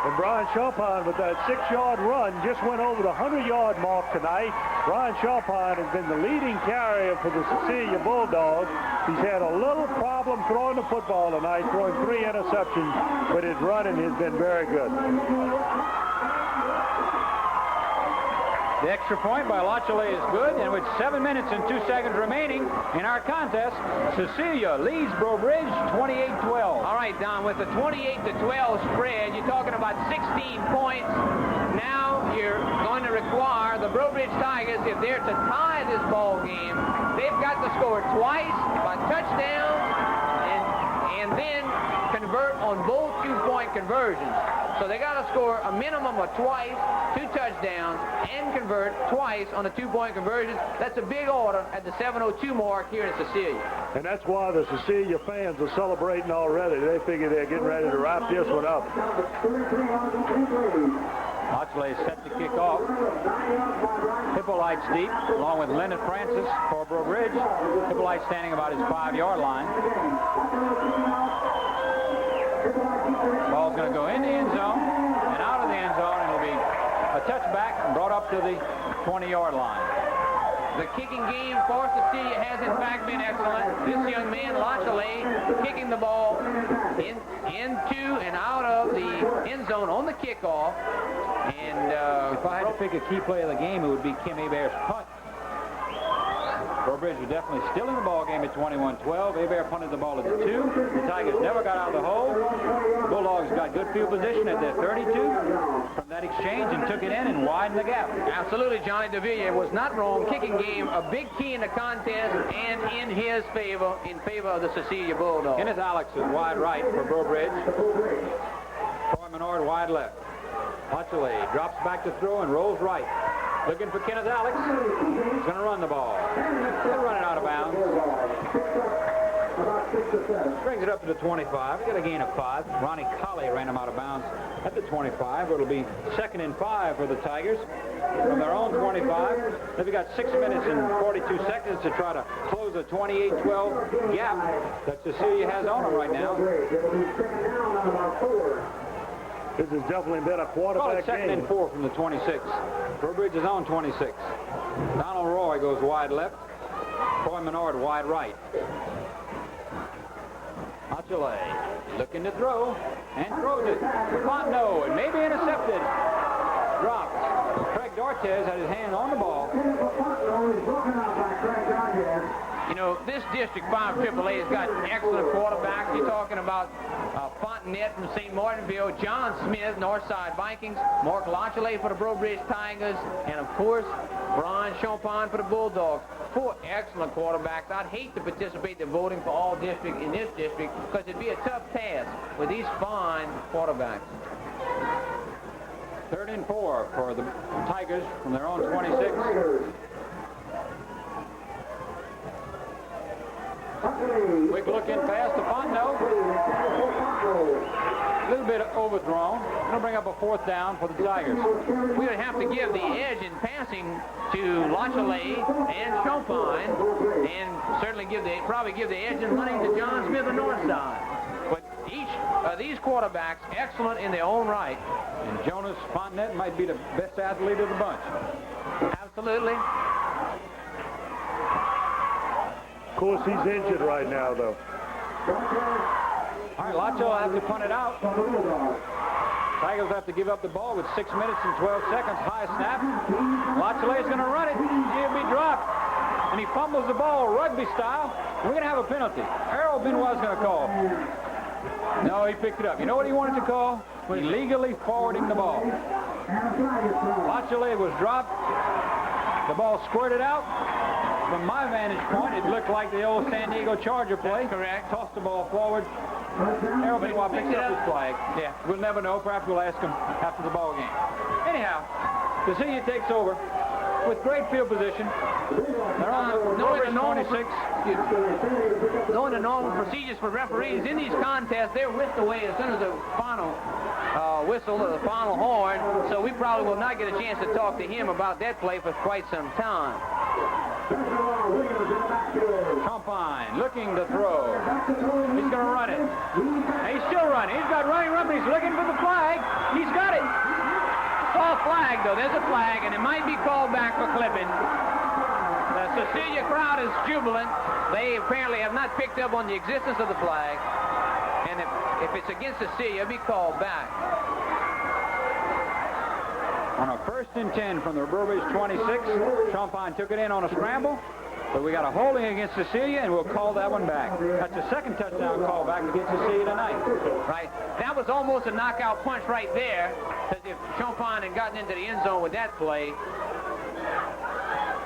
And Brian Champagne, with that 6-yard run, just went over the 100-yard mark tonight. Brian Champagne has been the leading carrier for the Cecilia Bulldogs. He's had a little problem throwing the football tonight, throwing 3 interceptions, but his running has been very good. The extra point by Lachele is good, and with 7 minutes and 2 seconds remaining in our contest, Cecilia leads Breaux Bridge 28-12. All right, Don, with the 28-12 spread, you're talking about 16 points. Now you're going to require the Breaux Bridge Tigers, if they're to tie this ball game, they've got to score twice by touchdown and then convert on both 2-point conversions. So they got to score a minimum of twice, 2 touchdowns, and convert twice on a 2-point conversion. That's a big order at the 7:02 mark here in Cecilia. And that's why the Cecilia fans are celebrating already. They figure they're getting ready to wrap this one up. Lachele is set to kick off. Hippolyte's deep, along with Leonard Francis for Breaux Bridge. Hippolyte standing about his 5-yard line. Ball's going to go in the end zone and out of the end zone, and it'll be a touchback and brought up to the 20-yard line. The kicking game for Cecilia has in fact been excellent. This young man, Lachele, kicking the ball into and out of the end zone on the kickoff. And if I had to pick a key play of the game, it would be Kim Hebert's punt. Breaux Bridge was definitely still in the ball game at 21-12. Hebert punted the ball at the 2. The Tigers never got out of the hole. The Bulldogs got good field position at their 32 from that exchange and took it in and widened the gap. Absolutely, Johnny DeVilla was not wrong. Kicking game, a big key in the contest and in his favor, in favor of the Cecilia Bulldogs. Kenneth Alex is wide right for Breaux Bridge. Troy Menard wide left. Lachele drops back to throw and rolls right. Looking for Kenneth Alex. He's going to run the ball. He'll run it out of bounds. Brings it up to the 25. We got a gain of 5. Ronnie Colley ran him out of bounds at the 25. It'll be 2nd and 5 for the Tigers from their own 25. They've got 6 minutes and 42 seconds to try to close a 28-12 gap that Cecilia has on them right now. This has definitely been a quarterback Call it 2nd game. and 4 from the 26. Breaux Bridge is on 26. Donald Roy goes wide left. Troy Menard wide right. Achille looking to throw and throws it. Fontenot, it may be intercepted. Dropped. Craig Dortez had his hand on the ball. You know, this District 5 AAA has got excellent quarterbacks. You're talking about Fontenot from St. Martinville, John Smith, Northside Vikings, Mark Lachile for the Breaux Bridge Tigers, and of course, Brian Champagne for the Bulldogs. 4 excellent quarterbacks. I'd hate to participate in voting for all districts in this district because it'd be a tough task with these fine quarterbacks. 3rd and 4 for the Tigers from their own 26. Quick look in pass to Fontenot. A little bit overthrown. It'll bring up a 4th down for the Tigers. We would have to give the edge in passing to Lachile and Champagne, and certainly probably give the edge in running to John Smith and Northside. But each of these quarterbacks excellent in their own right. And Jonas Fontenot might be the best athlete of the bunch. Absolutely. Of course, he's injured right now, though. All right, Lacho will have to punt it out. Tigers have to give up the ball with 6 minutes and 12 seconds. High snap. Lachile's going to run it. He'll be dropped. And he fumbles the ball rugby style. We're going to have a penalty. Errol Benoit's going to call. No, he picked it up. You know what he wanted to call? Illegally forwarding the ball. Lachile was dropped. The ball squirted out. From my vantage point, it looked like the old San Diego Charger play. That's correct. Tossed the ball forward. Errol Benoit picked up his flag. Yeah, we'll never know. Perhaps we'll ask him after the ball game. Anyhow, Cecilia takes over with great field position. They're on the knowing the normal 26. Knowing the normal procedures for referees in these contests, they're whisked away as soon as the final whistle or the final horn. So we probably will not get a chance to talk to him about that play for quite some time. Champagne looking to throw. He's going to run it. He's still running. He's got running room. He's looking for the flag. He's got it. Saw a flag, though. There's a flag, and it might be called back for clipping. The Cecilia crowd is jubilant. They apparently have not picked up on the existence of the flag. And if it's against Cecilia, it'll be called back. On a 1st and 10 from the Breaux Bridge 26, Champagne took it in on a scramble, but we got a holding against Cecilia, and we'll call that one back. That's the 2nd touchdown call back against Cecilia tonight. Right. That was almost a knockout punch right there, because if Champagne had gotten into the end zone with that play,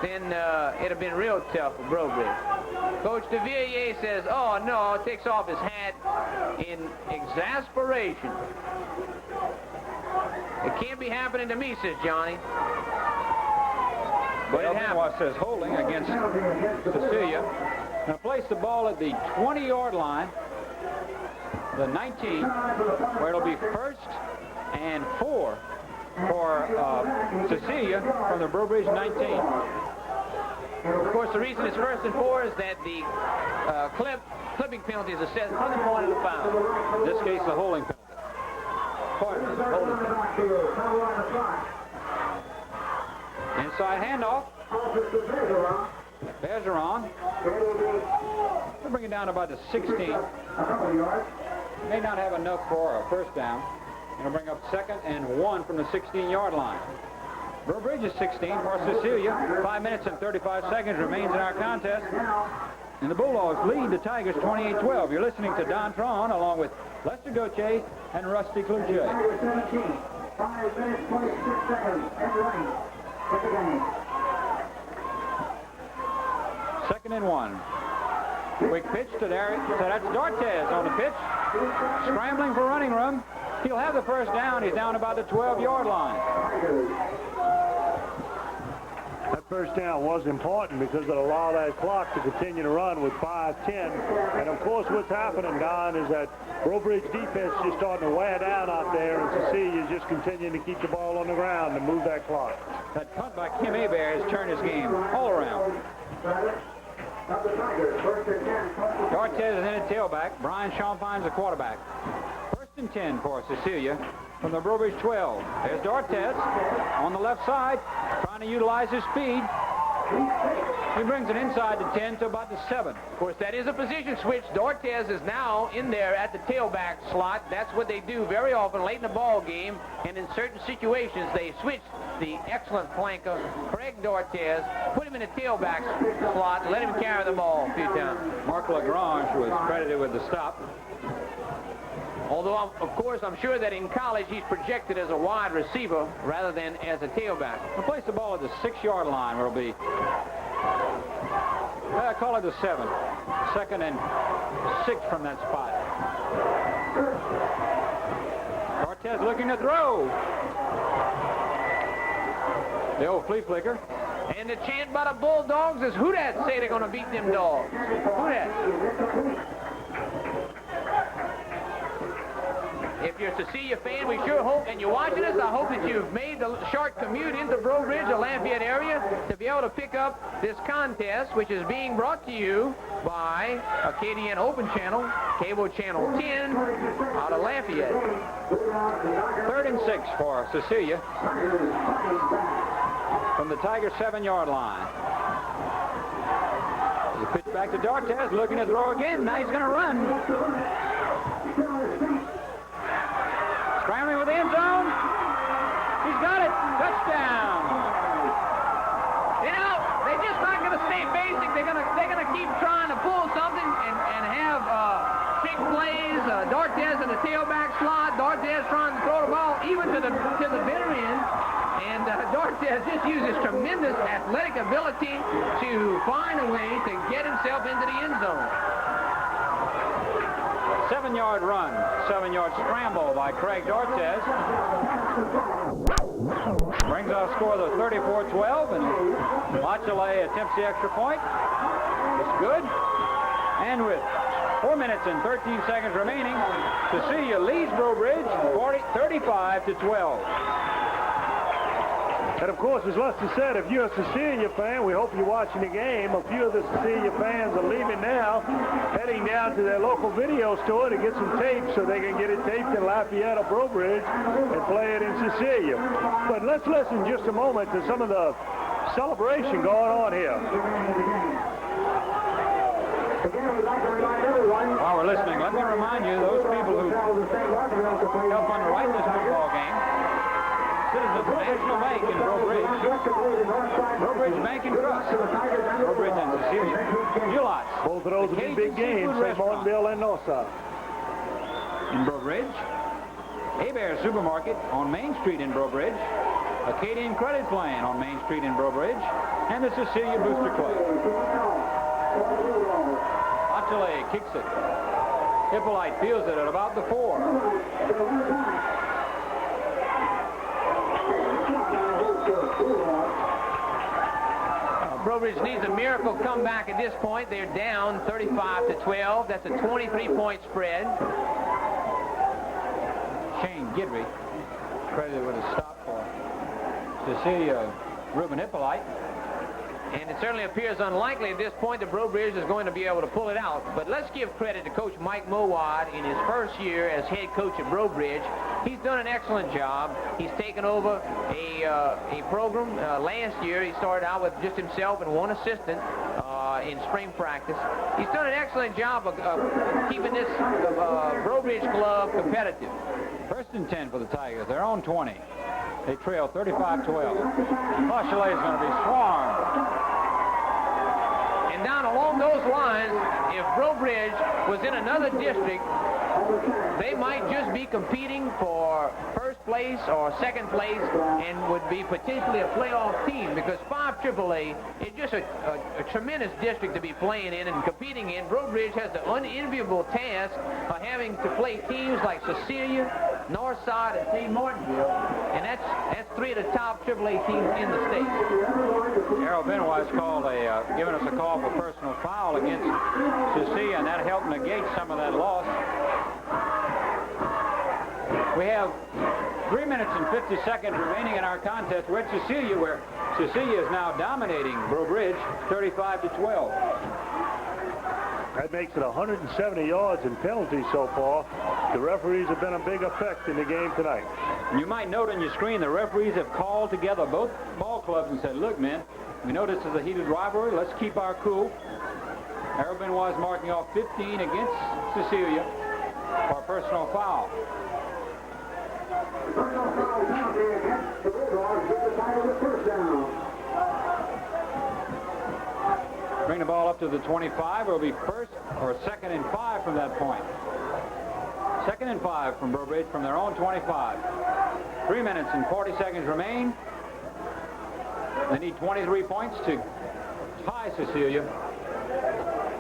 then it'd have been real tough for Breaux Bridge. Coach DeVilliers says, oh, no, takes off his hat in exasperation. It can't be happening to me, says Johnny. But it happened. Says holding against Cecilia. Now place the ball at the 20-yard line, the 19, where it'll be 1st and 4 for Cecilia from the Breaux Bridge 19. Of course, the reason it's 1st and 4 is that the clipping penalty is assessed from the point of the foul. In this case, the holding penalty. Inside handoff. Bergeron. We'll bring it down to about the 16. May not have enough for a 1st down. It'll bring up 2nd and 1 from the 16-yard line. Breaux Bridge is 16 for Cecilia. 5 minutes and 35 seconds remains in our contest. And the Bulldogs lead the Tigers 28-12. You're listening to Don Tron along with Lester Gauthier and Rusty Cloutier. 5 minutes, 26 seconds, and running. Hit the game. 2nd and 1. Quick pitch to there. So that's Dortez on the pitch. Scrambling for running room. He'll have the 1st down. He's down about the 12-yard line. That first down was important because it allowed that clock to continue to run with 5:10. And, of course, what's happening, Don, is that Breaux Bridge defense is just starting to wear down out there, and Cecilia is just continuing to keep the ball on the ground and move that clock. That punt by Kim Hebert has turned his game all around. Dortez is in at tailback. Brian Champagne's the quarterback. 1st and 10 for Cecilia from the Breaux Bridge 12. There's Dortez on the left side, trying to utilize his speed. He brings it inside the 10 to about the 7. Of course, that is a position switch. Dortez is now in there at the tailback slot. That's what they do very often late in the ball game. And in certain situations, they switch the excellent flanker, Craig Dortez, put him in the tailback slot, and let him carry the ball a few times. Mark Lagrange was credited with the stop. Although, of course, I'm sure that in college he's projected as a wide receiver rather than as a tailback. We'll place the ball at the 6-yard line where it'll be, I call it the 7. 2nd and 6 from that spot. Dortez looking to throw. The old flea flicker. And the chant by the Bulldogs is, who that say they're going to beat them dogs? Who that? If you're a Cecilia fan, we sure hope, and you're watching us, I hope that you've made the short commute into Breaux Bridge, the Lafayette area, to be able to pick up this contest, which is being brought to you by Acadian Open Channel, Cable Channel 10, out of Lafayette. 3rd and 6 for Cecilia from the Tiger 7-yard line. The pitch back to Dortez, looking to throw again. Now he's going to run. Scrambling with the end zone. He's got it. Touchdown. You know, they're just not going to stay basic. They're gonna keep trying to pull something and have trick plays. Dortez in the tailback slot. Dortez trying to throw the ball even to the bitter end. And Dortez just uses tremendous athletic ability to find a way to get himself into the end zone. 7-yard run, 7-yard scramble by Craig Dortez. Brings our score to 34-12, and Lachele attempts the extra point. It's good. And with 4 minutes and 13 seconds remaining, Cecilia leads Breaux Bridge 35-12. And, of course, as Lester said, if you're a Cecilia fan, we hope you're watching the game. A few of the Cecilia fans are leaving now, heading down to their local video store to get some tape so they can get it taped in Lafayette or Breaux Bridge and play it in Cecilia. But let's listen just a moment to some of the celebration going on here. While we're listening, let me remind you, those people who help underwrite this football game, citizens of National Bank in Breaux Bridge, Breaux Bridge Bank and Trust, Breaux Bridge and Cecilia, Julots. Both of those will be big games, St. Martinville and Northside. In Breaux Bridge, Hebert Supermarket on Main Street in Breaux Bridge, Acadian Credit Plan on Main Street in Breaux Bridge, and the Cecilia Booster Club. Lachele kicks it. Hippolyte fields it at about the 4. Breaux Bridge needs a miracle comeback at this point. They're down 35-12. That's a 23-point spread. Shane Gidry credited with a stop for Cecilia Ruben Hippolyte. And it certainly appears unlikely at this point that Breaux Bridge is going to be able to pull it out. But let's give credit to Coach Mike Mowad in his first year as head coach at Breaux Bridge. He's done an excellent job. He's taken over a program. Last year, he started out with just himself and one assistant in spring practice. He's done an excellent job of keeping this Breaux Bridge club competitive. 1st and 10 for the Tigers. They're on 20. They trail 35-12. Lachele is going to be swarmed. And down along those lines, if Breaux Bridge was in another district, they might just be competing for first place or second place and would be potentially a playoff team, because 5 AAA is just a tremendous district to be playing in and competing in. Breaux Bridge has the unenviable task of having to play teams like Cecilia, North Side, and St. Martinville, and that's 3 of the top AAA teams in the state. Harold Benoit's given us a call for personal foul against Cecilia, and that helped negate some of that loss. We have 3 minutes and 50 seconds remaining in our contest. We're at Cecilia, where Cecilia is now dominating Breaux Bridge 35-12. That makes it 170 yards in penalties so far. The referees have been a big effect in the game tonight. And you might note on your screen the referees have called together both ball clubs and said, look, men, we know this is a heated rivalry. Let's keep our cool. Harold Benoit is marking off 15 against Cecilia for a personal foul. Personal foul penalty against the Bulldogs. Get the side of the first down. Bring the ball up to the 25. It'll be first or second and 5 from that point. Second and 5 from Breaux Bridge from their own 25. 3 minutes and 40 seconds remain. They need 23 points to tie Cecilia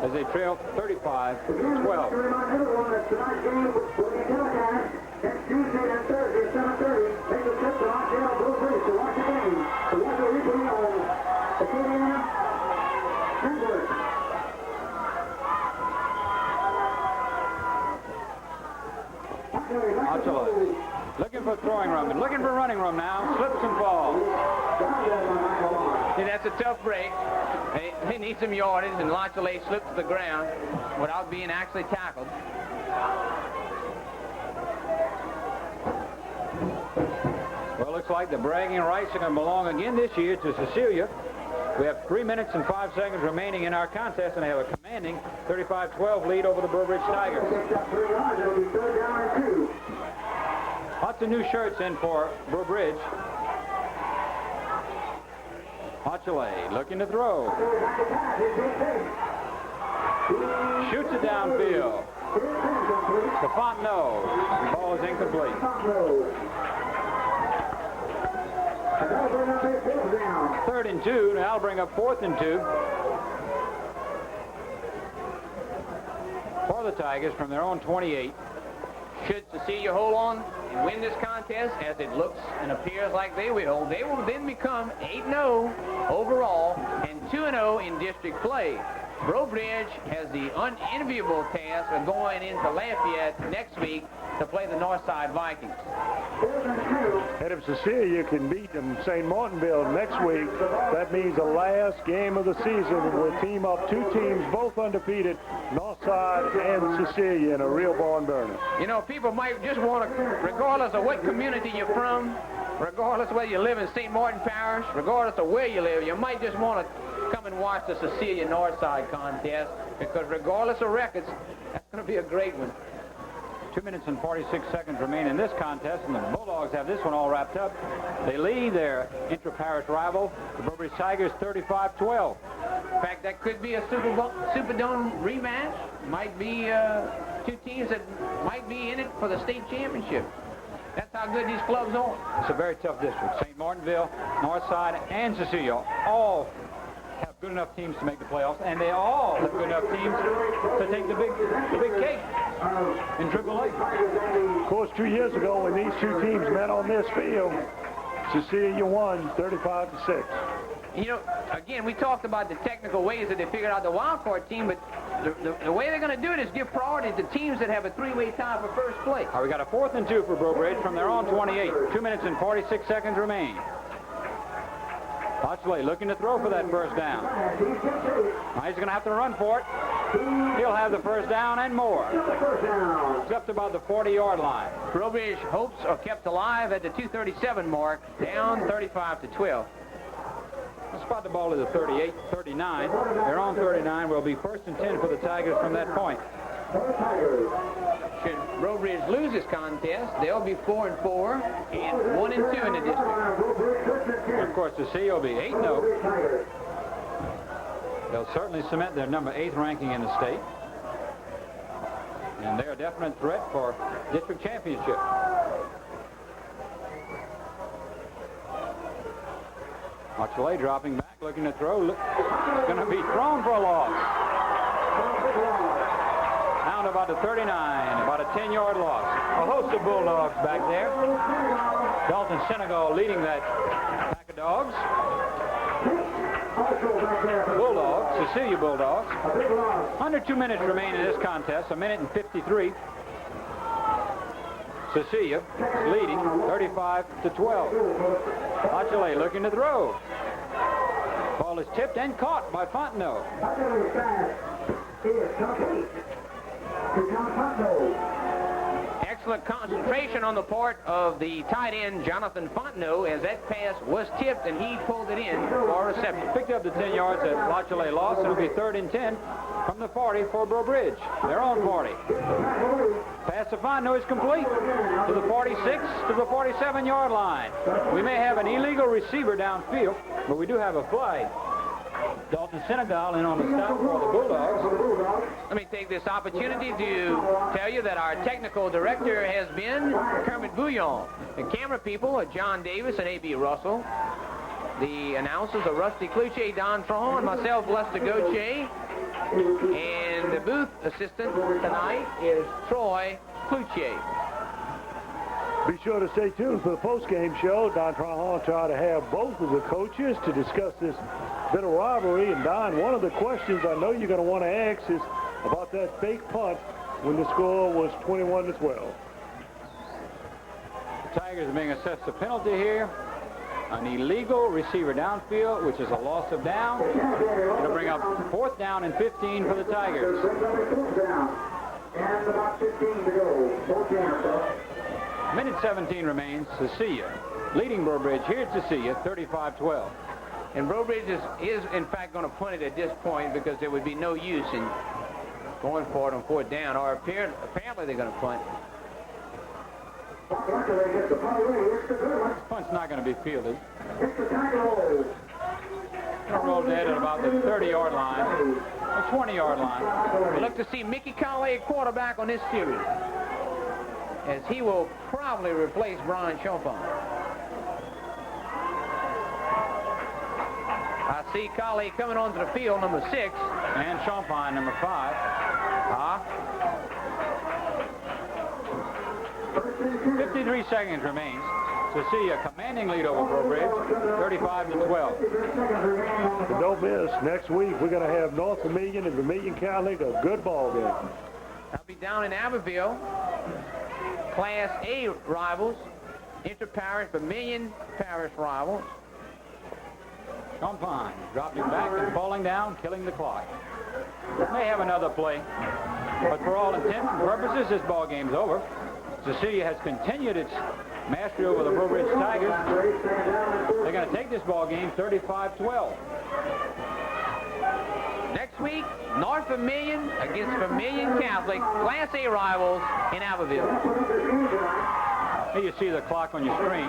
as they trail 35-12. To remind everyone that tonight's game will be telecast next Tuesday and Thursday, 7:30. Make the trip to Rockdale, Breaux Bridge to watch the game. To watch the replay on Cecilia. Ochoa looking for throwing room and looking for running room now. Slips and falls. See, that's a tough break. They need some yardage, and Lachele slipped to the ground without being actually tackled. Well, looks like the bragging rights are going to belong again this year to Cecilia. We have 3 minutes and 5 seconds remaining in our contest, and they have a commanding 35-12 lead over the Breaux Bridge Tigers. Lots of new shirts in for Breaux Bridge. Ochoa looking to throw. Shoots it downfield. To Fontenot. The ball is incomplete. Third and 2. Now that'll bring up 4th and 2 for the Tigers from their own 28. Should Cecilia hold on and win this contest, as it looks and appears like they will then become 8-0 overall and 2-0 in district play. Breaux Bridge has the unenviable task of going into Lafayette next week to play the Northside Vikings. And if Cecilia can beat them St. Martinville next week, that means the last game of the season will team up 2 teams, both undefeated, Northside and Cecilia, in a real barn burner. You know, people might just want to, regardless of what community you're from, regardless of whether you live in St. Martin Parish, regardless of where you live, you might just want to come and watch the Cecilia Northside contest, because regardless of records, that's going to be a great one. 2 minutes and 46 seconds remain in this contest, and the Bulldogs have this one all wrapped up. They lead their intra-parish rival, the Breaux Bridge Tigers, 35-12. In fact, that could be a Superdome rematch. Might be 2 teams that might be in it for the state championship. That's how good these clubs are. It's a very tough district. St. Martinville, Northside, and Cecilia all have good enough teams to make the playoffs, and they all have good enough teams to take the big cake in AAA. Of course, 2 years ago when these 2 teams met on this field, Cecilia won 35-6. You know, again, we talked about the technical ways that they figured out the wild card team, but the way they're going to do it is give priority to teams that have a 3-way tie for first place. All right, we got a 4th and 2 for Breaux Bridge from their own 28. 2 minutes and 46 seconds remain. Ochoa looking to throw for that first down. Now he's going to have to run for it. He'll have the first down and more. Just about the 40-yard line. Breaux Bridge hopes are kept alive at the 2:37 mark, down 35-12. Let's spot the ball to the 38, 39. Their own 39 will be 1st and 10 for the Tigers from that point. Should Breaux Bridge lose this contest, they'll be 4-4 and 1-2 in the district. Of course, Cecilia will be 8-0. They'll certainly cement their number 8th ranking in the state. And they're a definite threat for district championship. Ochoa dropping back, looking to throw. It's going to be thrown for a loss. Down to about the 39, about a 10-yard loss. A host of Bulldogs back there. Dalton Senegal leading that pack of dogs. Bulldogs, Cecilia Bulldogs. Under 2 minutes remain in this contest, 1 minute and 53. Cecilia leading 35-12. Lachele looking to throw. Ball is tipped and caught by Fontenot. Excellent concentration on the part of the tight end, Jonathan Fontenot, as that pass was tipped and he pulled it in for reception. Picked up the 10 yards that Lachele lost. It'll be 3rd and 10 from the 40 for Breaux Bridge. Their own 40. Pass to Fontenot is complete to the 46 to the 47-yard line. We may have an illegal receiver downfield, but we do have a flag. Dalton Senegal in on the stop for the Bulldogs. Let me take this opportunity to tell you that our technical director has been Kermit Bouillon. The camera people are John Davis and A.B. Russell. The announcers are Rusty Cluche, Don Trahan, and myself, Lester Gauthier. And the booth assistant tonight is Troy Cluche. Be sure to stay tuned for the post-game show. Don Trahan tried to have both of the coaches to discuss this bit of rivalry. And Don, one of the questions I know you're going to want to ask is about that fake punt when the score was 21-12. The Tigers are being assessed a penalty here. An illegal receiver downfield, which is a loss of down. It'll bring up 4th down and 15 for the Tigers. And about 15 to go. Minute 17 remains. Cecilia leading Breaux Bridge here at Cecilia, 35-12. And Breaux Bridge is in fact going to punt it at this point because there would be no use in going for it on 4th down, or apparently they're going to punt. This punt's not going to be fielded. It'll roll dead at about the 30-yard line, the 20-yard line. We look to see Mickey Colley at quarterback on this series, as he will probably replace Brian Champagne. I see Colley coming onto the field, number 6. And Champagne, number 5. 53 seconds remains. Cecilia commanding lead over Breaux Bridge, 35-12. But don't miss, next week we're going to have North Vermilion and Vermilion Catholic, a good ball game. I'll be down in Abbeville. Class A rivals, inter-parish, Vermilion parish rivals. Champagne dropping back and falling down, killing the clock. May have another play, but for all intents and purposes, this ball game's over. Cecilia has continued its mastery over the Breaux Bridge Tigers. They're going to take this ball game 35-12. Next week, North Vermilion against Vermilion Catholic, Class A rivals in Abbeville. Here you see the clock on your screen.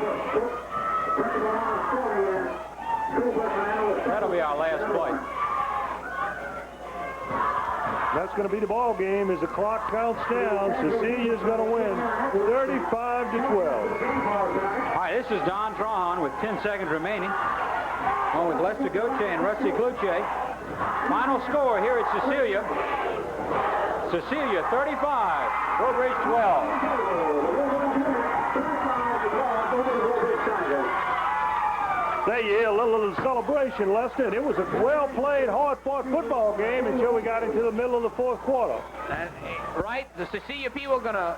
That'll be our last play. That's going to be the ball game as the clock counts down. Cecilia's going to win 35-12. All right, this is Don Trahan with 10 seconds remaining. On with Lester Gauthier and Rusty Cluche. Final score here at Cecilia. Cecilia 35, Breaux Bridge 12. There you hear a little celebration, Lester, and it was a well-played, hard-fought football game until we got into the middle of the 4th quarter. Right, the Cecilia people are going to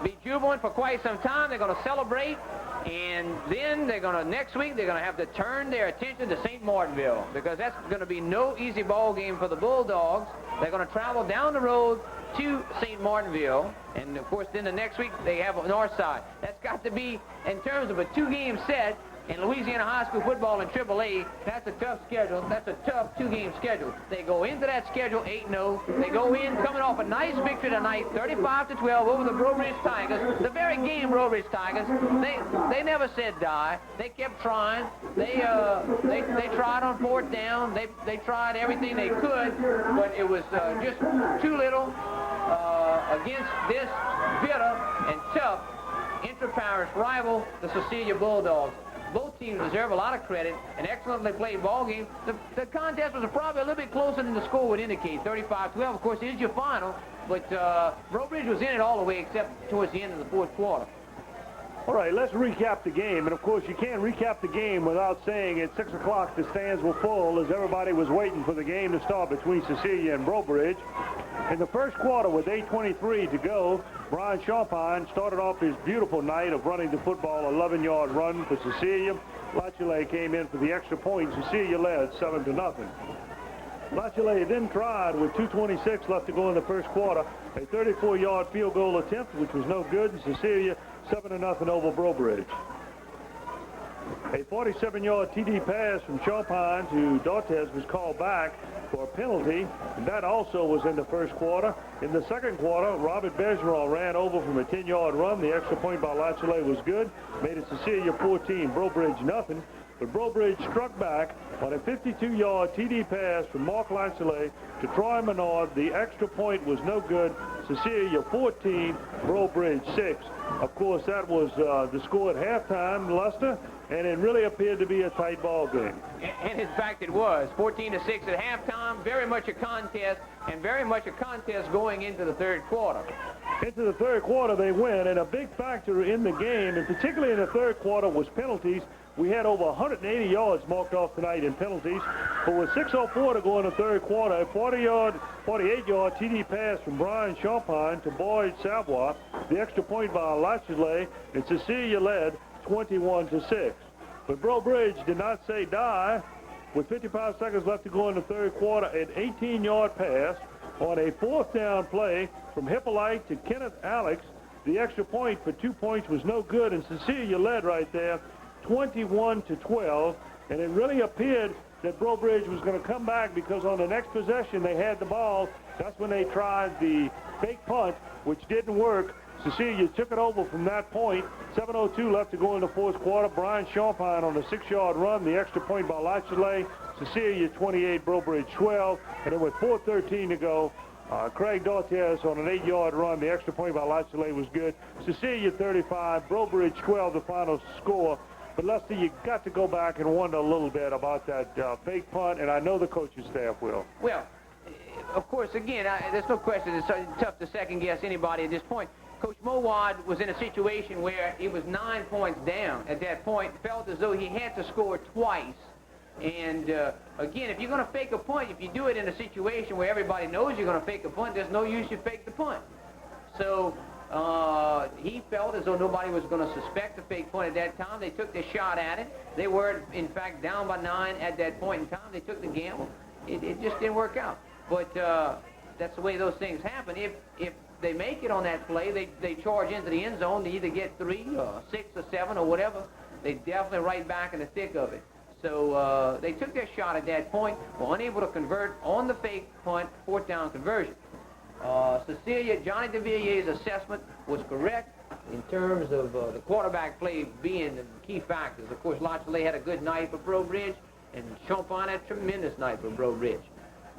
be jubilant for quite some time. They're going to celebrate, and then they're going to, next week, they're going to have to turn their attention to St. Martinville, because that's going to be no easy ball game for the Bulldogs. They're going to travel down the road to St. Martinville, and of course, then the next week they have a north side. That's got to be, in terms of a 2-game set, in Louisiana high school football in AAA, that's a tough schedule. That's a tough 2-game schedule. They go into that schedule 8-0. They go in coming off a nice victory tonight, 35-12 over the Breaux Bridge Tigers. The very game Breaux Bridge Tigers, they never said die. They kept trying. They tried on 4th down. They tried everything they could, but it was just too little against this bitter and tough inter-parish rival, the Cecilia Bulldogs. both teams deserve a lot of credit. An excellently played ball game. The contest was probably a little bit closer than the score would indicate, 35-12. Of course, it is your final, but Breaux Bridge was in it all the way except towards the end of the fourth quarter. All right, let's recap the game. And, of course, you can't recap the game without saying at 6 o'clock the stands were full as everybody was waiting for the game to start between Cecilia and Breaux Bridge. In the first quarter, with 8:23 to go, Brian Champagne started off his beautiful night of running the football, 11-yard run for Cecilia. LHSAA came in for the extra point. Cecilia led 7-0. LHSAA then tried with 2:26 left to go in the first quarter, a 34-yard field goal attempt, which was no good. Cecilia 7-0 over Breaux Bridge. A 47-yard TD pass from Champagne to Dortes was called back for a penalty, and that also was in the first quarter. In the second quarter, Robert Bergeron ran over from a 10-yard run. The extra point by LHSAA was good, made it Cecilia 14, Breaux Bridge nothing. But Breaux Bridge struck back on a 52-yard TD pass from Mark LHSAA to Troy Menard. The extra point was no good. Cecilia 14, Breaux Bridge 6. Of course, that was the score at halftime, Lester, and it really appeared to be a tight ball game. And in fact, it was 14-6 at halftime. Very much a contest, and very much a contest going into the third quarter. Into the third quarter, they win, and a big factor in the game, and particularly in the third quarter, was penalties. We had over 180 yards marked off tonight in penalties, but with 6:04 to go in the third quarter, a 48-yard TD pass from Brian Champagne to Boyd Savoy, the extra point by LHSAA, and Cecilia led 21-6. But Breaux Bridge did not say die. With 55 seconds left to go in the third quarter, an 18-yard pass on a fourth down play from Hippolyte to Kenneth Alex. The extra point for 2 points was no good, and Cecilia led right there 21-12, and it really appeared that Breaux Bridge was going to come back because on the next possession they had the ball. That's when they tried the fake punt, which didn't work. Cecilia took it over from that point. 7:02 left to go in the fourth quarter. Brian Champagne on a 6-yard run. The extra point by LHSAA. Cecilia 28, Breaux Bridge 12. And then with 4:13 to go, Craig Dortes on an 8-yard run. The extra point by LHSAA was good. Cecilia 35, Breaux Bridge 12, the final score. But Lester, you got to go back and wonder a little bit about that fake punt, and I know the coaching staff will. Well, of course, again, there's no question it's tough to second-guess anybody at this point. Coach Mowad was in a situation where he was 9 points down at that point, felt as though he had to score twice. And, again, if you're going to fake a punt, if you do it in a situation where everybody knows you're going to fake a punt, there's no use you fake the punt. So he felt as though nobody was going to suspect the fake punt at that time. They took their shot at it. They were, in fact, down by 9 at that point in time. They took the gamble. It just didn't work out. But that's the way those things happen. If they make it on that play, they charge into the end zone to either get 3 or 6 or 7 or whatever. They definitely right back in the thick of it. So they took their shot at that point, were unable to convert on the fake punt, fourth down conversion. Cecilia, Johnny DeVillier's assessment was correct in terms of the quarterback play being the key factors. Of course, LHSAA had a good night for Breaux Bridge, and Champagne had a tremendous night for Breaux Bridge.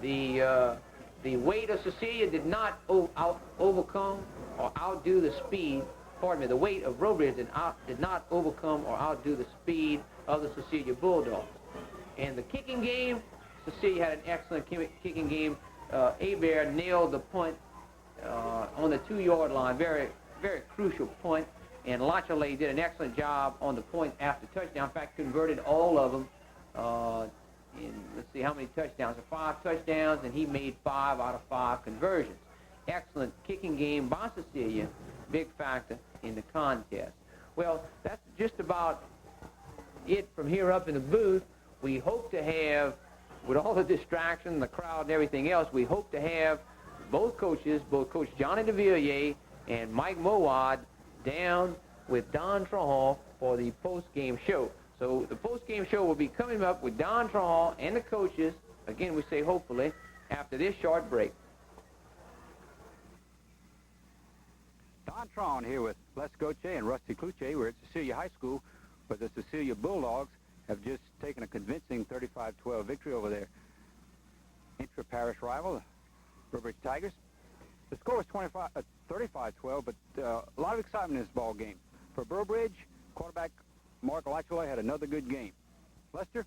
The weight of Cecilia did not overcome or outdo the speed. Pardon me, the weight of Breaux Bridge did not overcome or outdo the speed of the Cecilia Bulldogs. And the kicking game, Cecilia had an excellent kicking game. Hebert nailed the punt on the 2-yard line, very, very crucial point. And LHSAA did an excellent job on the point after touchdown. In fact, converted all of them. Let's see how many touchdowns. 5 touchdowns, and he made 5 out of 5 conversions. Excellent kicking game by Cecilia, big factor in the contest. Well, that's just about it from here up in the booth. We hope to have, with all the distraction, the crowd and everything else, we hope to have both coaches, both Coach Johnny DeVilliers and Mike Mowad, down with Don Trahal for the post-game show. So the post-game show will be coming up with Don Trahal and the coaches, again we say hopefully, after this short break. Don Trahal here with Les Goche and Rusty Kluche. We're at Cecilia High School, where the Cecilia Bulldogs have just taken a convincing 35-12 victory over their intra-parish rival, the Breaux Bridge Tigers. The score was 35-12, but a lot of excitement in this ball game. For Breaux Bridge, quarterback Mark LHSAA had another good game. Lester,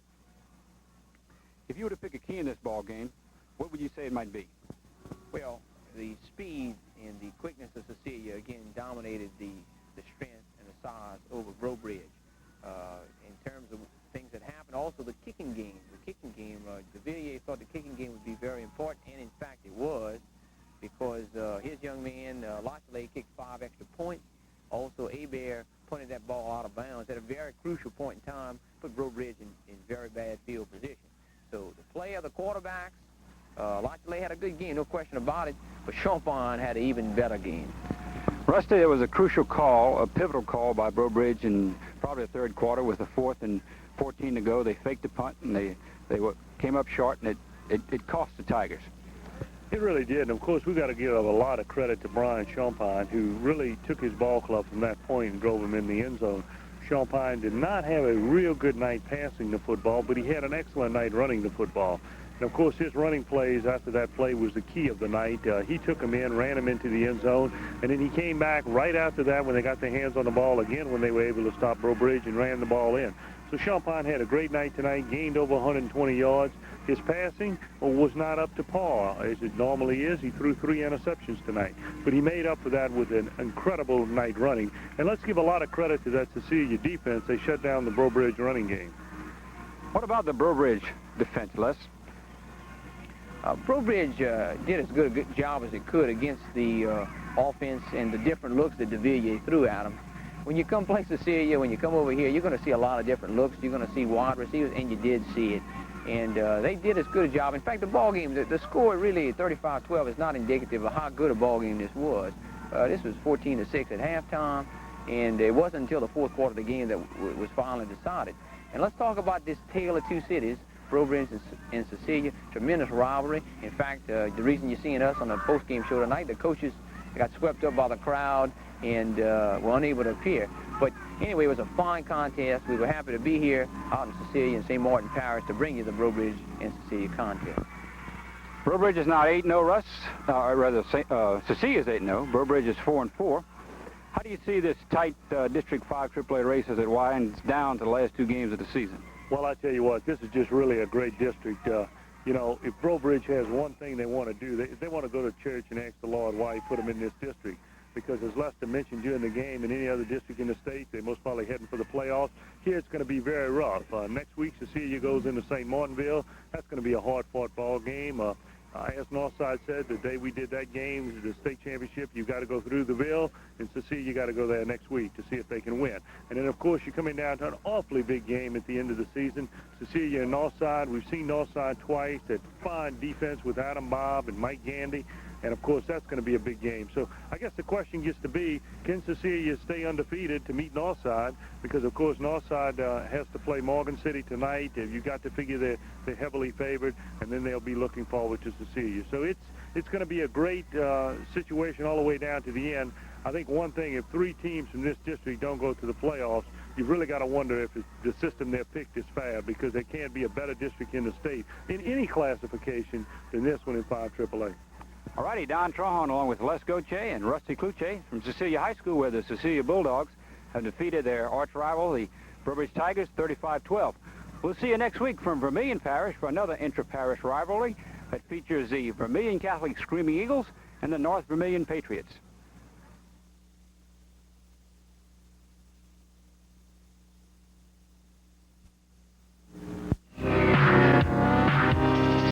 if you were to pick a key in this ball game, what would you say it might be? Well, the speed and the quickness of Cecilia, again, dominated the strength and the size over Breaux. In terms of things that happened, also the kicking game. De Villiers thought the kicking game would be very important, and in fact it was, because his young man, LHSAA, kicked 5 extra points. Also, Hebert punted that ball out of bounds at a very crucial point in time, put Breaux in very bad field position. So the play of the quarterbacks, LHSAA had a good game, no question about it, but Champagne had an even better game. Rusty, there was a crucial call, a pivotal call by Breaux in probably the third quarter with the 4th and 14 to go. They faked the punt, and they came up short, and it cost the Tigers. It really did, and of course we got to give a lot of credit to Brian Champagne, who really took his ball club from that point and drove him in the end zone. Champagne did not have a real good night passing the football, but he had an excellent night running the football. And of course his running plays after that play was the key of the night. He took him in, ran him into the end zone, and then he came back right after that when they got their hands on the ball again, when they were able to stop Breaux and ran the ball in. So Champagne had a great night tonight, gained over 120 yards. His passing was not up to par, as it normally is. He threw 3 interceptions tonight. But he made up for that with an incredible night running. And let's give a lot of credit to that Cecilia defense. They shut down the Breaux running game. What about the Breaux defense, Les? Breaux did as good a job as it could against the offense and the different looks that De Villiers threw at him. When you come play Cecilia, when you come over here, you're going to see a lot of different looks. You're going to see wide receivers, and you did see it. And they did as good a job. In fact, the ball game, the score really 35-12 is not indicative of how good a ball game this was. This was 14-6 at halftime, and it wasn't until the 4th quarter of the game that was finally decided. And let's talk about this tale of two cities, Breaux and Cecilia. Tremendous rivalry. In fact, the reason you're seeing us on the post-game show tonight, the coaches got swept up by the crowd and were unable to appear. But anyway, it was a fine contest. We were happy to be here out in Cecilia and St. Martin Parish to bring you the Breaux and Cecilia contest. Breaux is now 8-0, Russ. Cecilia's 8-0. Breaux is 4-4. How do you see this tight District 5 AAA race as it winds down to the last 2 games of the season? Well, I tell you what, this is just really a great district. You know, if Breaux has one thing they want to do, they want to go to church and ask the Lord why he put them in this district. Because as Lester mentioned during the game, in any other district in the state, they're most probably heading for the playoffs. Here it's going to be very rough. Next week, Cecilia goes into St. Martinville. That's going to be a hard-fought ball game. As Northside said, the day we did that game, the state championship, you've got to go through the Ville, and Cecilia got to go there next week to see if they can win. And then, of course, you're coming down to an awfully big game at the end of the season. Cecilia and Northside, we've seen Northside twice. That fine defense with Adam Bob and Mike Gandy. And, of course, that's going to be a big game. So I guess the question gets to be, can Cecilia stay undefeated to meet Northside? Because, of course, Northside has to play Morgan City tonight. You've got to figure they're heavily favored, and then they'll be looking forward to Cecilia. So it's going to be a great situation all the way down to the end. I think one thing, if 3 teams from this district don't go to the playoffs, you've really got to wonder if the system they've picked is fair, because there can't be a better district in the state in any classification than this one in 5 AAA. All righty, Don Trahan along with Les Goche and Rusty Kluche from Cecilia High School, where the Cecilia Bulldogs have defeated their arch rival, the Breaux Tigers, 35-12. We'll see you next week from Vermilion Parish for another intra-parish rivalry that features the Vermilion Catholic Screaming Eagles and the North Vermilion Patriots.